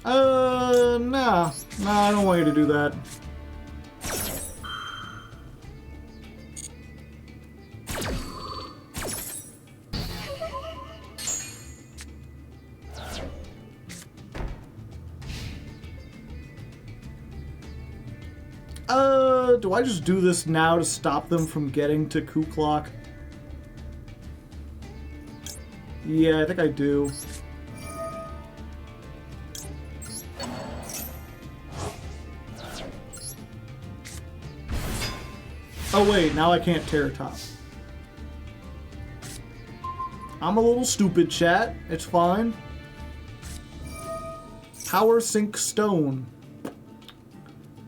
Nah. Nah, I don't want you to do that. Do I just do this now to stop them from getting to Coup Clock? Yeah, I think I do. Oh wait, now I can't Terror Top. I'm a little stupid, chat. It's fine. Power Sink Stone.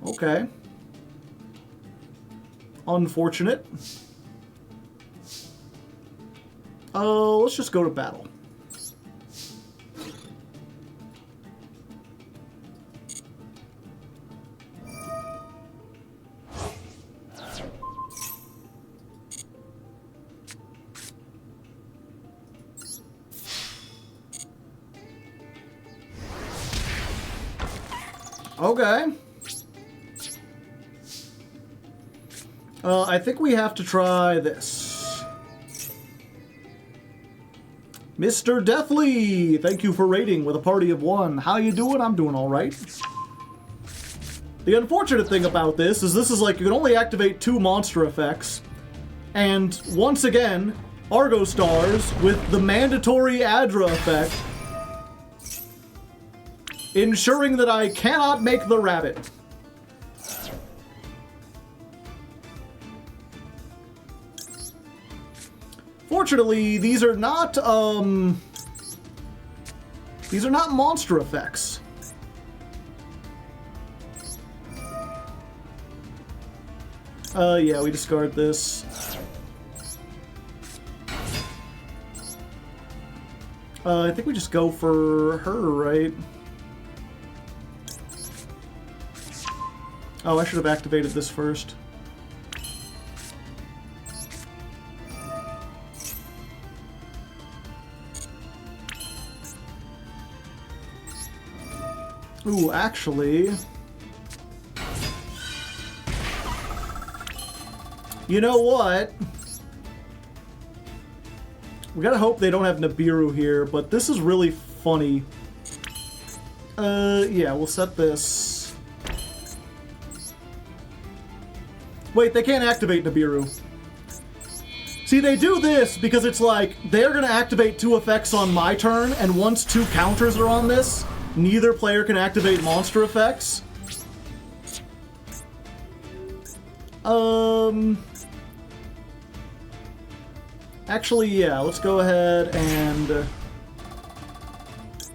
Okay. Unfortunate. Let's just go to battle. Okay. I think we have to try this. Mr. Deathly, thank you for raiding with a party of 1. How you doing? I'm doing all right. The unfortunate thing about this is like you can only activate 2 monster effects, and once again, Argostars with the mandatory Adra effect, ensuring that I cannot make the rabbit. Fortunately, these are not monster effects. Yeah, we discard this. I think we just go for her, right? Oh, I should have activated this first. Ooh, actually... You know what? We gotta hope they don't have Nibiru here, but this is really funny. Yeah, we'll set this. Wait, they can't activate Nibiru. See, they do this because it's like, they're gonna activate 2 effects on my turn, and once 2 counters are on this, neither player can activate monster effects. Actually, yeah, let's go ahead and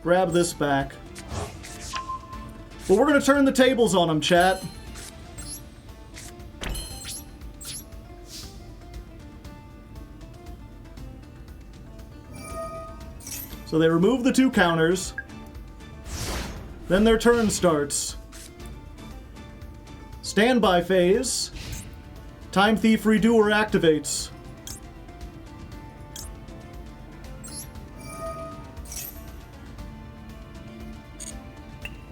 grab this back. But we're gonna turn the tables on them, chat. So they remove the 2 counters. Then their turn starts. Standby phase. Time Thief Redoer activates.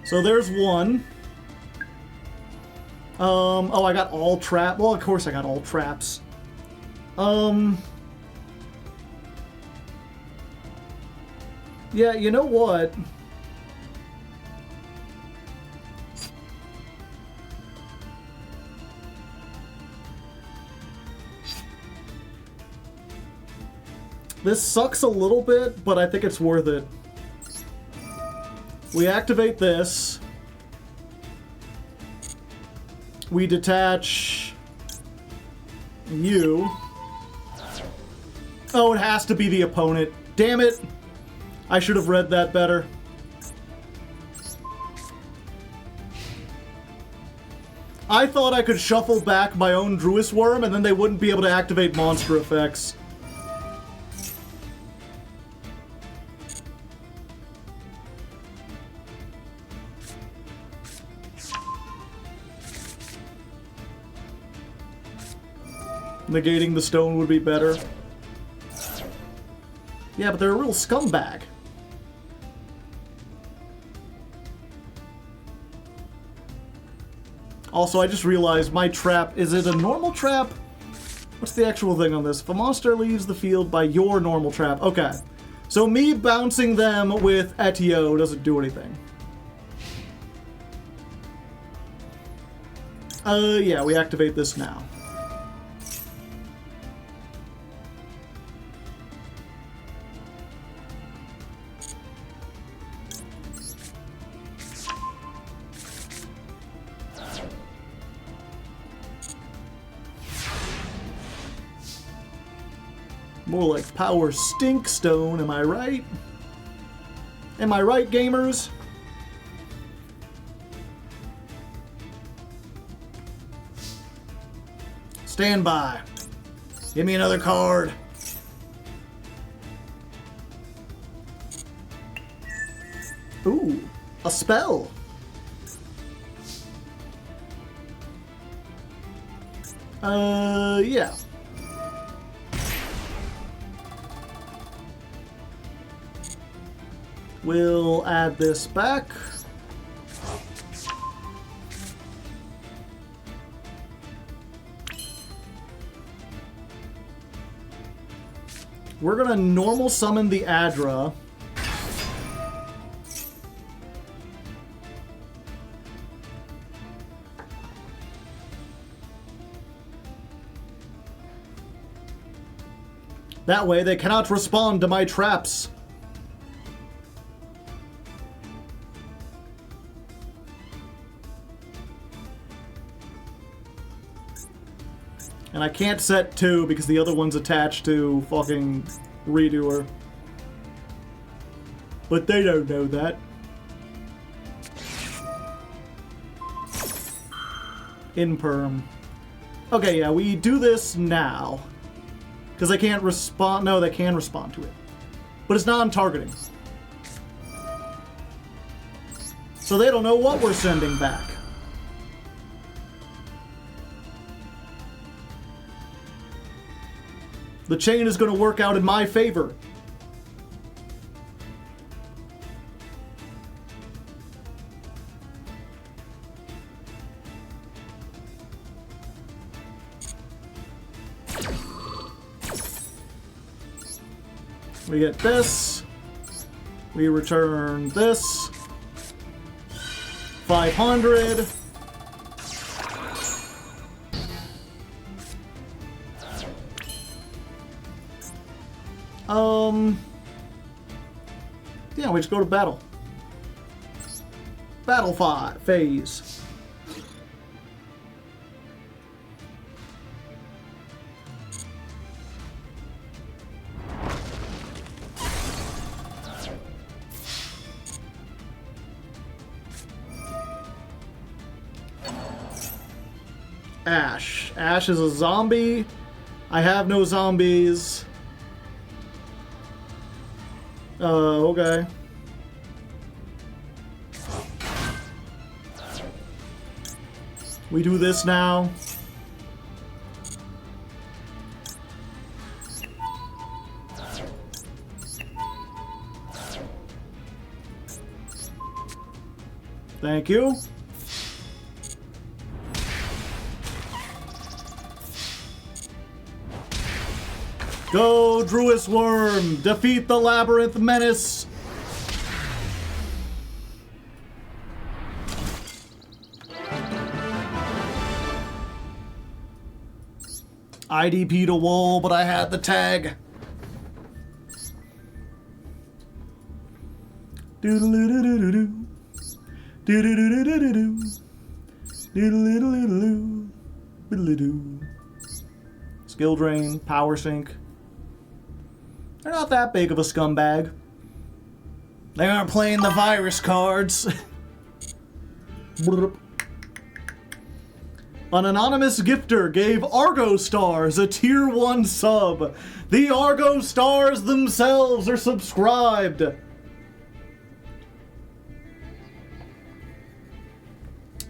So there's 1. Oh, I got all trap. Well, of course I got all traps. Yeah, you know what? This sucks a little bit, but I think it's worth it. We activate this. We detach you. Oh, it has to be the opponent. Damn it. I should have read that better. I thought I could shuffle back my own Druis Worm and then they wouldn't be able to activate monster effects. Negating the stone would be better. Yeah, but they're a real scumbag. Also, I just realized my trap, is it a normal trap? What's the actual thing on this? If a monster leaves the field by your normal trap. Okay. So me bouncing them with Etio doesn't do anything. Yeah, we activate this now. More like Power Stinkstone, am I right? Am I right, gamers? Stand by. Give me another card. Ooh, a spell. Yeah. We'll add this back. We're gonna normal summon the Adra. That way they cannot respond to my traps. And I can't set 2 because the other one's attached to fucking Redoer. But they don't know that. Imperm. Okay, yeah, we do this now. Because they can't respond. No, they can respond to it. But it's non-targeting. So they don't know what we're sending back. The chain is going to work out in my favor. We get this. We return this. 500. Yeah, we just go to battle. Battle phase. Ash. Ash is a zombie. I have no zombies. Okay. We do this now. Thank you. Go, Druis Worm! Defeat the Labyrinth Menace! IDP'd a wall, but I had the tag. Doodle-doo-doo-doo-doo. Doodle-doo-doo-doo-doo. Doodle-doo-doo-doo-doo. Doodle-doo. Skill drain, power sink. They're not that big of a scumbag. They aren't playing the virus cards. An anonymous gifter gave Argostars a tier 1 sub. The Argostars themselves are subscribed.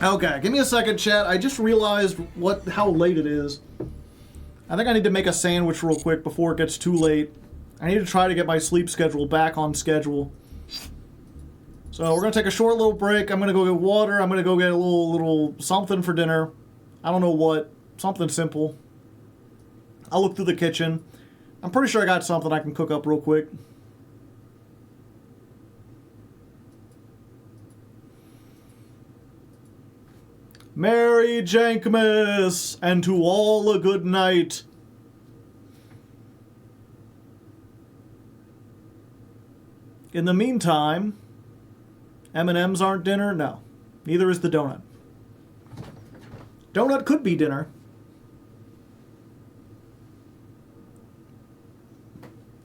Okay, give me a second, chat. I just realized how late it is. I think I need to make a sandwich real quick before it gets too late. I need to try to get my sleep schedule back on schedule. So we're going to take a short little break. I'm going to go get water. I'm going to go get a little something for dinner. I don't know what. Something simple. I'll look through the kitchen. I'm pretty sure I got something I can cook up real quick. Merry Jankmas, and to all a good night. In the meantime, M&M's aren't dinner? No. Neither is the donut. Donut could be dinner.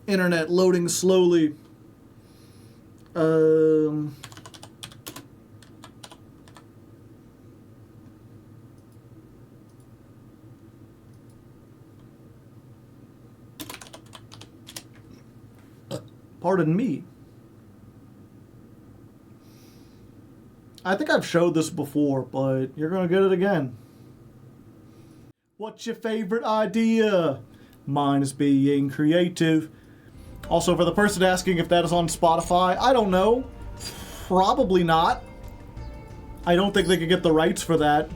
Internet loading slowly. Pardon me. I think I've showed this before, but you're going to get it again. What's your favorite idea? Mine is being creative. Also, for the person asking if that is on Spotify, I don't know. Probably not. I don't think they could get the rights for that.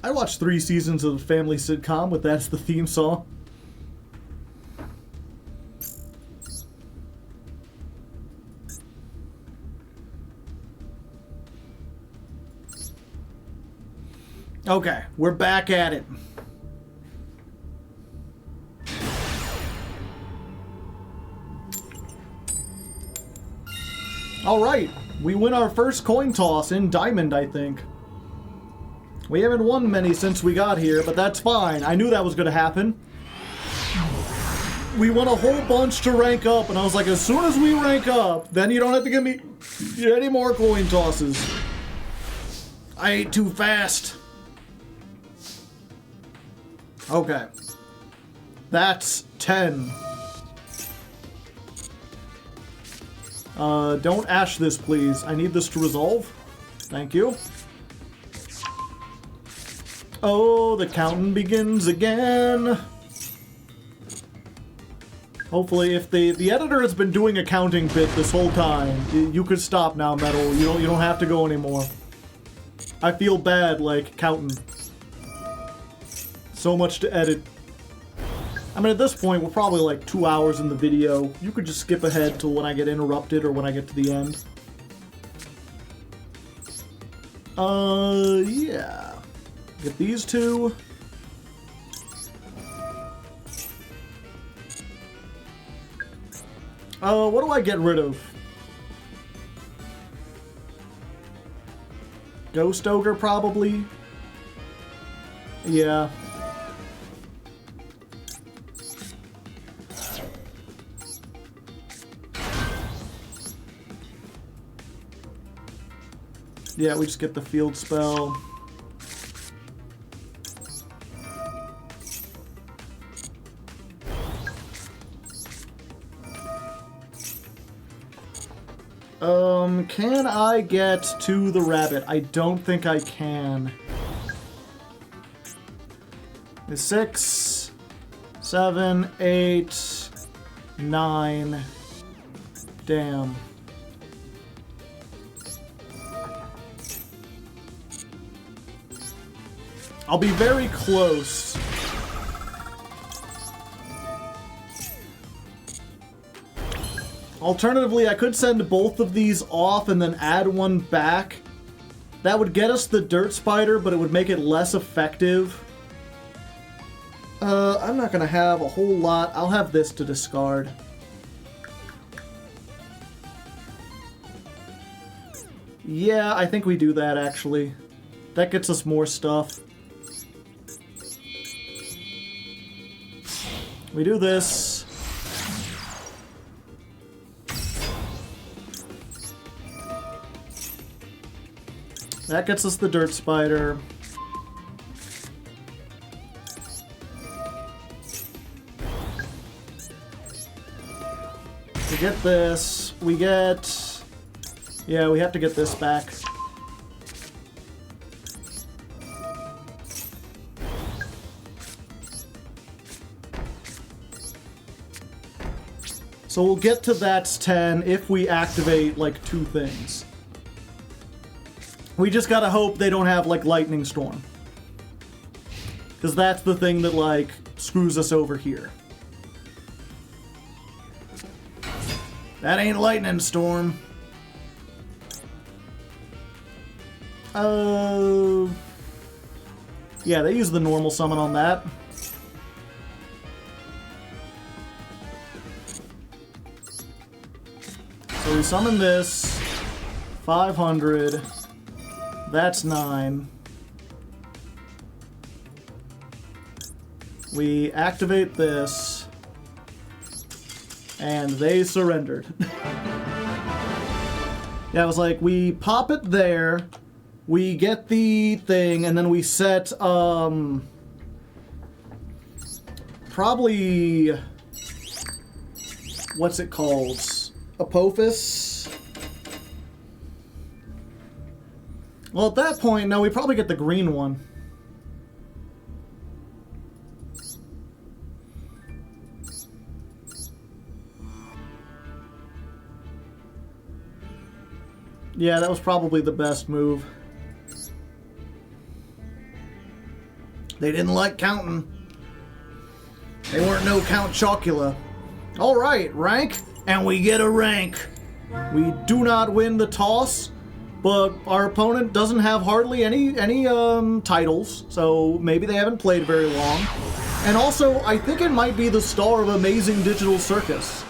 I watched 3 seasons of the family sitcom with that's the theme song. Okay, we're back at it. Alright, we win our first coin toss in Diamond, I think. We haven't won many since we got here, but that's fine. I knew that was going to happen. We won a whole bunch to rank up, and I was like, as soon as we rank up, then you don't have to give me any more coin tosses. I ate too fast. Okay. That's 10. Don't ash this, please. I need this to resolve. Thank you. Oh, the counting begins again. Hopefully, if the editor has been doing a counting bit this whole time, you could stop now, Metal. You don't have to go anymore. I feel bad, like, counting. So much to edit. I mean, at this point, we're probably like 2 hours in the video. You could just skip ahead till when I get interrupted or when I get to the end. Yeah. Get these two. What do I get rid of? Ghost Ogre, probably? Yeah. Yeah, we just get the field spell. Can I get to the rabbit? I don't think I can. 6, 7, 8, 9. Damn. I'll be very close. Alternatively, I could send both of these off and then add one back. That would get us the Dirt Spider, but it would make it less effective. I'm not gonna have a whole lot. I'll have this to discard. Yeah, I think we do that, actually. That gets us more stuff. We do this. That gets us the Dirt Spider. We get this. We get... Yeah, we have to get this back. So we'll get to that's 10 if we activate, like, 2 things. We just gotta hope they don't have, like, Lightning Storm. Because that's the thing that, like, screws us over here. That ain't Lightning Storm. Yeah, they use the normal summon on that. So we summon this. 500. That's 9. We activate this. And they surrendered. Yeah, it was like, we pop it there, we get the thing, and then we set, probably, what's it called? Apophis? Well, at that point, no, we probably get the green one. Yeah, that was probably the best move. They didn't like counting. They weren't no Count Chocula. Alright, rank, and we get a rank. We do not win the toss, But our opponent doesn't have hardly any titles, so maybe they haven't played very long. And also, I think it might be the star of Amazing Digital Circus.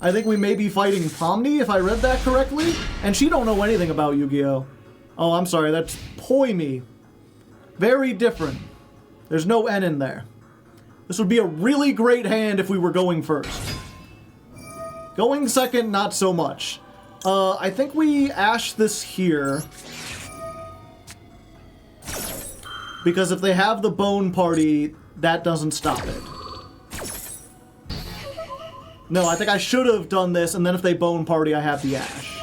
I think we may be fighting Pomni, if I read that correctly, and she don't know anything about Yu-Gi-Oh! Oh, I'm sorry, that's Poimi. Very different. There's no N in there. This would be a really great hand if we were going first. Going second, not so much. I think we ash this here. Because if they have the Bone Party, that doesn't stop it. No, I think I should have done this, and then if they Bone Party, I have the ash.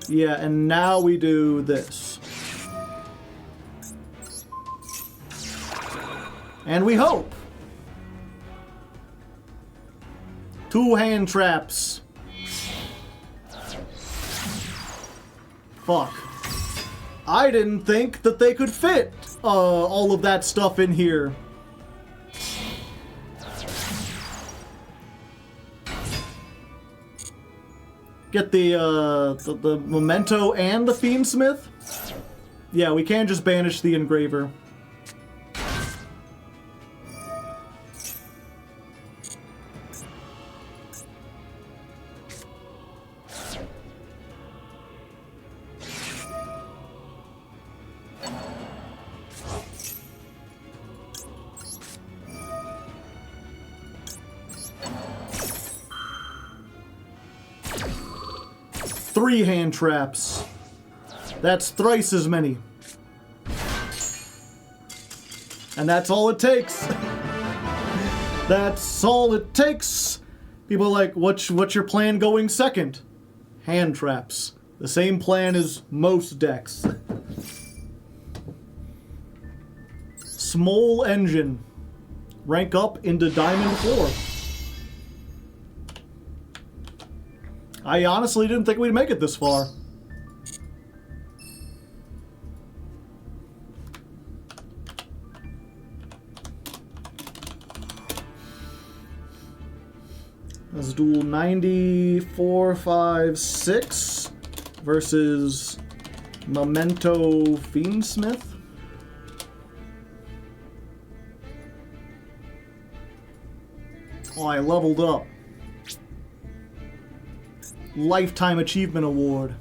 Yeah, and now we do this. And we hope. 2 hand traps. Fuck. I didn't think that they could fit all of that stuff in here. Get the Memento and the Fiendsmith? Yeah, we can just banish the Engraver. Three hand traps. That's thrice as many. And that's all it takes. That's all it takes. People are like, what's your plan going second? Hand traps. The same plan as most decks. Small engine. Rank up into Diamond 4. I honestly didn't think we'd make it this far. Let's duel 94, 5, 6 versus Memento Fiendsmith. Oh, I leveled up. Lifetime Achievement Award.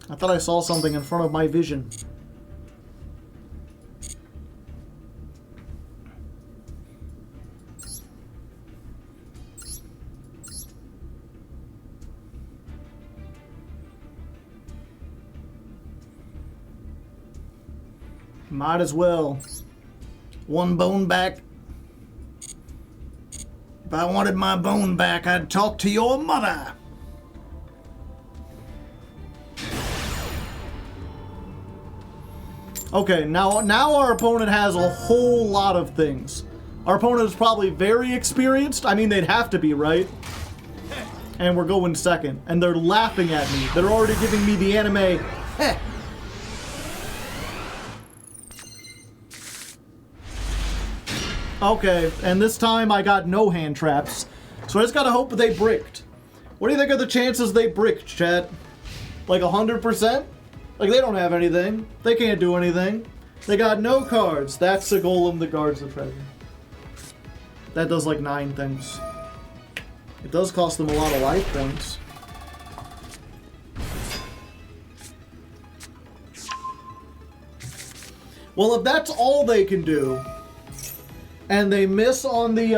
I thought I saw something in front of my vision. Might as well. One bone back. If I wanted my bone back, I'd talk to your mother. Okay, now our opponent has a whole lot of things. Our opponent is probably very experienced. I mean, they'd have to be, right? And we're going second. And they're laughing at me. They're already giving me the anime. Heh. Okay, and this time I got no hand traps. So I just gotta hope they bricked. What do you think are the chances they bricked, chat? Like 100%? Like, they don't have anything. They can't do anything. They got no cards. That's the golem that guards the treasure. That does like 9 things. It does cost them a lot of life points. Well, if that's all they can do, and they miss on the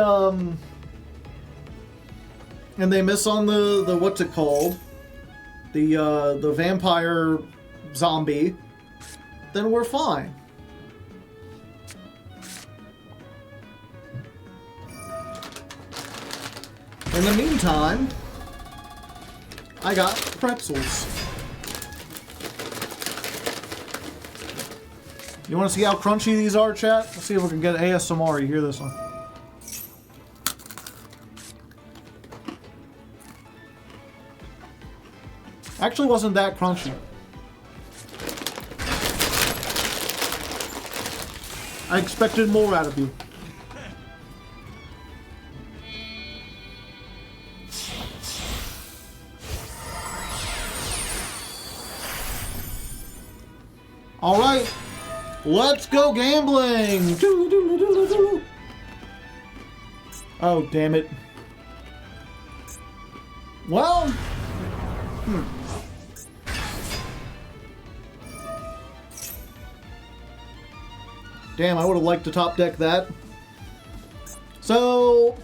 what's it called? The vampire zombie, then we're fine. In the meantime, I got pretzels. You want to see how crunchy these are, chat? Let's see if we can get ASMR. You hear this one? Actually wasn't that crunchy. I expected more out of you. All right, let's go gambling. Oh, damn it. Well, damn, I would have liked to top deck that. So,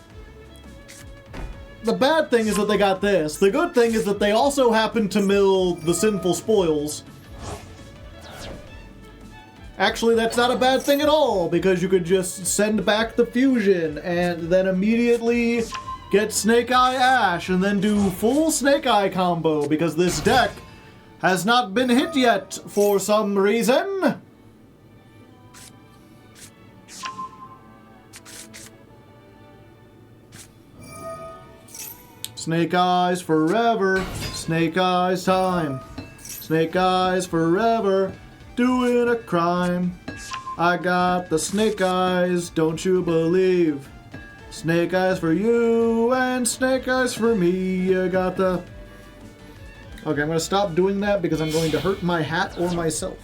the bad thing is that they got this. The good thing is that they also happen to mill the sinful spoils. Actually, that's not a bad thing at all, because you could just send back the fusion and then immediately get Snake Eye Ash and then do full Snake Eye combo, because this deck has not been hit yet for some reason. Snake Eyes forever, Snake Eyes time, Snake Eyes forever. Doing a crime. I got the snake eyes, don't you believe? Snake eyes for you and snake eyes for me. You got the... Okay, I'm going to stop doing that because I'm going to hurt my hat or myself.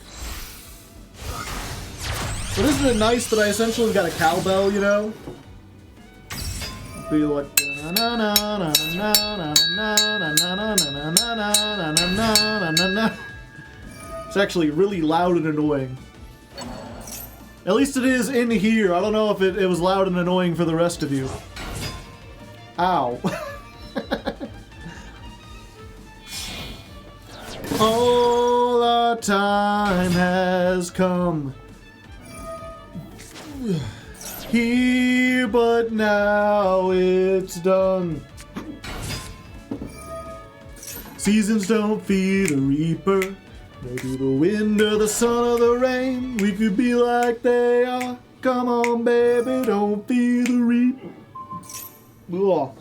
But isn't it nice that I essentially got a cowbell, you know? Be like... It's actually really loud and annoying. At least it is in here. I don't know if it was loud and annoying for the rest of you. Ow. All our time has come. Here, but now it's done. Seasons don't feed the reaper. Maybe the wind or the sun or the rain, we could be like they are. Come on, baby, don't be the reaper. Ugh.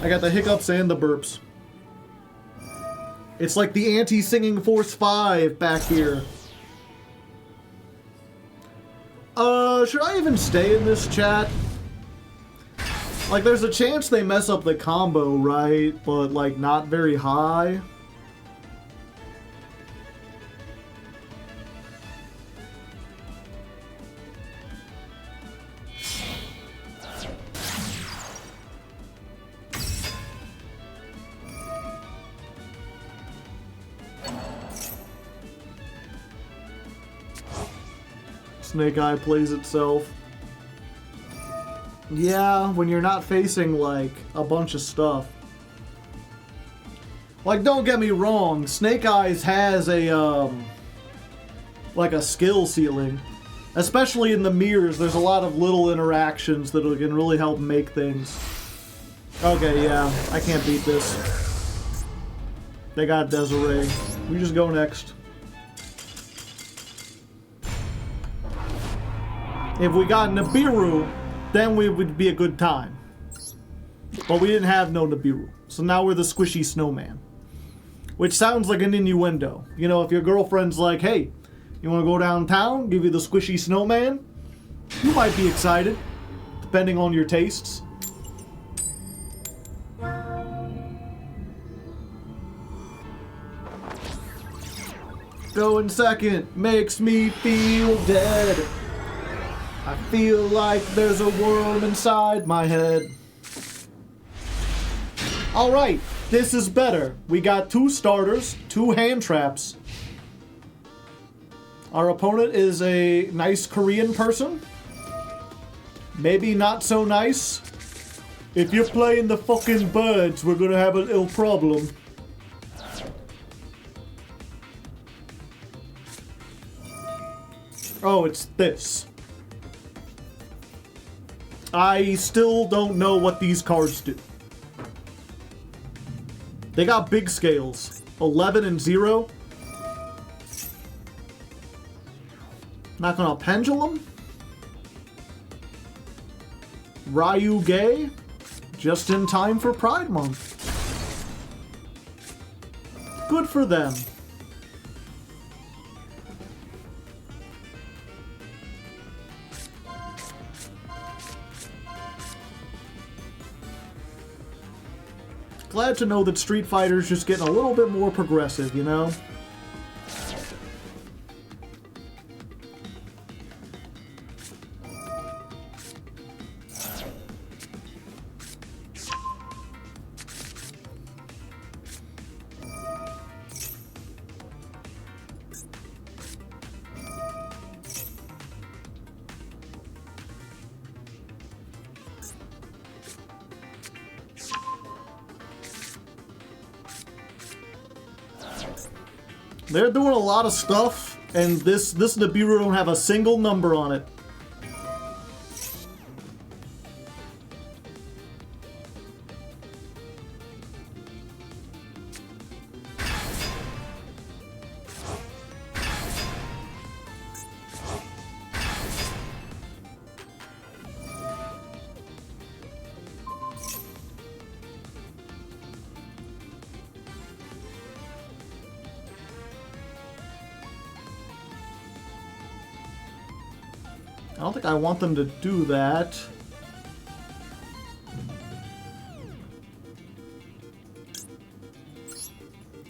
I got the hiccups and the burps. It's like the anti-singing Force 5 back here. Should I even stay in this chat? Like, there's a chance they mess up the combo, right? But, like, not very high. Snake Eye plays itself. Yeah, when you're not facing, like, a bunch of stuff. Like, don't get me wrong, Snake Eyes has a, like a skill ceiling. Especially in the mirrors, there's a lot of little interactions that can really help make things. Okay, yeah, I can't beat this. They got Desiree. We just go next. If we got Nibiru, then we would be a good time. But we didn't have no Nibiru. So now we're the squishy snowman. Which sounds like an innuendo. You know, if your girlfriend's like, hey, you want to go downtown, give you the squishy snowman? You might be excited, depending on your tastes. Going second makes me feel dead. I feel like there's a worm inside my head. Alright, this is better. We got 2 starters, 2 hand traps. Our opponent is a nice Korean person. Maybe not so nice. If you're playing the fucking birds, we're gonna have a little problem. Oh, it's this. I still don't know what these cards do. They got big scales. 11 and 0. Not gonna pendulum. Ryu Gay. Just in time for Pride Month. Good for them. Glad to know that Street Fighter's just getting a little bit more progressive, you know? They're doing a lot of stuff, and this Nibiru don't have a single number on it. I don't think I want them to do that.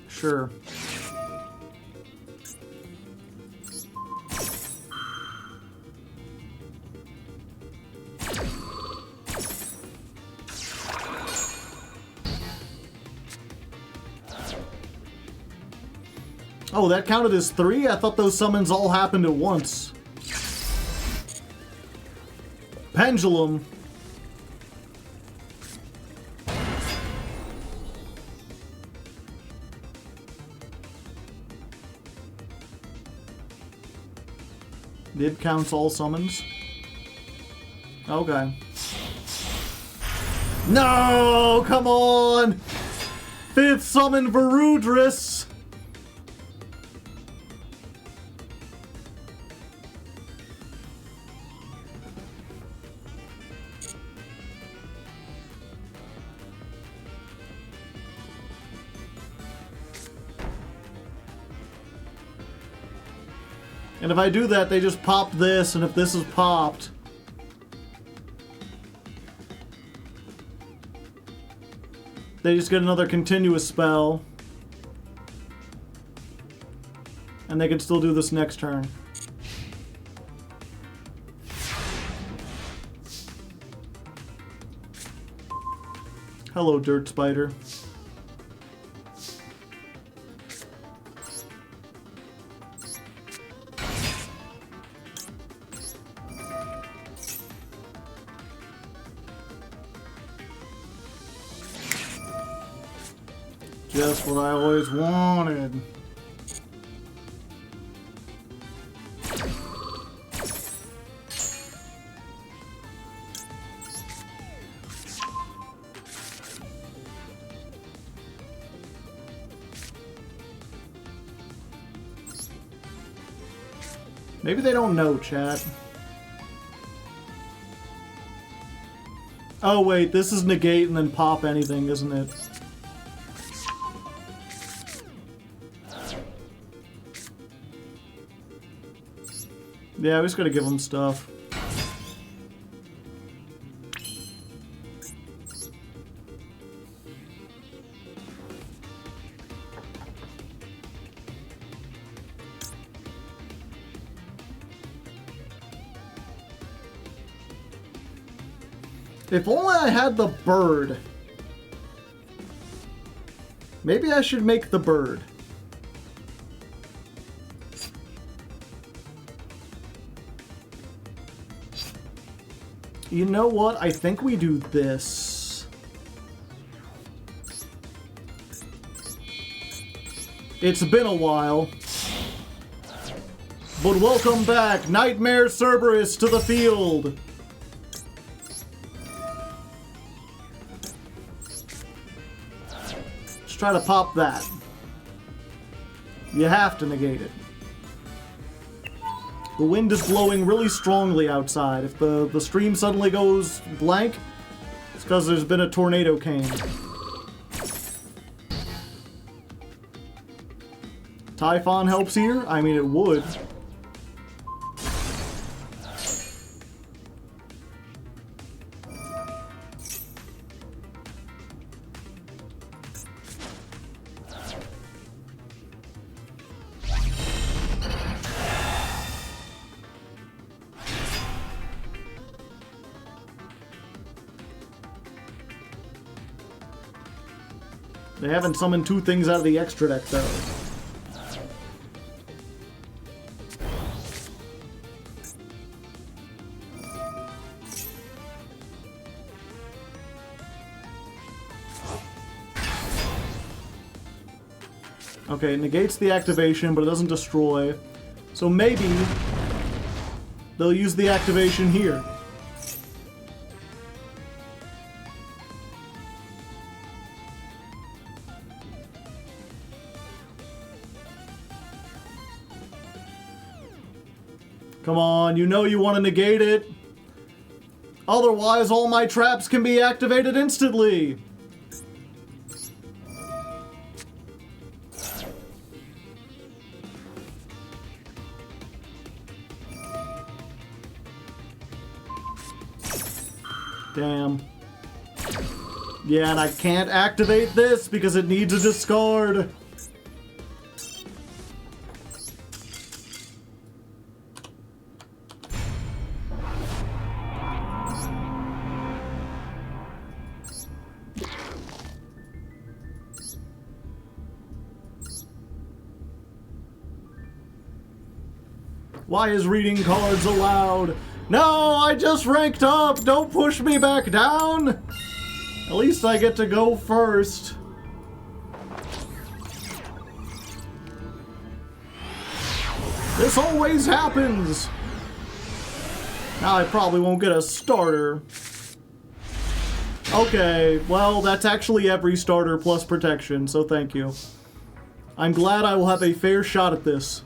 Sure. Oh, that counted as 3? I thought those summons all happened at once. Pendulum. Did counts all summons? Okay. No, come on! 5th summon Varudris! And if I do that, they just pop this, and if this is popped... they just get another continuous spell. And they can still do this next turn. Hello, Dirt Spider. Just what I always wanted. Maybe they don't know, chat. Oh wait, this is negate and then pop anything, isn't it? Yeah, we just gotta give them stuff. If only I had the bird. Maybe I should make the bird. You know what? I think we do this. It's been a while. But welcome back, Nightmare Cerberus, to the field. Let's try to pop that. You have to negate it. The wind is blowing really strongly outside. If the stream suddenly goes blank, it's because there's been a tornado cane. Typhon helps here? I mean, it would. They haven't summoned 2 things out of the extra deck, though. Okay, it negates the activation, but it doesn't destroy. So maybe they'll use the activation here. Come on, you know you want to negate it. Otherwise, all my traps can be activated instantly. Damn. Yeah, and I can't activate this because it needs a discard. Why is reading cards allowed? No, I just ranked up! Don't push me back down! At least I get to go first. This always happens! Now I probably won't get a starter. Okay, well, that's actually every starter plus protection, so thank you. I'm glad I will have a fair shot at this.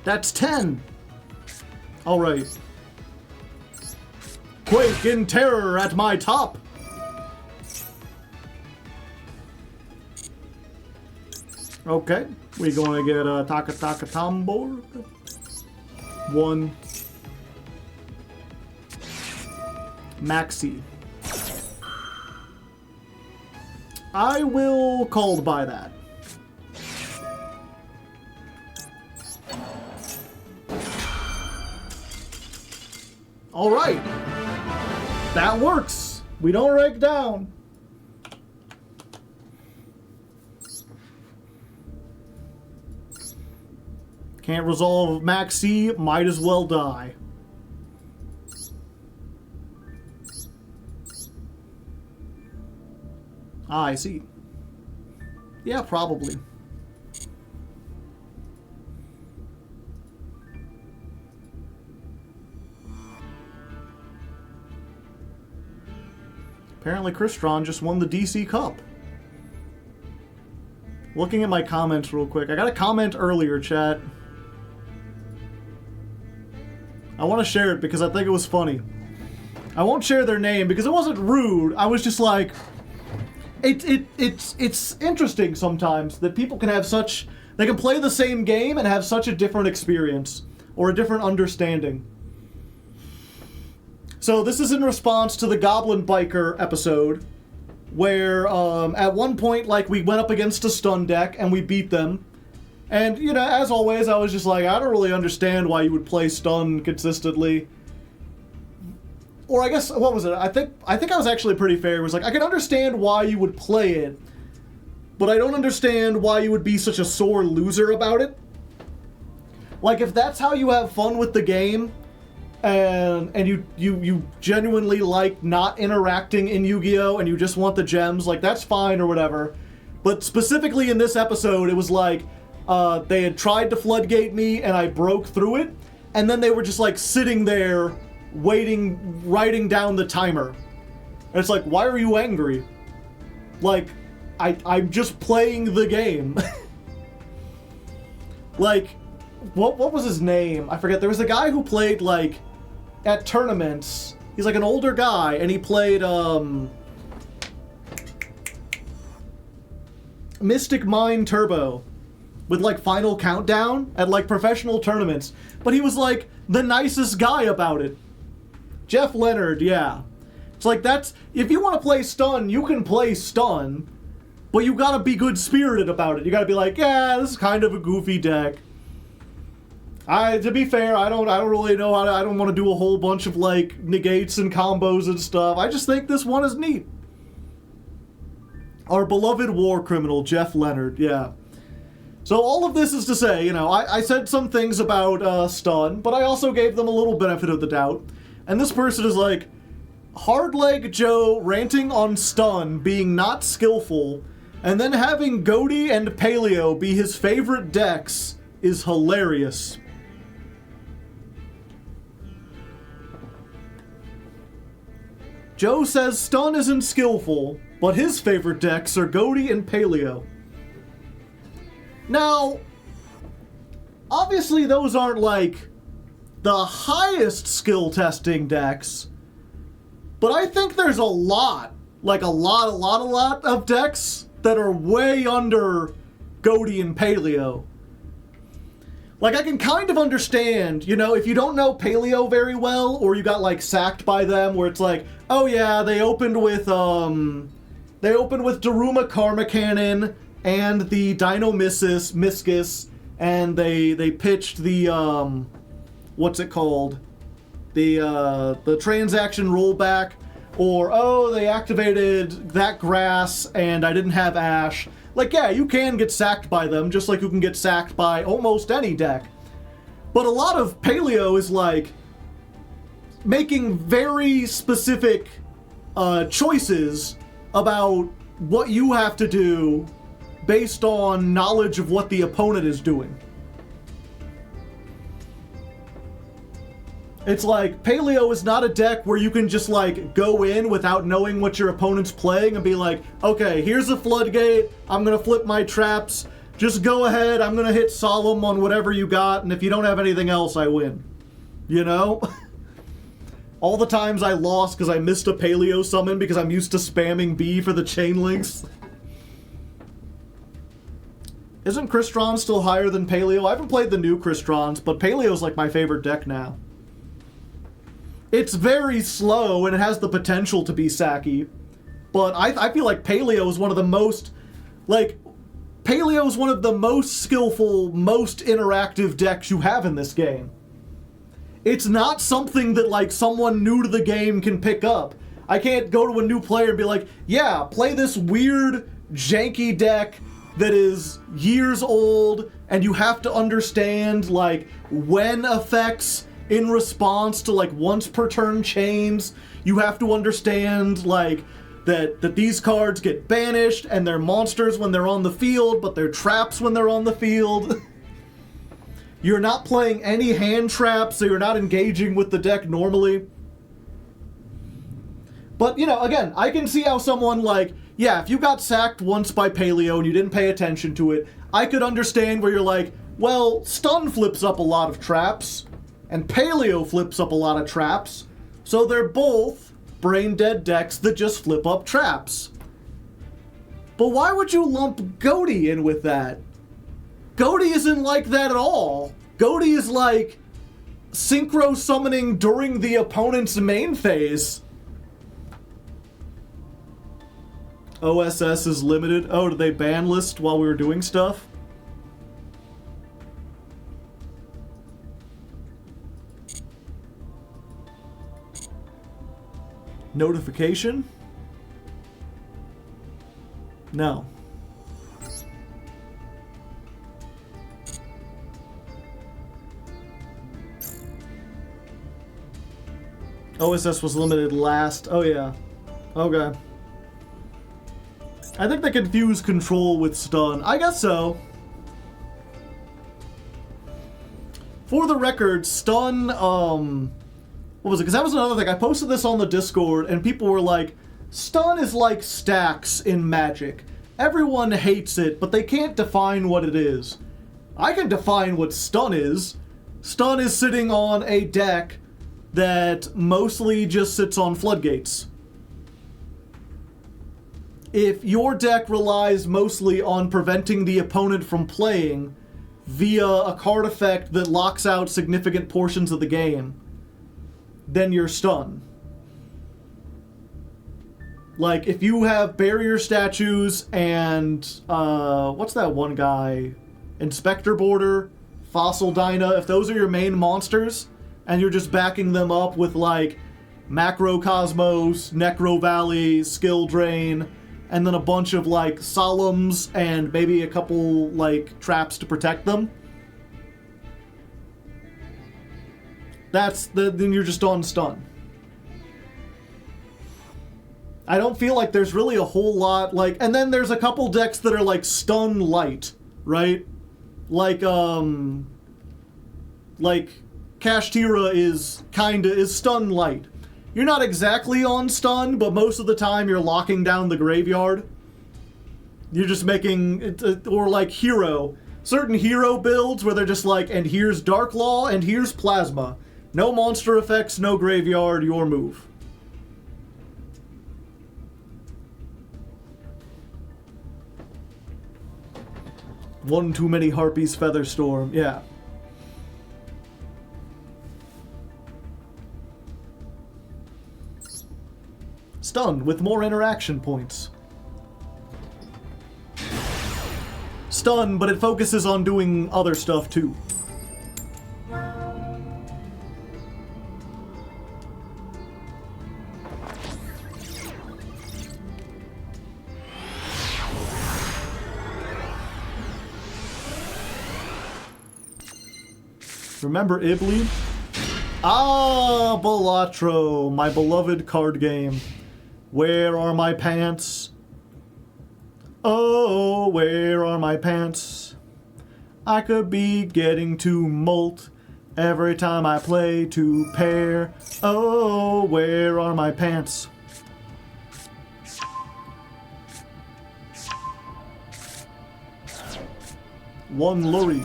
That's 10! Alright. Quake in terror at my top! Okay, we're gonna get a Taka Taka Tombor. 1. Maxi. I will called by that. Alright. That works. We don't rank down. Can't resolve Maxi, might as well die. Ah, I see. Yeah, probably. Apparently Crystron just won the DC Cup. Looking at my comments real quick. I got a comment earlier, chat. I want to share it because I think it was funny. I won't share their name because it wasn't rude. I was just like... It's interesting sometimes that people can have such... They can play the same game and have such a different experience. Or a different understanding. So this is in response to the Goblin Biker episode, where at one point, like, we went up against a stun deck and we beat them. And, you know, as always, I was just like, I don't really understand why you would play stun consistently. Or I guess, what was it? I think I was actually pretty fair. It was like, I can understand why you would play it, but I don't understand why you would be such a sore loser about it. Like, if that's how you have fun with the game, and you genuinely like not interacting in Yu-Gi-Oh! And you just want the gems, like, that's fine or whatever. But specifically in this episode, it was like, they had tried to floodgate me and I broke through it, and then they were just like sitting there waiting, writing down the timer. And it's like, why are you angry? Like, I'm just playing the game. Like, what was his name? I forget. There was a guy who played, like, at tournaments. He's like an older guy, and he played, Mystic Mine Turbo with like Final Countdown at like professional tournaments, but he was like the nicest guy about it. Jeff Leonard, yeah. It's like, that's, if you want to play Stun, you can play Stun, but you gotta be good-spirited about it. You gotta be like, yeah, this is kind of a goofy deck. To be fair, I don't really know how to, I don't want to do a whole bunch of like negates and combos and stuff. I just think this one is neat. Our beloved war criminal, Jeff Leonard, yeah. So all of this is to say, you know, I said some things about Stun, but I also gave them a little benefit of the doubt. And this person is like, Hardleg Joe ranting on Stun being not skillful, and then having Goaty and Paleo be his favorite decks is hilarious. Joe says Stun isn't skillful, but his favorite decks are Goaty and Paleo. Now, obviously those aren't like the highest skill testing decks, but I think there's a lot of decks that are way under Goaty and Paleo. Like, I can kind of understand, you know, if you don't know Paleo very well, or you got, like, sacked by them, where it's like, oh yeah, they opened with Daruma Karma Cannon and the Dino Miscus, and they pitched the, what's it called? The transaction rollback, or, oh, they activated that grass, and I didn't have Ash. Like, yeah, you can get sacked by them, just like you can get sacked by almost any deck. But a lot of Paleo is, like, making very specific choices about what you have to do based on knowledge of what the opponent is doing. It's like, Paleo is not a deck where you can just, like, go in without knowing what your opponent's playing and be like, okay, here's a floodgate, I'm gonna flip my traps, just go ahead, I'm gonna hit Solemn on whatever you got, and if you don't have anything else, I win. You know? All the times I lost because I missed a Paleo summon because I'm used to spamming B for the chain links. Isn't Crystron still higher than Paleo? I haven't played the new Crystrons, but Paleo's like my favorite deck now. It's very slow, and it has the potential to be sacky. But I feel like Paleo is one of the most... Like, Paleo is one of the most skillful, most interactive decks you have in this game. It's not something that, like, someone new to the game can pick up. I can't go to a new player and be like, yeah, play this weird, janky deck that is years old, and you have to understand, like, when effects... in response to, like, once per turn chains, you have to understand, like, that these cards get banished, and they're monsters when they're on the field, but they're traps when they're on the field. You're not playing any hand traps, so you're not engaging with the deck normally. But, you know, again, I can see how someone, like, yeah, if you got sacked once by Paleo and you didn't pay attention to it, I could understand where you're like, well, Stun flips up a lot of traps, and Paleo flips up a lot of traps, so they're both brain-dead decks that just flip up traps. But why would you lump Goaty in with that? Goaty isn't like that at all. Goaty is like synchro summoning during the opponent's main phase. OSS is limited. Oh, did they ban list while we were doing stuff? Notification? No. OSS was limited last. Oh yeah. Okay. I think they confuse control with stun. I guess so. For the record, stun, what was it? Because that was another thing. I posted this on the Discord, and people were like, stun is like stacks in Magic. Everyone hates it, but they can't define what it is. I can define what stun is. Stun is sitting on a deck that mostly just sits on floodgates. if your deck relies mostly on preventing the opponent from playing via a card effect that locks out significant portions of the game, then you're stunned. Like, if you have barrier statues and, what's that one guy? Inspector Border, Fossil Dyna, if those are your main monsters, and you're just backing them up with, like, Macrocosmos, Necro Valley, Skill Drain, and then a bunch of, like, Solemns and maybe a couple, like, traps to protect them, then you're just on stun. I don't feel like there's really a whole lot, like, and then there's a couple decks that are, like, stun light, right? Like Kashtira is stun light. You're not exactly on stun, but most of the time you're locking down the graveyard. You're just making it, or like Hero. Certain Hero builds where they're just like, and here's Dark Law, and here's Plasma. No monster effects, no graveyard, your move. One too many Harpies Featherstorm, yeah. Stun with more interaction points. Stun, but it focuses on doing other stuff too. Remember Ibli? Ah, Balatro, my beloved card game. Where are my pants? Oh, where are my pants? I could be getting to molt every time I play 2 pair. Oh, where are my pants? One Lurry.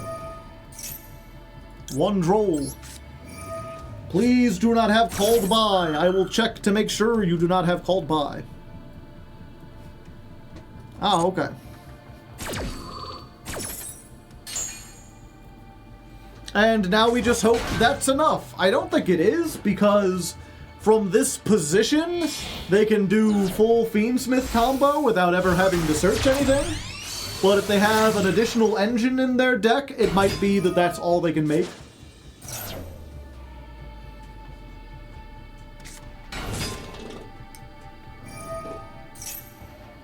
One Droll. Please do not have called by. I will check to make sure you do not have called by. Ah, okay. And now we just hope that's enough. I don't think it is, because from this position, they can do full Fiendsmith combo without ever having to search anything. But if they have an additional engine in their deck, it might be that that's all they can make.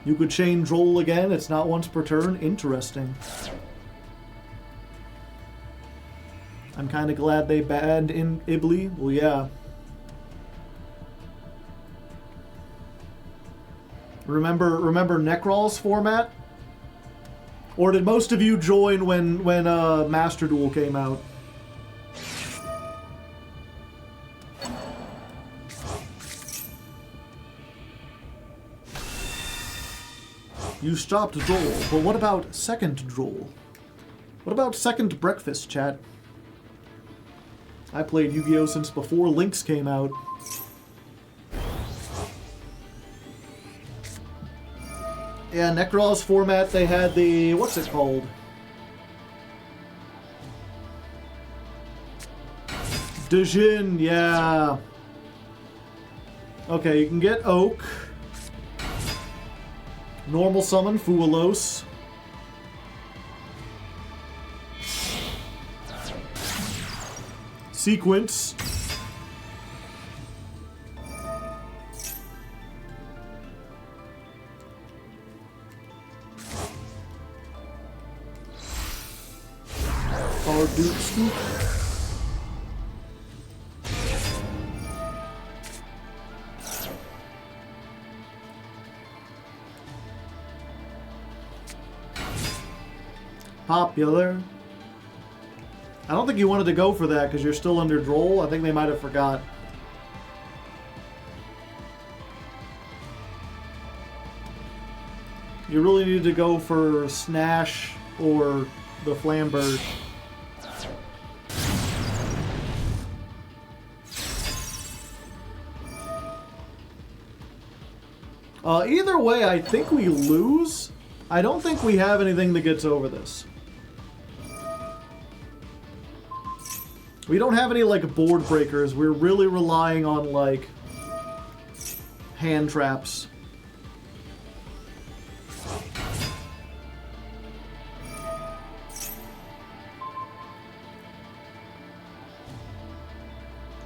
You could chain Droll again, it's not once per turn. Interesting. I'm kind of glad they banned in Ibli. Well, yeah. Remember Necrol's format? Or did most of you join when Master Duel came out? You stopped Droll, but what about second Droll? What about second breakfast, chat? I played Yu-Gi-Oh! Since before Lynx came out. Yeah, Necrol's format, they had the... what's it called? Djinn, yeah. Okay, you can get Oak. Normal summon, Fualos. Sequence. Duke. Popular. I don't think you wanted to go for that because you're still under Droll. I think they might have forgot. You really need to go for Snash or the Flambird. Either way, I think we lose. I don't think we have anything that gets over this. We don't have any, like, board breakers. We're really relying on, like, hand traps.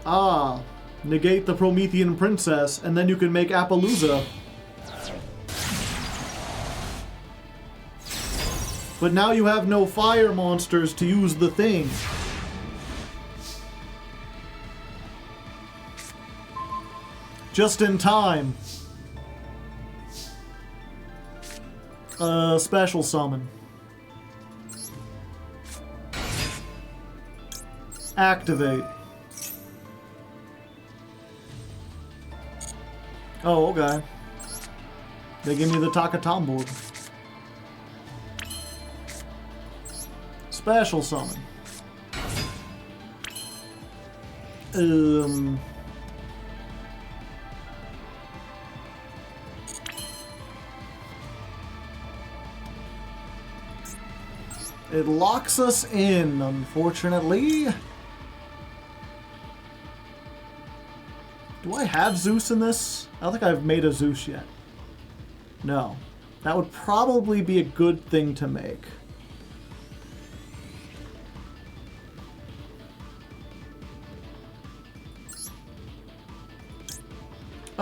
Ah, negate the Promethean princess, and then you can make Appaloosa. But now you have no fire monsters to use the thing. Just in time. Special summon. Activate. Oh, okay. They give me the Takatam board. Special summon. It locks us in, unfortunately. Do I have Zeus in this? I don't think I've made a Zeus yet. No. That would probably be a good thing to make.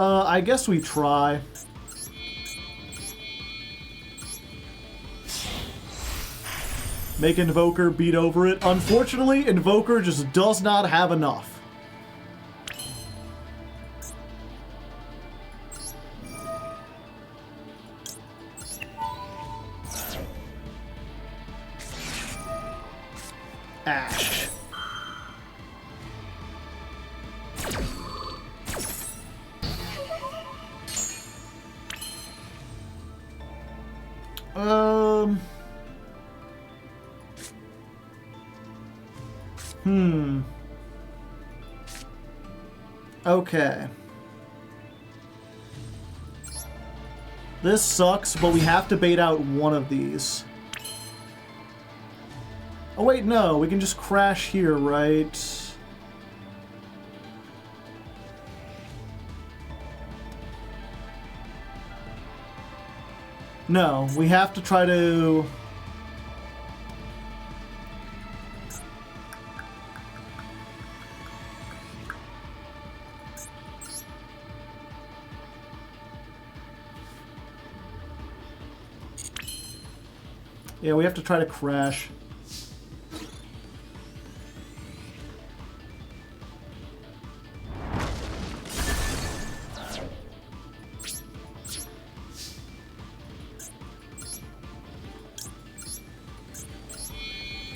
I guess we try. Make Invoker beat over it. Unfortunately, Invoker just does not have enough. Ash. Okay. This sucks, but we have to bait out one of these. Oh wait, no, we can just crash here, right? No, we have to try to... Yeah, we have to try to crash.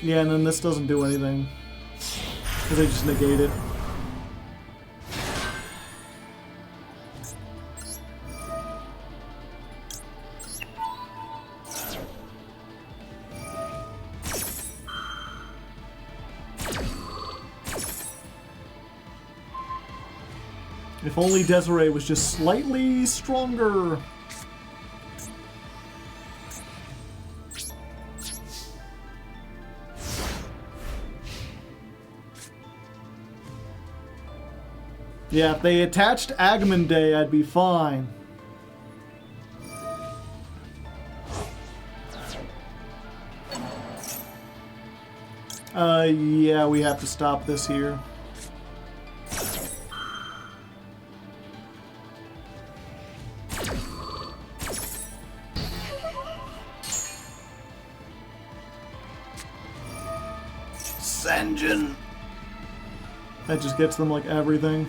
Yeah, and then this doesn't do anything. Because they just negate it. If only Desiree was just slightly stronger. Yeah, if they attached Agamemnon, I'd be fine. Yeah, we have to stop this here. Engine. That just gets them like everything.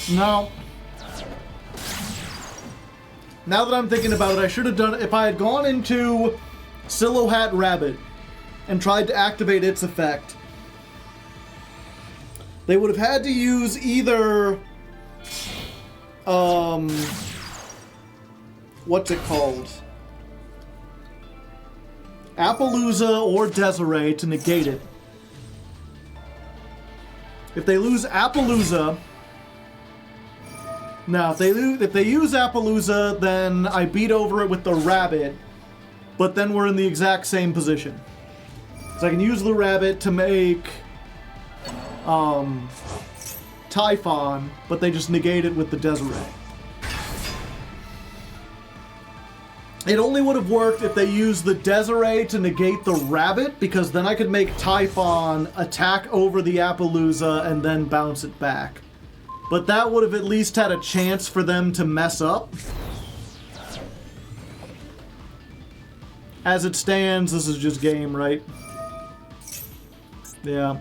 No. Now that I'm thinking about it, I should have done it if I had gone into Silhouette Rabbit and tried to activate its effect. They would have had to use either what's it called? Appaloosa or Desiree to negate it. If they lose Appaloosa, now if they use Appaloosa, then I beat over it with the rabbit, but then we're in the exact same position. So I can use the rabbit to make Typhon, but they just negate it with the Desiree. It only would have worked if they used the Desiree to negate the rabbit, because then I could make Typhon attack over the Appaloosa and then bounce it back. But that would have at least had a chance for them to mess up. As it stands, this is just game, right? Yeah.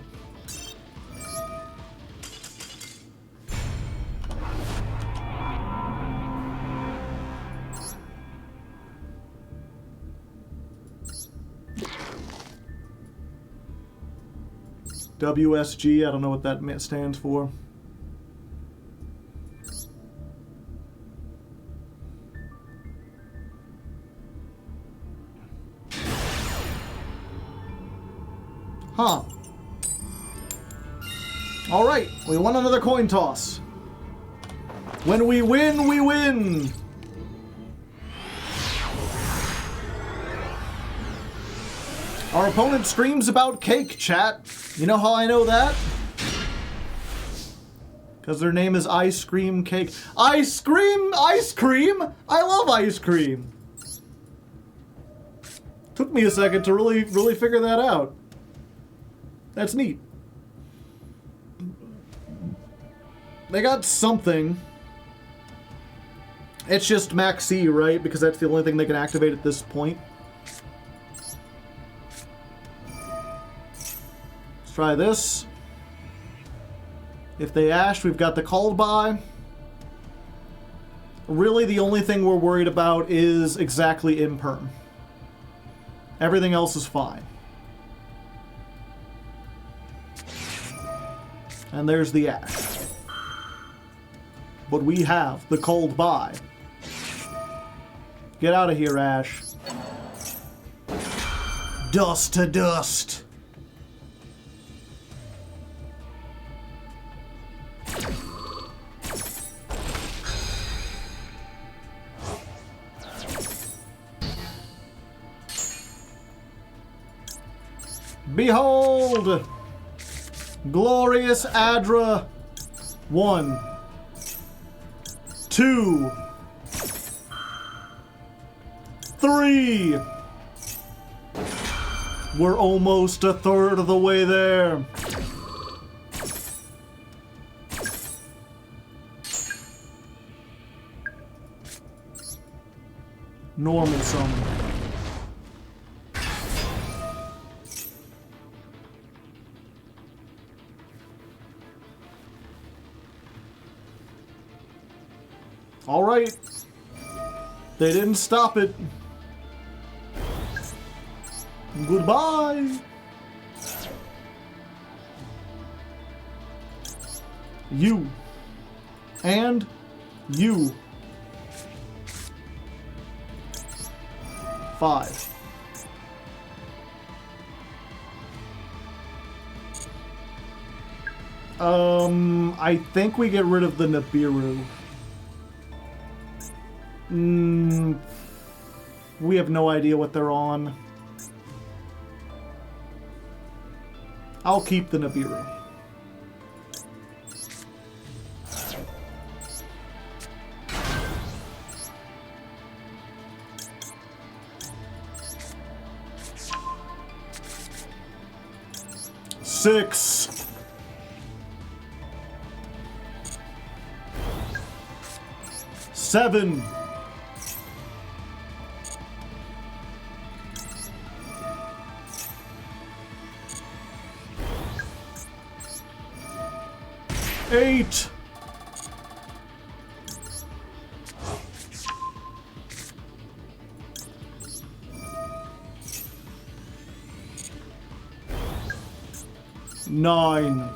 WSG, I don't know what that stands for. Huh. Alright, we won another coin toss. When we win, we win! Our opponent screams about cake, chat. You know how I know that? Because their name is Ice Cream Cake. Ice cream! Ice cream! I love ice cream! Took me a second to really figure that out. That's neat. They got something. It's just Maxi, right? Because that's the only thing they can activate at this point. Let's try this. If they ash, we've got the called by. Really, the only thing we're worried about is exactly imperm. Everything else is fine. And there's the ash. But we have the cold by. Get out of here, Ash. Dust to dust. Behold! Glorious Adra. 1, 2, 3. We're almost a third of the way there. Normal summon. All right. They didn't stop it. Goodbye. You. And you. 5. I think we get rid of the Nibiru. We have no idea what they're on. I'll keep the Nibiru. Six. 7. 8. 9.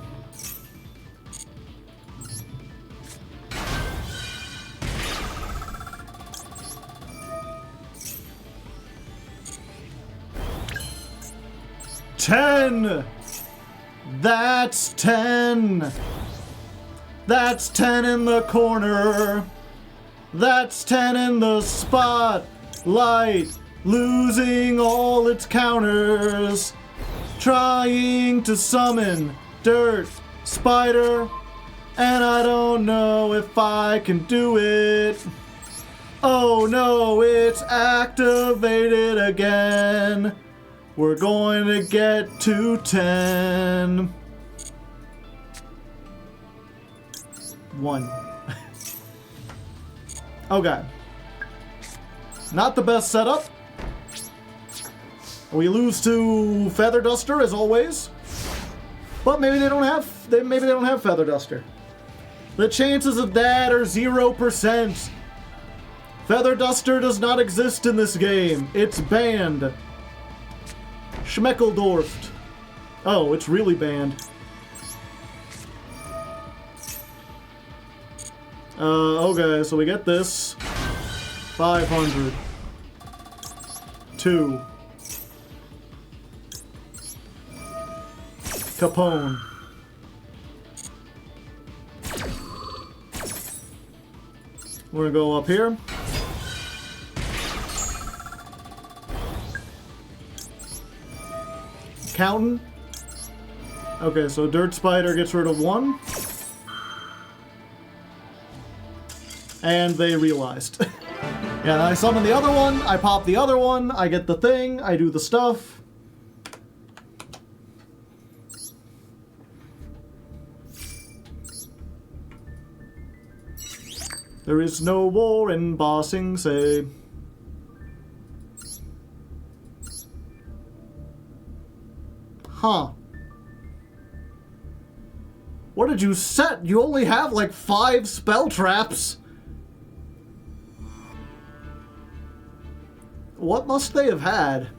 $10. That's 10. That's 10 in the corner. That's 10 in the spotlight, losing all its counters. Trying to summon Dirt Spider, and I don't know if I can do it. Oh no, it's activated again. We're going to get to 10. 1. Okay. Not the best setup. We lose to Feather Duster as always. But maybe they don't have Feather Duster. The chances of that are 0%. Feather Duster does not exist in this game. It's banned. Schmeckeldorft. Oh, it's really banned. Okay, so we get this. 500. 2. Capone. We're gonna go up here. Counting. Okay, so Dirt Spider gets rid of 1. And they realized. Yeah, I summon the other one, I pop the other one, I get the thing, I do the stuff. There is no war in Ba Sing Se. Huh. What did you set? You only have like 5 spell traps. What must they have had?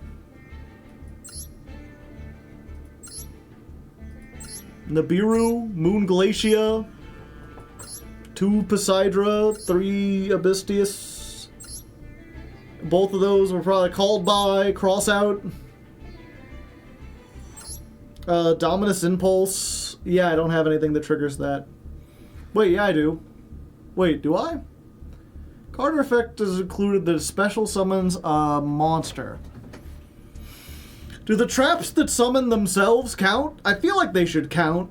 Nibiru, Moon Glacia, 2 Poseidra, 3 Abystius. Both of those were probably called by, cross out. Dominus Impulse. Yeah, I don't have anything that triggers that. Wait, yeah, I do. Wait, do I? Card effect is included that special summons a monster. Do the traps that summon themselves count? I feel like they should count.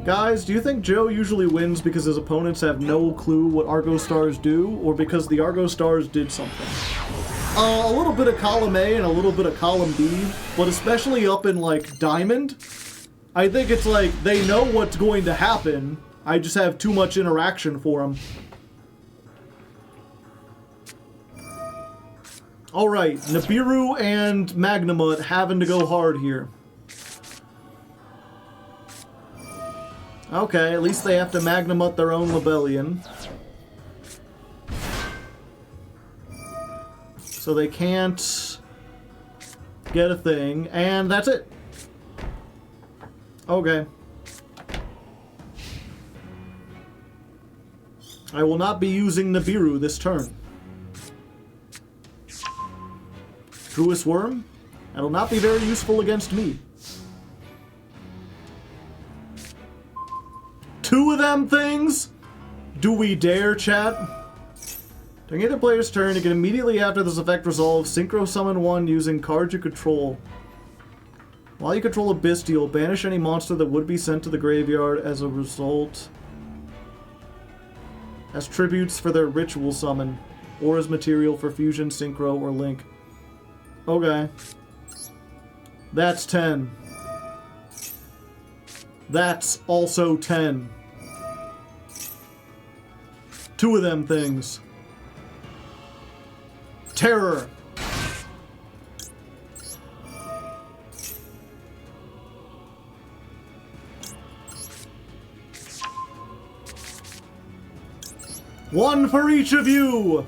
Guys, do you think Joe usually wins because his opponents have no clue what Argostars do, or because the Argostars did something? A little bit of column A and a little bit of column B, but especially up in, like, Diamond, I think it's like, they know what's going to happen, I just have too much interaction for them. Alright, Nibiru and Magnamut having to go hard here. Okay, at least they have to Magnamut their own Rebellion. So they can't get a thing, and that's it. Okay. I will not be using Nibiru this turn. Druis Worm? That'll not be very useful against me. 2 of them things? Do we dare, chat? During either player's turn, you can immediately after this effect resolve, synchro summon 1 using cards you control. While you control a bestial, banish any monster that would be sent to the graveyard as a result. As tributes for their ritual summon, or as material for fusion, synchro, or link. Okay. That's 10. That's also 10. 2 of them things. Terror. One for each of you!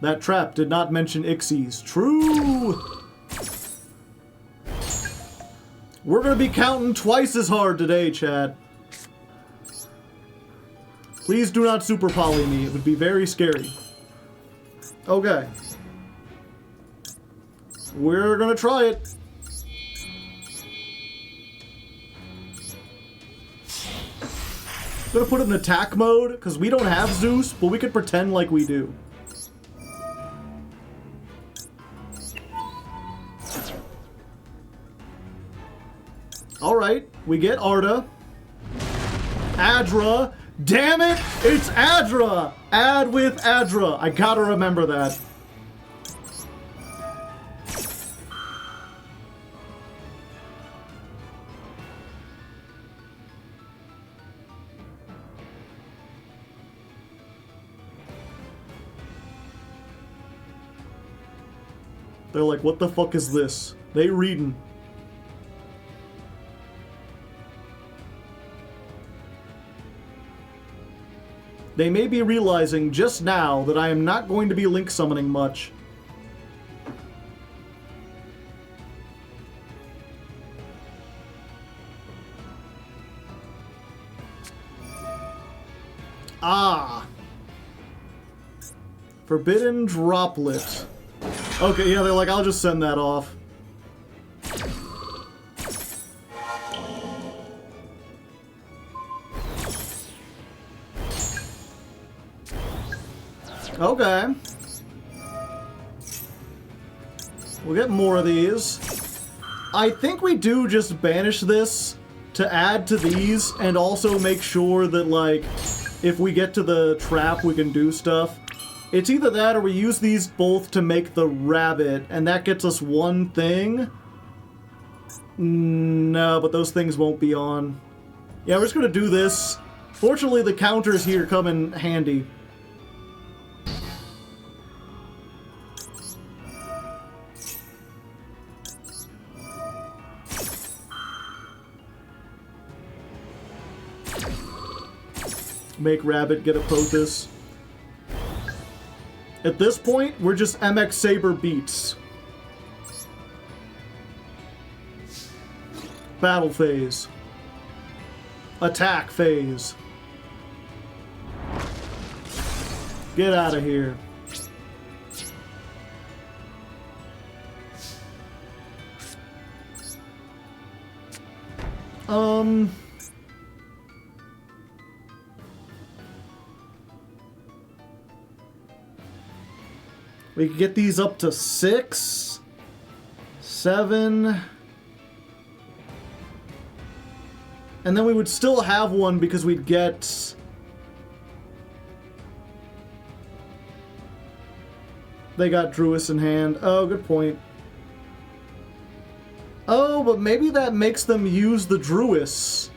That trap did not mention Ixies. True! We're gonna be counting twice as hard today, chat. Please do not super poly me. It would be very scary. Okay. We're gonna try it. I'm gonna put it in attack mode, because we don't have Zeus, but we could pretend like we do. Alright, we get Arda. Adra. Damn it! It's Adra! Add with Adra. I gotta remember that. They're like, what the fuck is this? They reading. They may be realizing just now that I am not going to be link summoning much. Ah. Forbidden Droplet. Okay, yeah, they're like, I'll just send that off. Okay. We'll get more of these. I think we do just banish this to add to these and also make sure that, like, if we get to the trap, we can do stuff. It's either that or we use these both to make the rabbit, and that gets us one thing. No, but those things won't be on. Yeah, we're just gonna do this. Fortunately, the counters here come in handy. Make rabbit get a Pothos. At this point, we're just MX Saber beats. Battle phase. Attack phase. Get out of here. We could get these up to 6, 7, and then we would still have one because we'd get... They got Druis in hand. Oh, good point. Oh, but maybe that makes them use the Druis.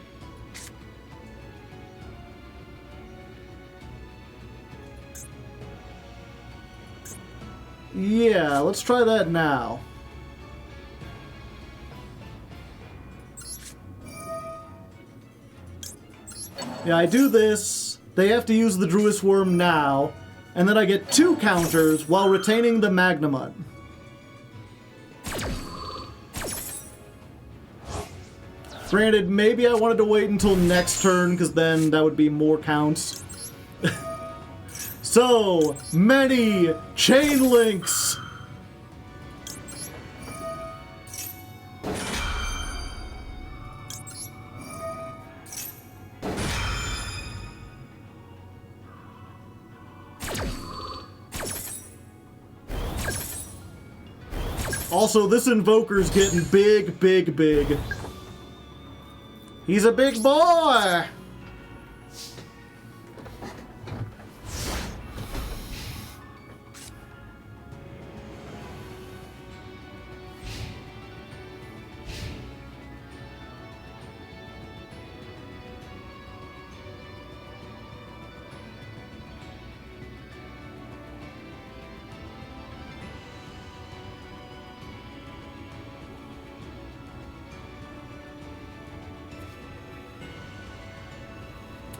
Yeah, let's try that now. Yeah, I do this. They have to use the Druis Worm now. And then I get 2 counters while retaining the Magnamut. Granted, maybe I wanted to wait until next turn, because then that would be more counts. So many chain links! Also, this Invoker's getting big, big, big. He's a big boy!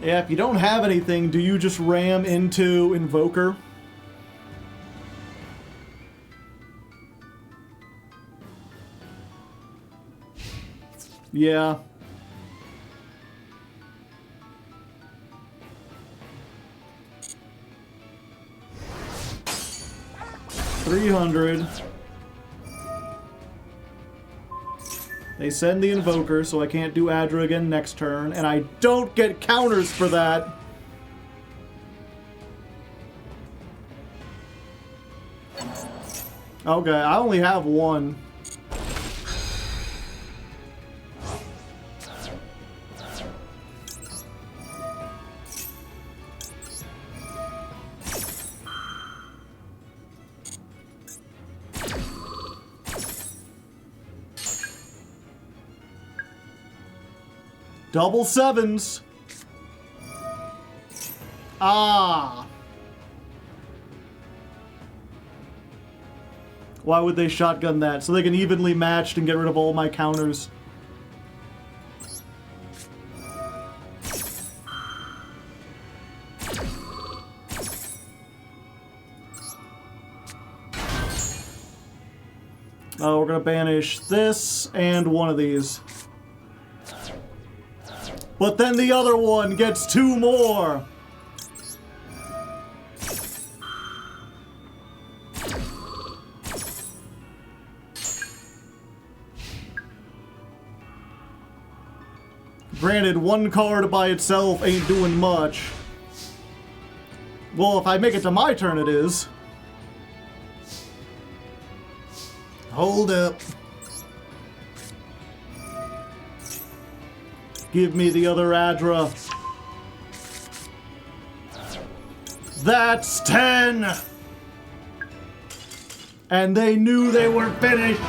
Yeah, if you don't have anything, do you just ram into Invoker? Yeah. $300. They send the Invoker, so I can't do Adra again next turn, and I don't get counters for that. Okay, I only have one. Double sevens. Ah. Why would they shotgun that? So they can evenly match and get rid of all my counters. Oh, we're gonna banish this and one of these. But then the other one gets two more. Granted, one card by itself ain't doing much. Well, if I make it to my turn, it is. Hold up. Give me the other Adra. That's 10! And they knew they were finished.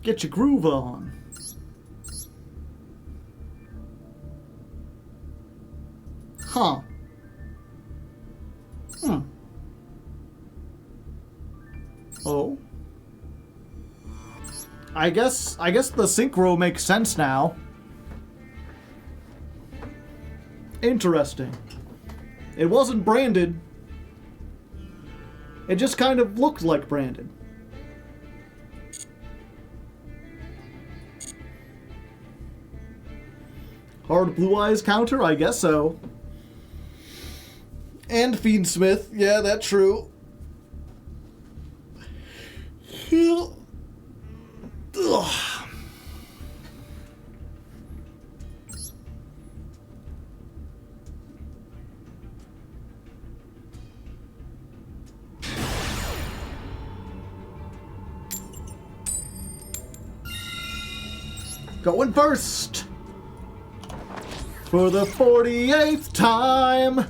Get your groove on. Huh. Oh. I guess the synchro makes sense now. Interesting. It wasn't branded. It just kind of looked like branded. Hard Blue Eyes counter? I guess so. And Fiendsmith. Yeah, that's true. Ugh. Going first! For the 48th time!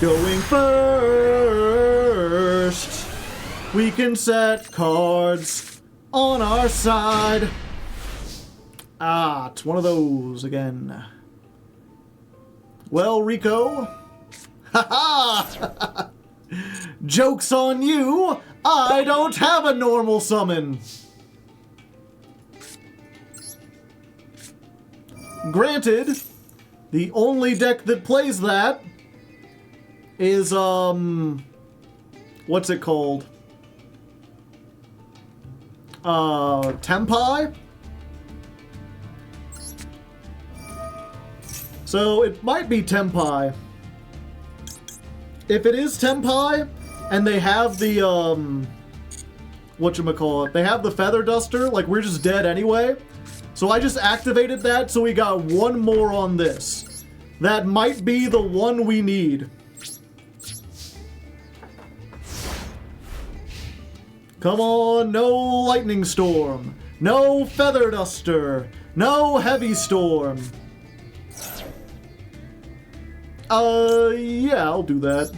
Going first! We can set cards on our side. Ah, it's one of those again. Well, Rico. Ha-ha! Joke's on you! I don't have a normal summon! Granted, the only deck that plays that is, what's it called? Tempai? So it might be Tempai. If it is Tempai, and they have the, whatchamacallit, they have the Feather Duster, like we're just dead anyway. So I just activated that, so we got one more on this. That might be the one we need. Come on, no Lightning Storm. No Feather Duster. No Heavy Storm. Yeah, I'll do that.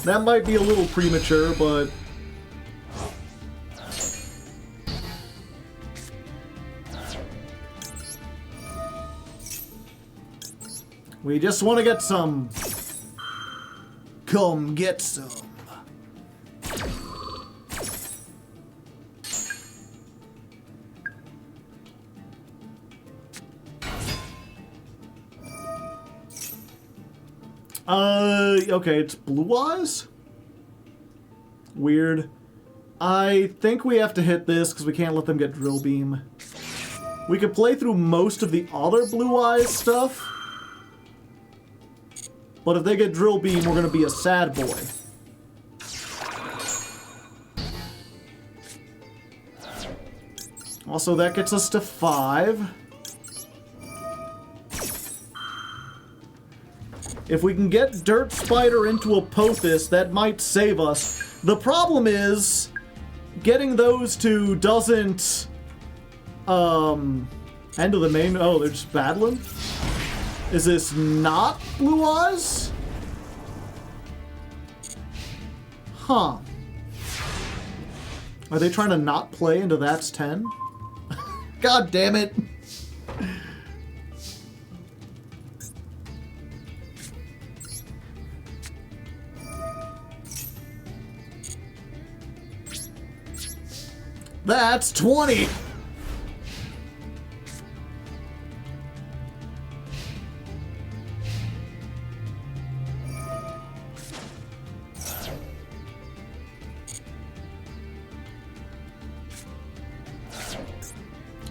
That might be a little premature, but We just want to get some. Come get some. Okay, it's Blue Eyes? Weird. I think we have to hit this because we can't let them get Drill Beam. We could play through most of the other Blue Eyes stuff. But if they get Drill Beam, we're gonna be a sad boy. Also, that gets us to 5. If we can get Dirt Spider into a Pothos, that might save us. The problem is, getting those two doesn't, end of the main, oh, they're just battling? Is this not Blue Eyes? Huh. Are they trying to not play into That's 10? God damn it. That's 20!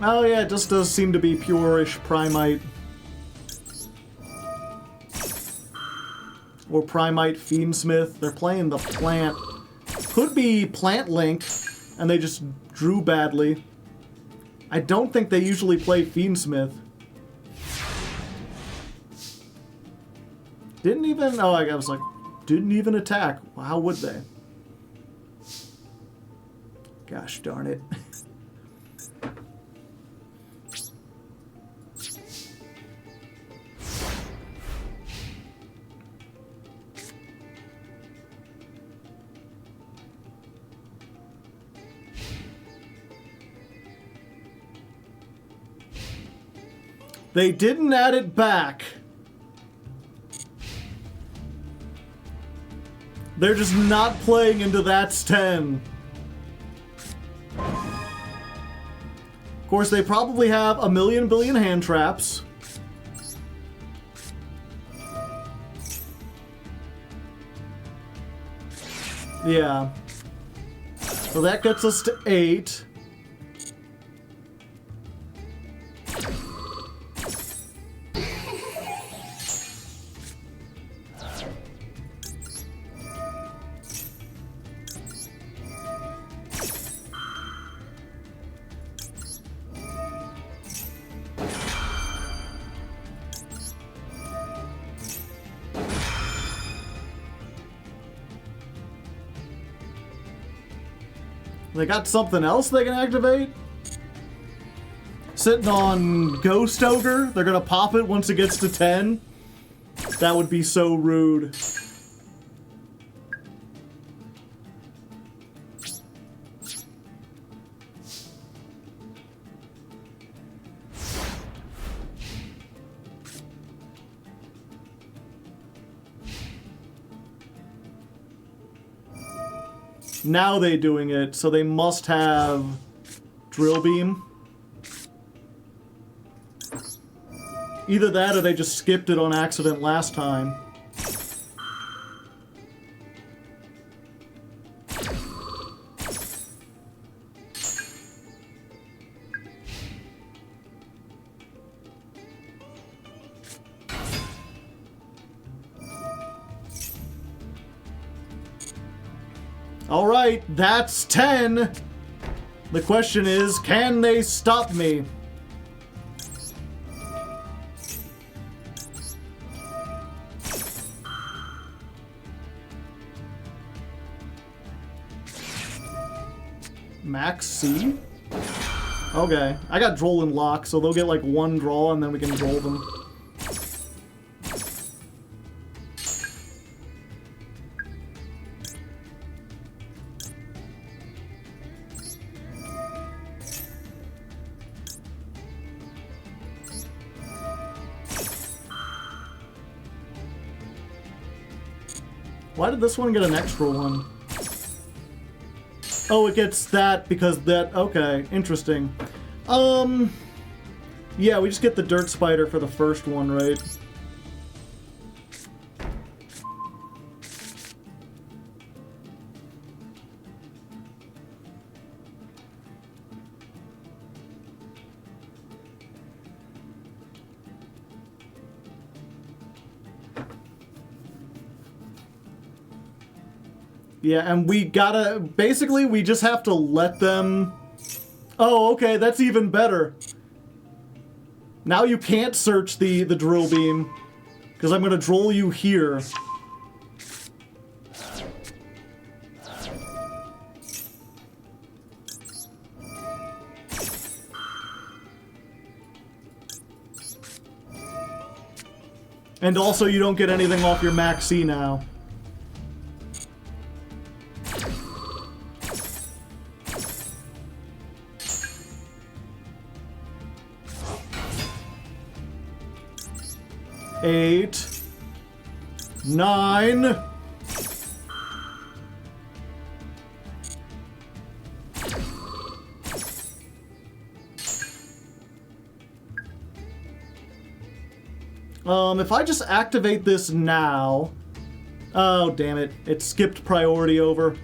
Oh yeah, it just does seem to be pure-ish Primite. Or Primite Fiendsmith. They're playing the plant. Could be Plant Link, and they just drew badly. I don't think they usually play Fiendsmith. Didn't even... Oh, I was like... Didn't even attack. Well, how would they? Gosh darn it. They didn't add it back. They're just not playing into That's 10. Of course, they probably have a million billion hand traps. Yeah. So that gets us to 8. They got something else they can activate? Sitting on Ghost Ogre? They're gonna pop it once it gets to 10? That would be so rude. Now they're doing it, so they must have Drill Beam. Either that or they just skipped it on accident last time. Alright, that's 10! The question is, can they stop me? Max C? Okay. I got Droll and Lock, so they'll get like one draw and then we can roll them. Why did this one get an extra one? Oh, it gets that because that... Okay, interesting. Yeah, we just get the dirt spider for the first one, right? Yeah, and we gotta... Basically, we just have to let them... Oh, okay, that's even better. Now you can't search the drill beam, because I'm gonna drill you here. And also, you don't get anything off your Max C now. Eight, 9. If I just activate this now... Oh, damn it. It skipped priority over.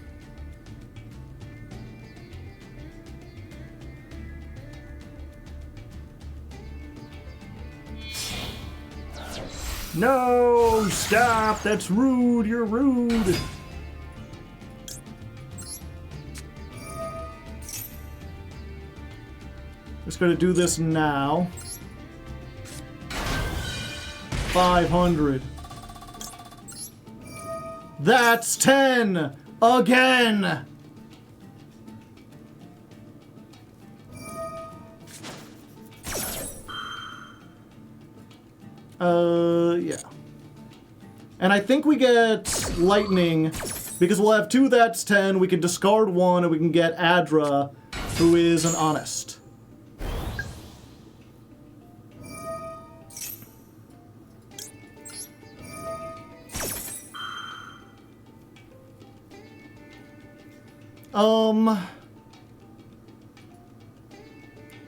No! Stop! That's rude! You're rude! Just gonna do this now. 500. That's 10! Again! Yeah. And I think we get lightning, because we'll have 2 that's 10, we can discard 1, and we can get Adra, who is an honest.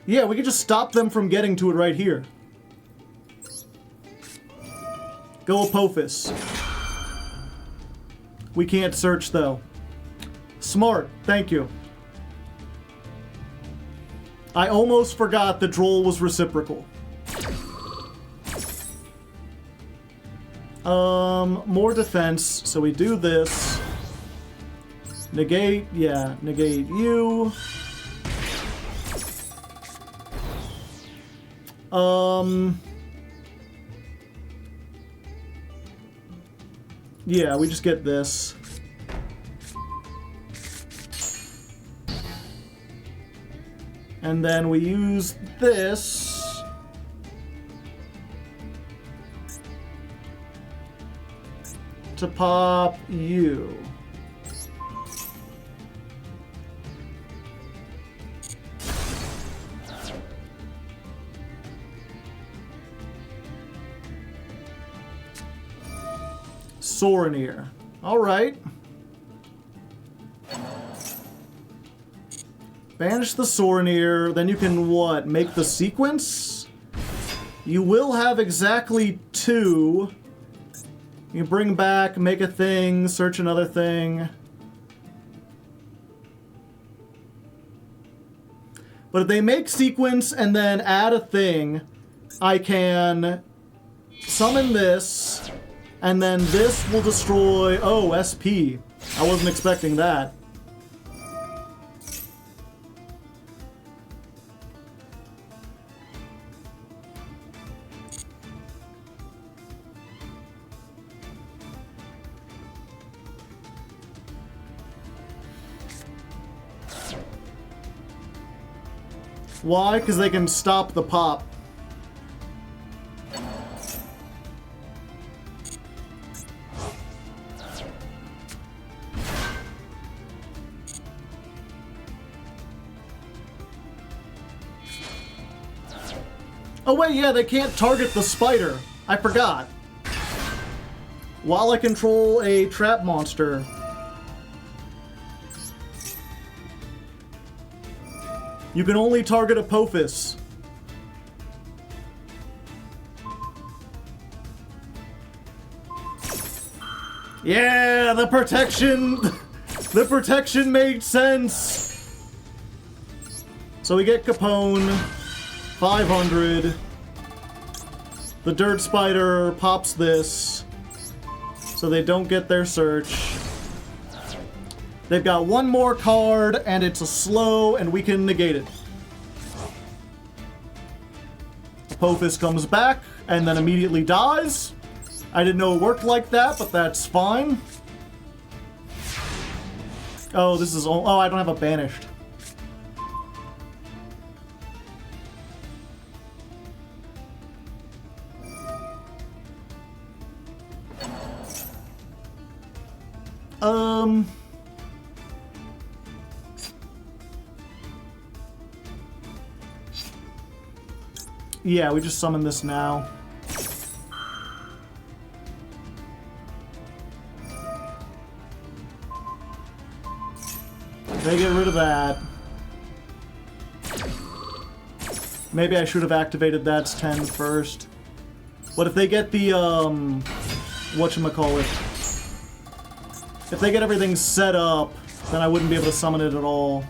Yeah, we can just stop them from getting to it right here. Go Apophis. We can't search, though. Smart. Thank you. I almost forgot the droll was reciprocal. More defense. So we do this. Negate. Yeah, negate you. Yeah, we just get this. And then we use this. To pop you. Soranir. Alright. Banish the Soranir, then you can, what, make the sequence? You will have exactly 2. You can bring back, make a thing, search another thing. But if they make sequence and then add a thing, I can summon this, and then this will destroy... Oh, SP. I wasn't expecting that. Why? Because they can stop the pop. Oh wait, yeah, they can't target the spider. I forgot. while I control a trap monster. You can only target Apophis. Yeah, the protection! The protection made sense! So we get Capone, 500. The Dirt Spider pops this, so they don't get their search. They've got one more card, and it's a slow, and we can negate it. Apophis comes back, and then immediately dies. I didn't know it worked like that, but that's fine. Oh, this is... Oh, I don't have a banished. Yeah, we just summon this now. They get rid of that. Maybe I should have activated that's 10 first. But if they get the, whatchamacallit. If they get everything set up, then I wouldn't be able to summon it at all.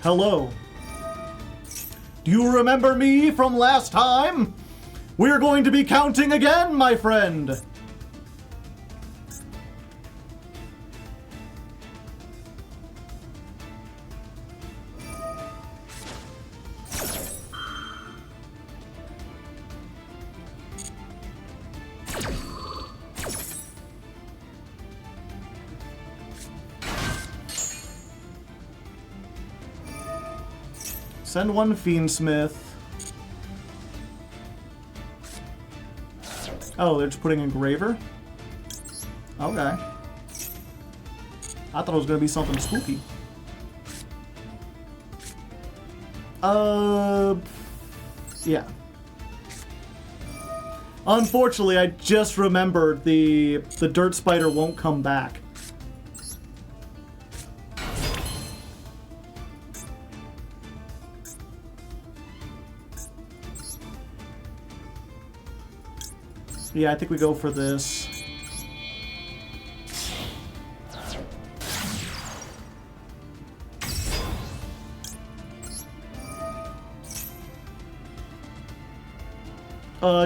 Hello. Do you remember me from last time? We're going to be counting again, my friend. Send one Fiendsmith. Oh, they're just putting Engraver? Okay. I thought it was gonna be something spooky. Yeah. Unfortunately, I just remembered the Dirt Spider won't come back. Yeah, I think we go for this.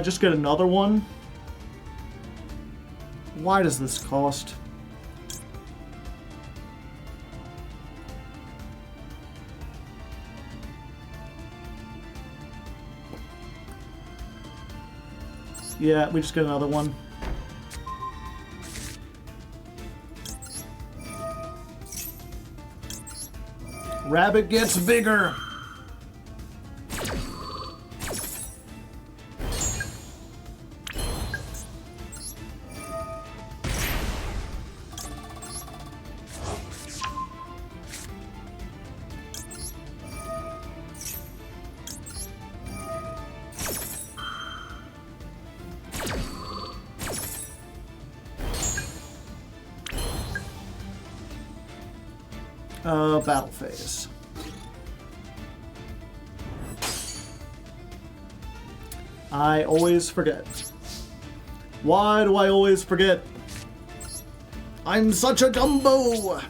Just get another one. Why does this cost? Yeah, we just get another one. Rabbit gets bigger. Battle phase. I always forget. Why do I always forget? I'm such a dumbo!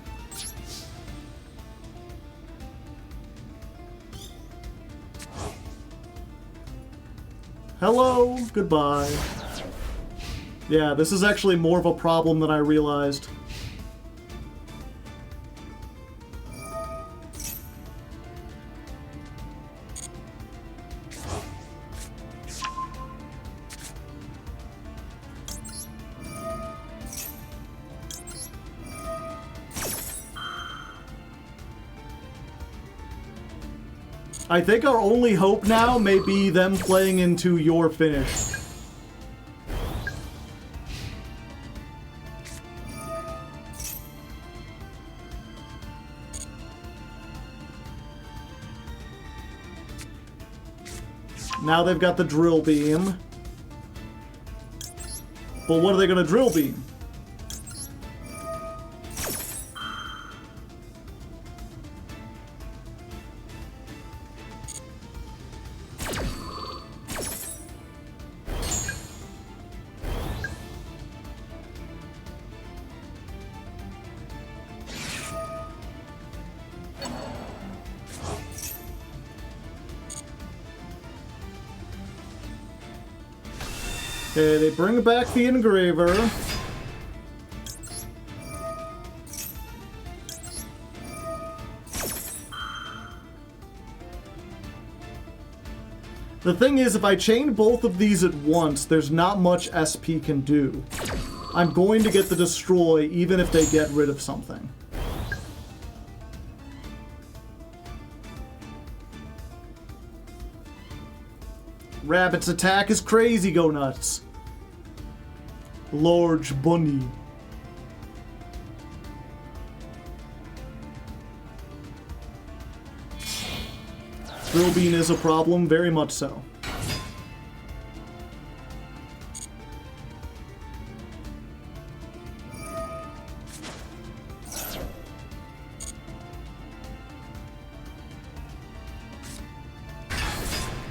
Hello, goodbye. Yeah, this is actually more of a problem than I realized. I think our only hope now may be them playing into your finish. Now they've got the drill beam. But what are they gonna drill beam? Okay, they bring back the engraver. The thing is, if I chain both of these at once, there's not much SP can do. I'm going to get the destroy even if they get rid of something. Rabbit's attack is crazy, go nuts. Large bunny. Drill beam is a problem, very much so.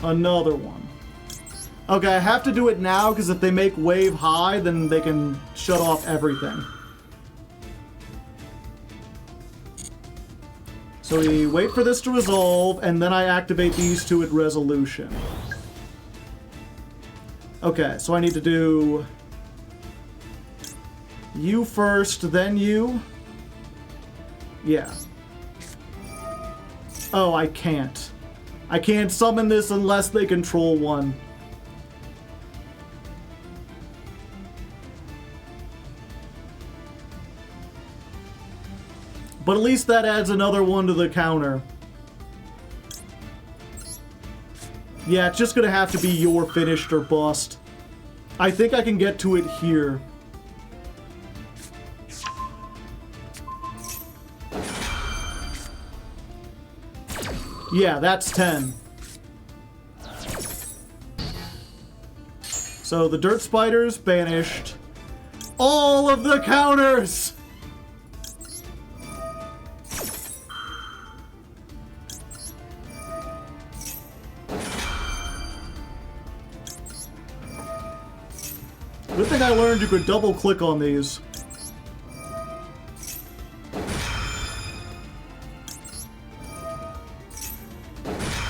Another one. Okay, I have to do it now because if they make wave high, then they can shut off everything. So we wait for this to resolve, and then I activate these two at resolution. Okay, so I need to do you first, then you. Yeah. Oh, I can't. I can't summon this unless they control one. But at least that adds another one to the counter. Yeah, it's just gonna have to be you're finished or bust. I think I can get to it here. Yeah, that's 10. So the dirt spiders banished. All of the counters! Good thing I learned you could double click on these.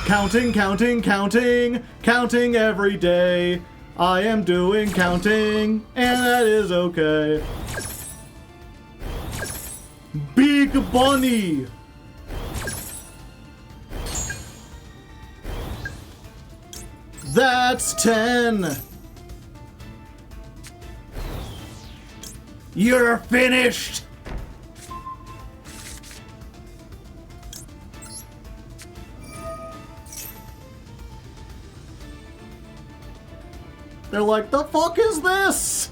Counting, counting, counting, counting every day. I am doing counting, and that is okay. Big bunny! That's 10! You're finished! They're like, the fuck is this?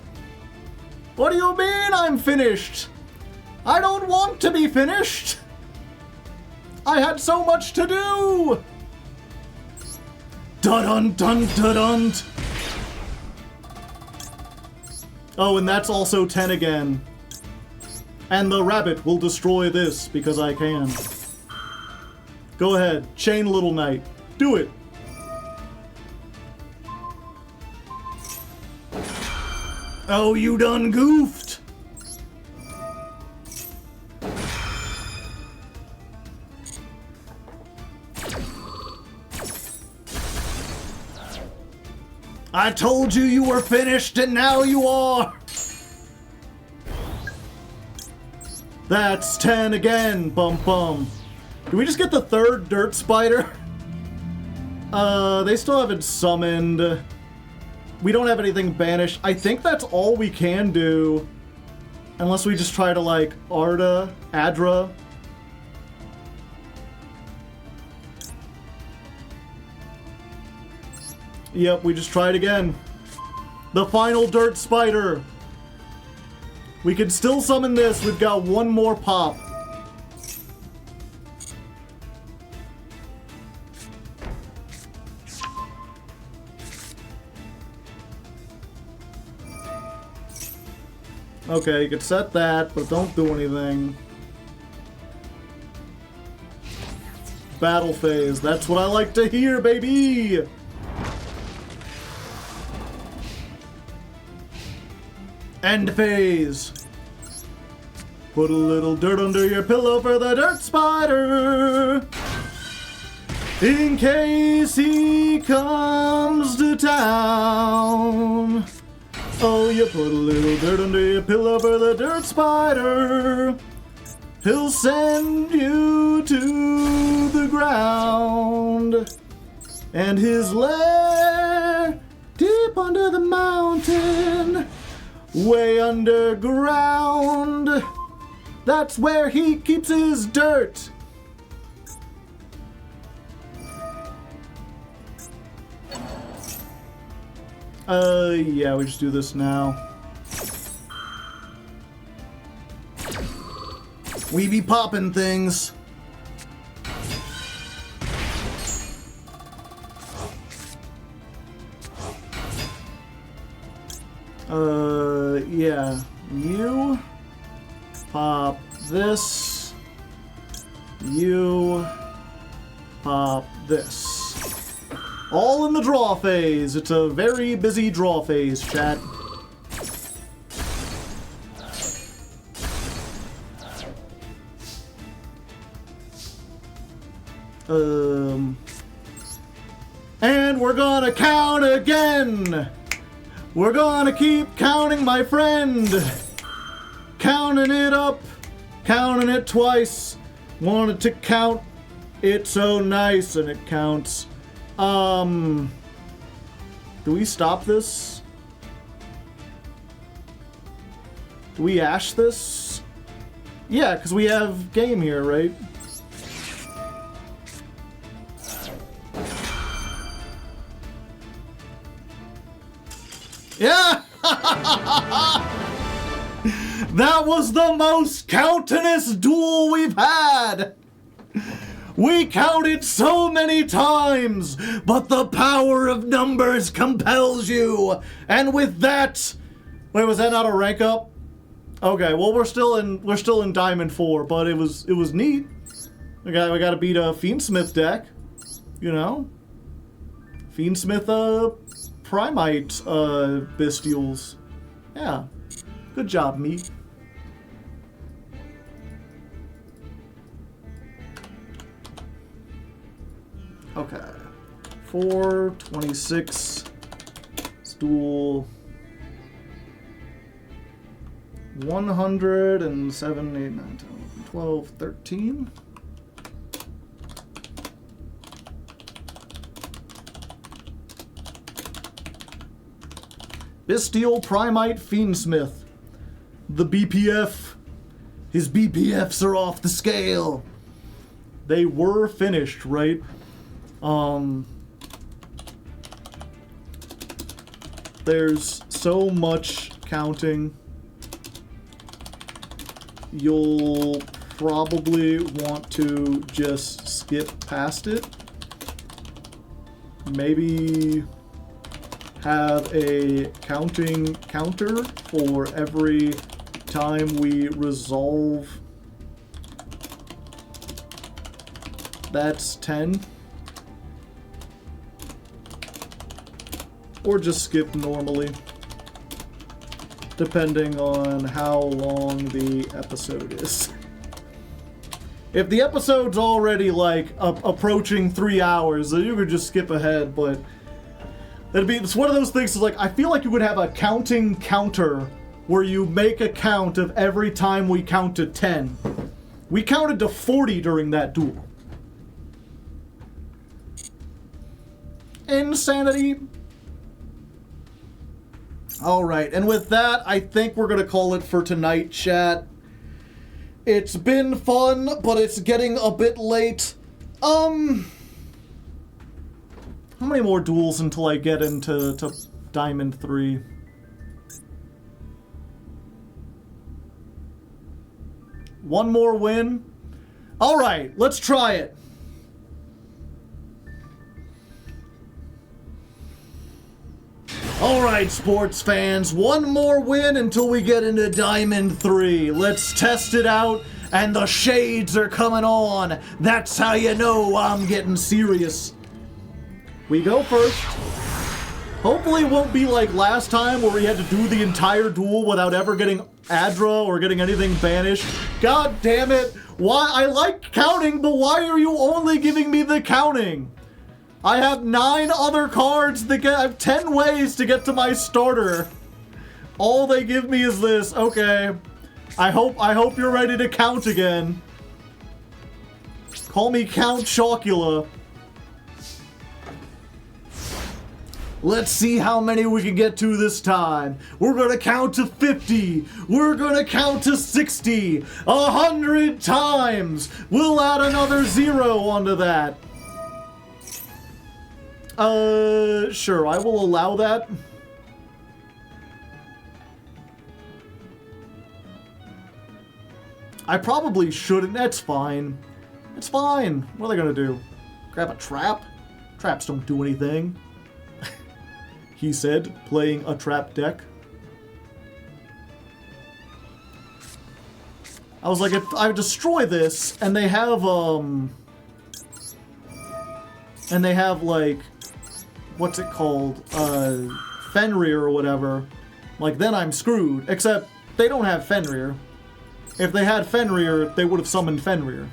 What do you mean I'm finished? I don't want to be finished! I had so much to do! Dun-dun-dun-dun-dun! Oh, and that's also 10 again. And the rabbit will destroy this because I can. Go ahead, chain Little Knight. Do it! Oh, you done goofed! I told you you were finished, and now you are! That's 10 again, bum bum. Did we just get the third dirt spider? They still haven't summoned. We don't have anything banished. I think that's all we can do. Unless we just try to, like, Adra. Yep, we just tried again. The final dirt spider. We can still summon this. We've got one more pop. Okay, you can set that, but don't do anything. Battle phase. That's what I like to hear, baby! End phase. Put a little dirt under your pillow for the dirt spider. In case he comes to town. Oh, you put a little dirt under your pillow for the dirt spider. He'll send you to the ground. And his lair deep under the mountain. Way underground. That's where he keeps his dirt. Yeah, we just do this now. We be popping things. Yeah. You pop this. You pop this. All in the draw phase. It's a very busy draw phase, chat. And we're gonna count again. We're gonna keep counting, my friend. Counting it up, counting it twice. Wanted to count it so nice, and it counts. Do we stop this? Do we ash this? Yeah, because we have game here, right? Yeah! That was the most countinous duel we've had! We counted so many times, but the power of numbers compels you! And with that... Wait, was that not a rank up? Okay, well we're still in Diamond 4, but it was neat. We gotta beat a Fiendsmith deck. You know? Fiendsmith, Primite Bestials. Yeah. Good job, me. Okay. 426 duel 107, 8, 9, 10, 12, 13. Bestial Primite Fiendsmith. The BPF. His BPFs are off the scale. They were finished, right? There's so much counting. You'll probably want to just skip past it. Maybe have a counting counter for every time we resolve. That's 10. Or just skip normally, depending on how long the episode is. If the episode's already like approaching 3 hours, then you could just skip ahead, but it's one of those things that's like, I feel like you would have a counting counter where you make a count of every time we count to 10. We counted to 40 during that duel. Insanity. Alright, and with that, I think we're gonna call it for tonight, chat. It's been fun, but it's getting a bit late. How many more duels until I get into Diamond 3? One more win? Alright, let's try it. Alright, sports fans, one more win until we get into Diamond 3. Let's test it out, and the shades are coming on. That's how you know I'm getting serious. We go first. Hopefully it won't be like last time where we had to do the entire duel without ever getting Adra or getting anything banished. God damn it. Why? I like counting, but why are you only giving me the counting? I have 9 other cards that I have 10 ways to get to my starter. All they give me is this. Okay. I hope you're ready to count again. Call me Count Chocula. Let's see how many we can get to this time. We're gonna count to 50. We're gonna count to 60. 100 times. We'll add another 0 onto that. Sure, I will allow that. I probably shouldn't. That's fine. It's fine. What are they gonna do? Grab a trap? Traps don't do anything. He said, playing a trap deck. I was like, if I destroy this, and they have, like, what's it called? Fenrir or whatever. Like, then I'm screwed. Except, they don't have Fenrir. If they had Fenrir, they would have summoned Fenrir.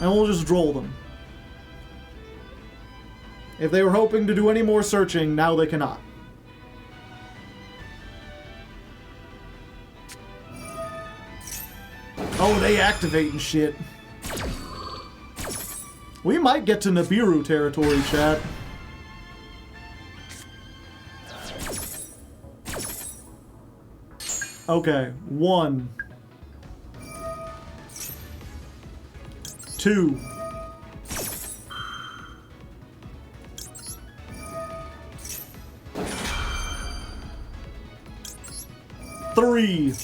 And we'll just droll them. If they were hoping to do any more searching, now they cannot. Oh, they activate and shit. We might get to Nibiru territory, chat. Okay, 1. 2. 3.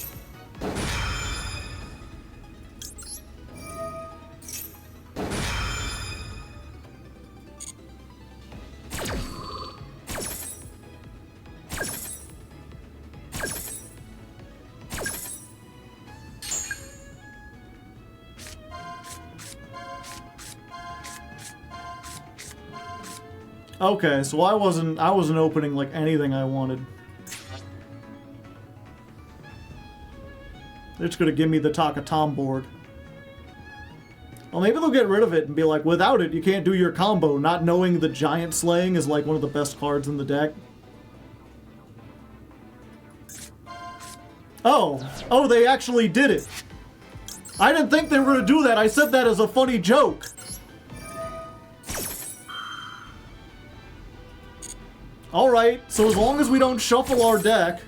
'Okay, so I wasn't opening like anything I wanted. They're just gonna give me the Takatom board. Well, maybe they'll get rid of it and be like, without it, you can't do your combo, not knowing the Giant Slaying is like one of the best cards in the deck. Oh, they actually did it. I didn't think they were gonna do that. I said that as a funny joke. Alright, so as long as we don't shuffle our deck,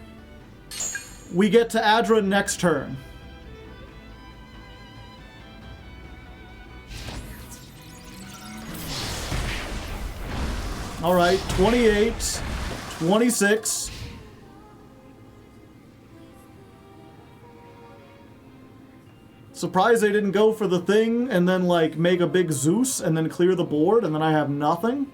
we get to Adra next turn. Alright, 28, 26. Surprised they didn't go for the thing and then like make a big Zeus and then clear the board and then I have nothing.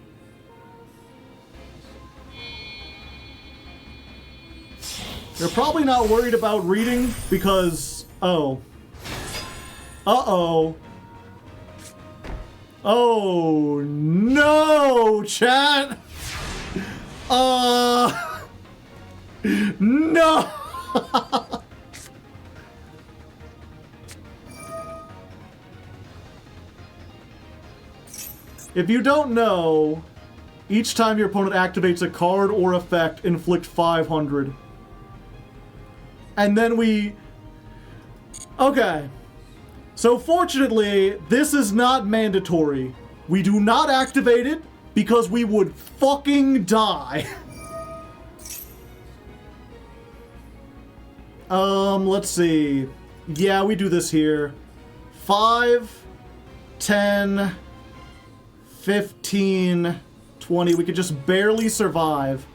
They're probably not worried about reading because... Oh. Uh-oh. Oh, no, chat! No! If you don't know, each time your opponent activates a card or effect, inflict 500. And then we... Okay. So fortunately, this is not mandatory. We do not activate it because we would fucking die. Let's see. Yeah, we do this here. 5, 10, 15, 20. We could just barely survive.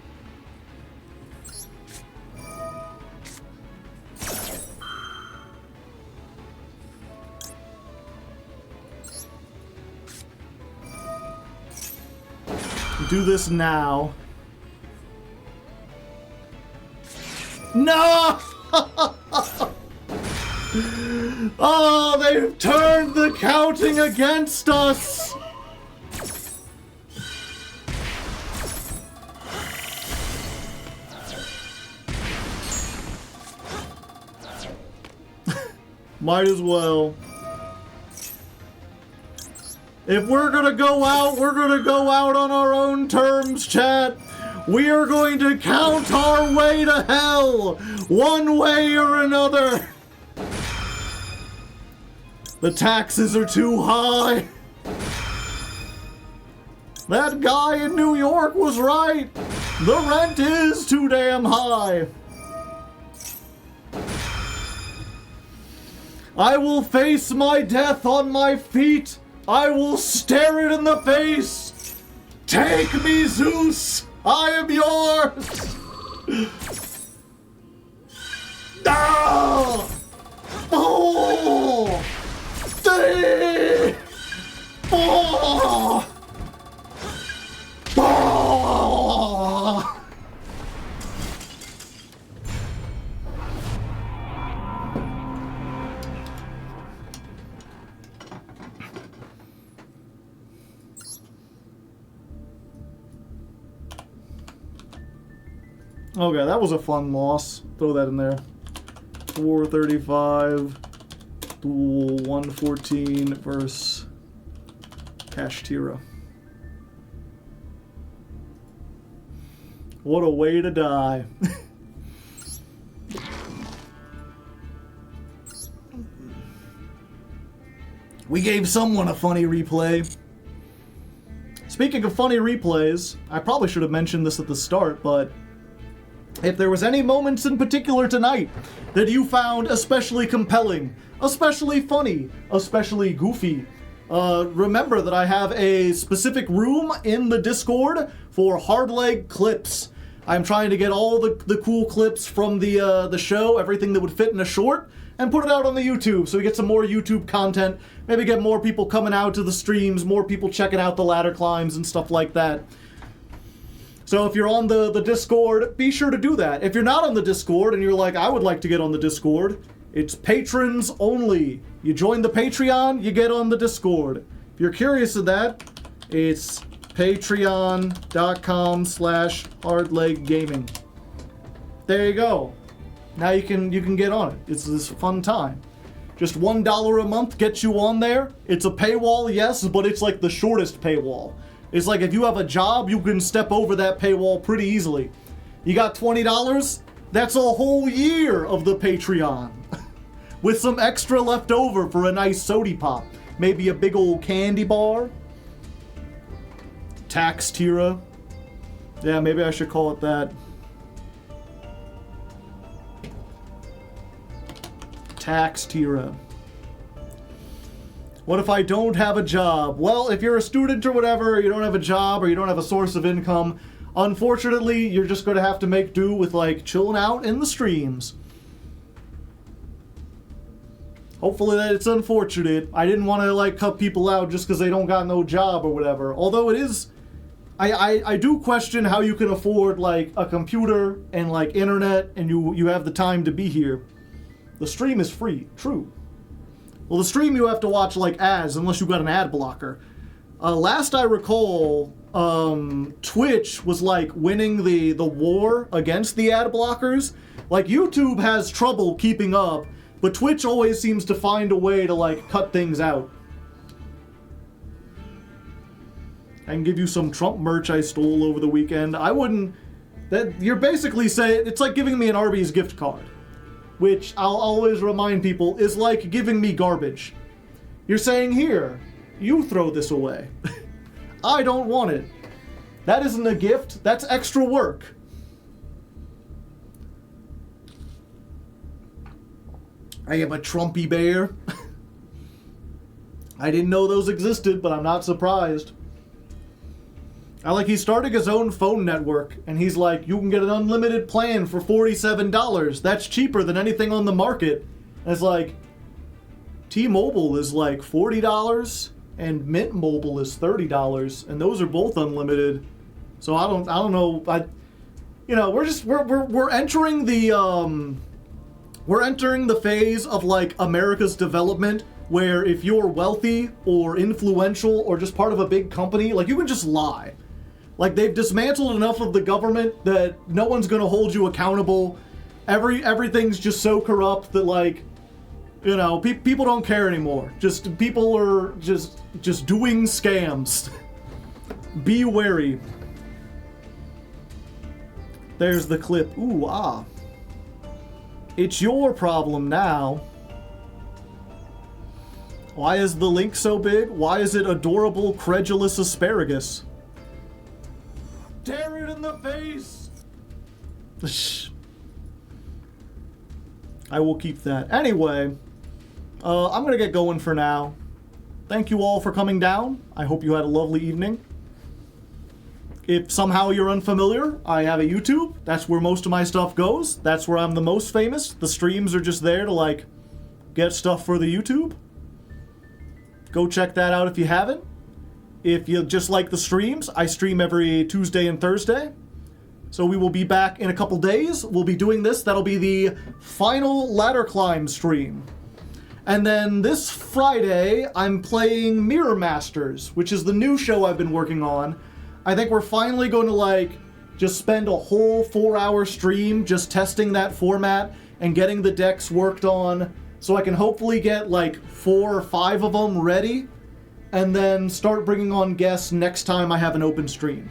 Do this now. No! Oh, they've turned the counting against us! Might as well. If we're gonna go out, we're gonna go out on our own terms, chat. We are going to count our way to hell, one way or another. The taxes are too high. That guy in New York was right. The rent is too damn high. I will face my death on my feet. I will stare it in the face. Take me, Zeus. I am yours. Ah! Oh! Three! Four! Oh! Okay, that was a fun loss. Throw that in there. 435, duel 114 versus Kashtira. What a way to die. We gave someone a funny replay. Speaking of funny replays, I probably should have mentioned this at the start, but if there was any moments in particular tonight that you found especially compelling, especially funny, especially goofy, remember that I have a specific room in the Discord for Hardleg clips. I'm trying to get all the cool clips from the show, everything that would fit in a short, and put it out on the YouTube so we get some more YouTube content, maybe get more people coming out to the streams, more people checking out the ladder climbs and stuff like that. So if you're on the Discord, be sure to do that. If you're not on the Discord and you're like, I would like to get on the Discord, it's patrons only. You join the Patreon, you get on the Discord. If you're curious of that, it's patreon.com/hardleggaming. There you go. Now you can get on it. It's this fun time. Just $1 a month gets you on there. It's a paywall, yes, but it's like the shortest paywall. It's like if you have a job, you can step over that paywall pretty easily. You got $20? That's a whole year of the Patreon. With some extra left over for a nice sody pop. Maybe a big old candy bar. Tax Tira. Yeah, maybe I should call it that. Tax Tira. What if I don't have a job? Well, if you're a student or whatever, you don't have a job or you don't have a source of income, unfortunately, you're just going to have to make do with, like, chilling out in the streams. Hopefully that it's unfortunate. I didn't want to, like, cut people out just because they don't got no job or whatever. Although it is... I do question how you can afford, like, a computer and, like, internet and you have the time to be here. The stream is free. True. Well, the stream you have to watch, like, ads, unless you've got an ad blocker. Last I recall, Twitch was, like, winning the war against the ad blockers. Like, YouTube has trouble keeping up, but Twitch always seems to find a way to, like, cut things out. I can give you some Trump merch I stole over the weekend. I wouldn't... You're basically saying... It's like giving me an Arby's gift card. Which I'll always remind people is like giving me garbage. You're saying, here, you throw this away. I don't want it. That isn't a gift, that's extra work. I am a Trumpy bear. I didn't know those existed, but I'm not surprised. He's starting his own phone network, and he's like, you can get an unlimited plan for $47. That's cheaper than anything on the market. And it's like, T-Mobile is like $40, and Mint Mobile is $30, and those are both unlimited. So I don't know. you know, we're entering the phase of like America's development where if you're wealthy or influential or just part of a big company, like you can just lie. Like they've dismantled enough of the government that no one's gonna hold you accountable. Everything's just so corrupt that like, you know, people don't care anymore. Just people are just doing scams. Be wary. There's the clip. Ooh, ah. It's your problem now. Why is the link so big? Why is it adorable, credulous asparagus? Tear it in the face! I will keep that. Anyway, I'm gonna get going for now. Thank you all for coming down. I hope you had a lovely evening. If somehow you're unfamiliar, I have a YouTube. That's where most of my stuff goes. That's where I'm the most famous. The streams are just there to, like, get stuff for the YouTube. Go check that out if you haven't. If you just like the streams, I stream every Tuesday and Thursday. So we will be back in a couple days. We'll be doing this. That'll be the final ladder climb stream. And then this Friday, I'm playing Mirror Masters, which is the new show I've been working on. I think we're finally going to, like, just spend a whole 4-hour stream just testing that format and getting the decks worked on so I can hopefully get, like, 4 or 5 of them ready and then start bringing on guests next time I have an open stream.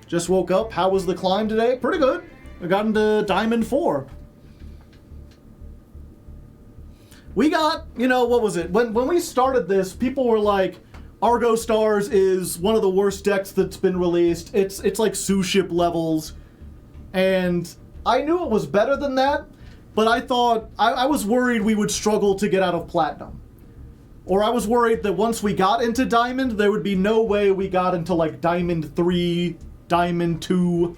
Just woke up. How was the climb today? Pretty good. I got into Diamond 4. We got, you know, what was it? When we started this, people were like, Argostars is one of the worst decks that's been released. It's like sous ship levels. And I knew it was better than that, but I thought, I was worried we would struggle to get out of Platinum. Or I was worried that once we got into Diamond, there would be no way we got into like Diamond 3, Diamond 2.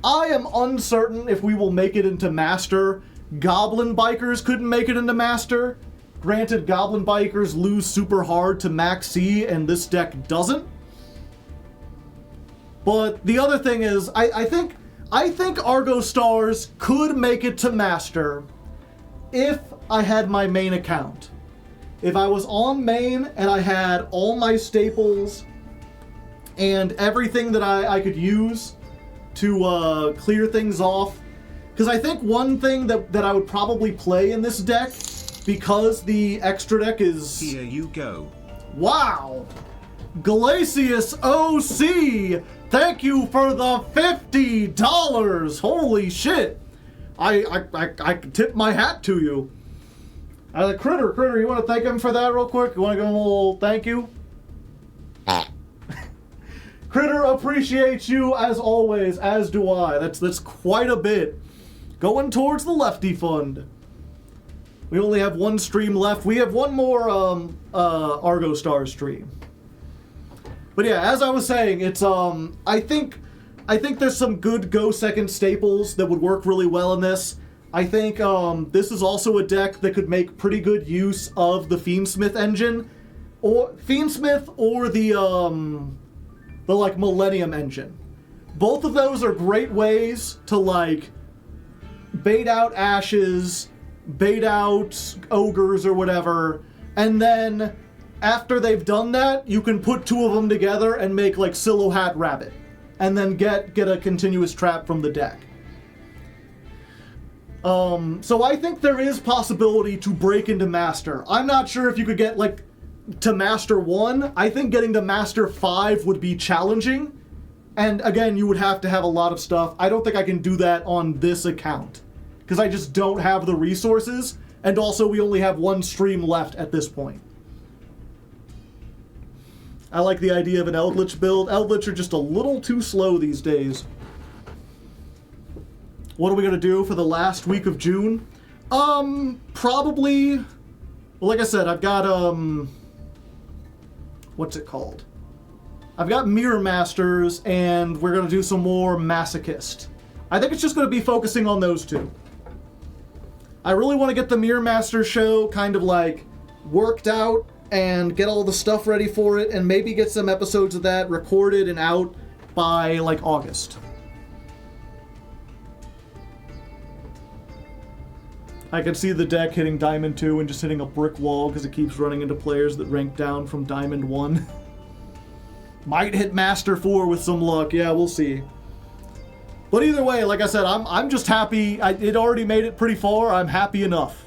I am uncertain if we will make it into Master. Goblin Bikers couldn't make it into Master. Granted, Goblin Bikers lose super hard to Max C, and this deck doesn't. But the other thing is, I think Argostars could make it to Master if I had my main account. If I was on main and I had all my staples and everything that I could use to clear things off. Because I think one thing that I would probably play in this deck, because the extra deck is... Here you go. Wow! Glacius OC! Thank you for the $50! Holy shit! I tip my hat to you. Critter, you want to thank him for that real quick? You want to give him a little thank you? Critter appreciates you as always, as do I. That's quite a bit. Going towards the Lefty Fund. We only have one stream left. We have one more Argostar stream. But yeah, as I was saying, it's I think there's some good go second staples that would work really well in this. I think this is also a deck that could make pretty good use of the Fiendsmith engine, or Fiendsmith, or the like Millennium engine. Both of those are great ways to like bait out ashes, bait out ogres or whatever, and then after they've done that, you can put two of them together and make like Silhouette Rabbit, and then get a continuous trap from the deck. So I think there is possibility to break into Master. I'm not sure if you could get like to Master 1. I think getting to Master 5 would be challenging. And again, you would have to have a lot of stuff. I don't think I can do that on this account, because I just don't have the resources. And also, we only have one stream left at this point. I like the idea of an Eldritch build. Eldritch are just a little too slow these days. What are we going to do for the last week of June? Probably... Well, like I said, I've got, what's it called? I've got Mirror Masters, and we're going to do some more Masochist. I think it's just going to be focusing on those two. I really want to get the Mirror Master show kind of, like, worked out and get all the stuff ready for it, and maybe get some episodes of that recorded and out by, like, August. I can see the deck hitting Diamond 2 and just hitting a brick wall because it keeps running into players that rank down from Diamond 1. Might hit Master 4 with some luck. Yeah, we'll see. But either way, like I said, I'm just happy. It already made it pretty far. I'm happy enough.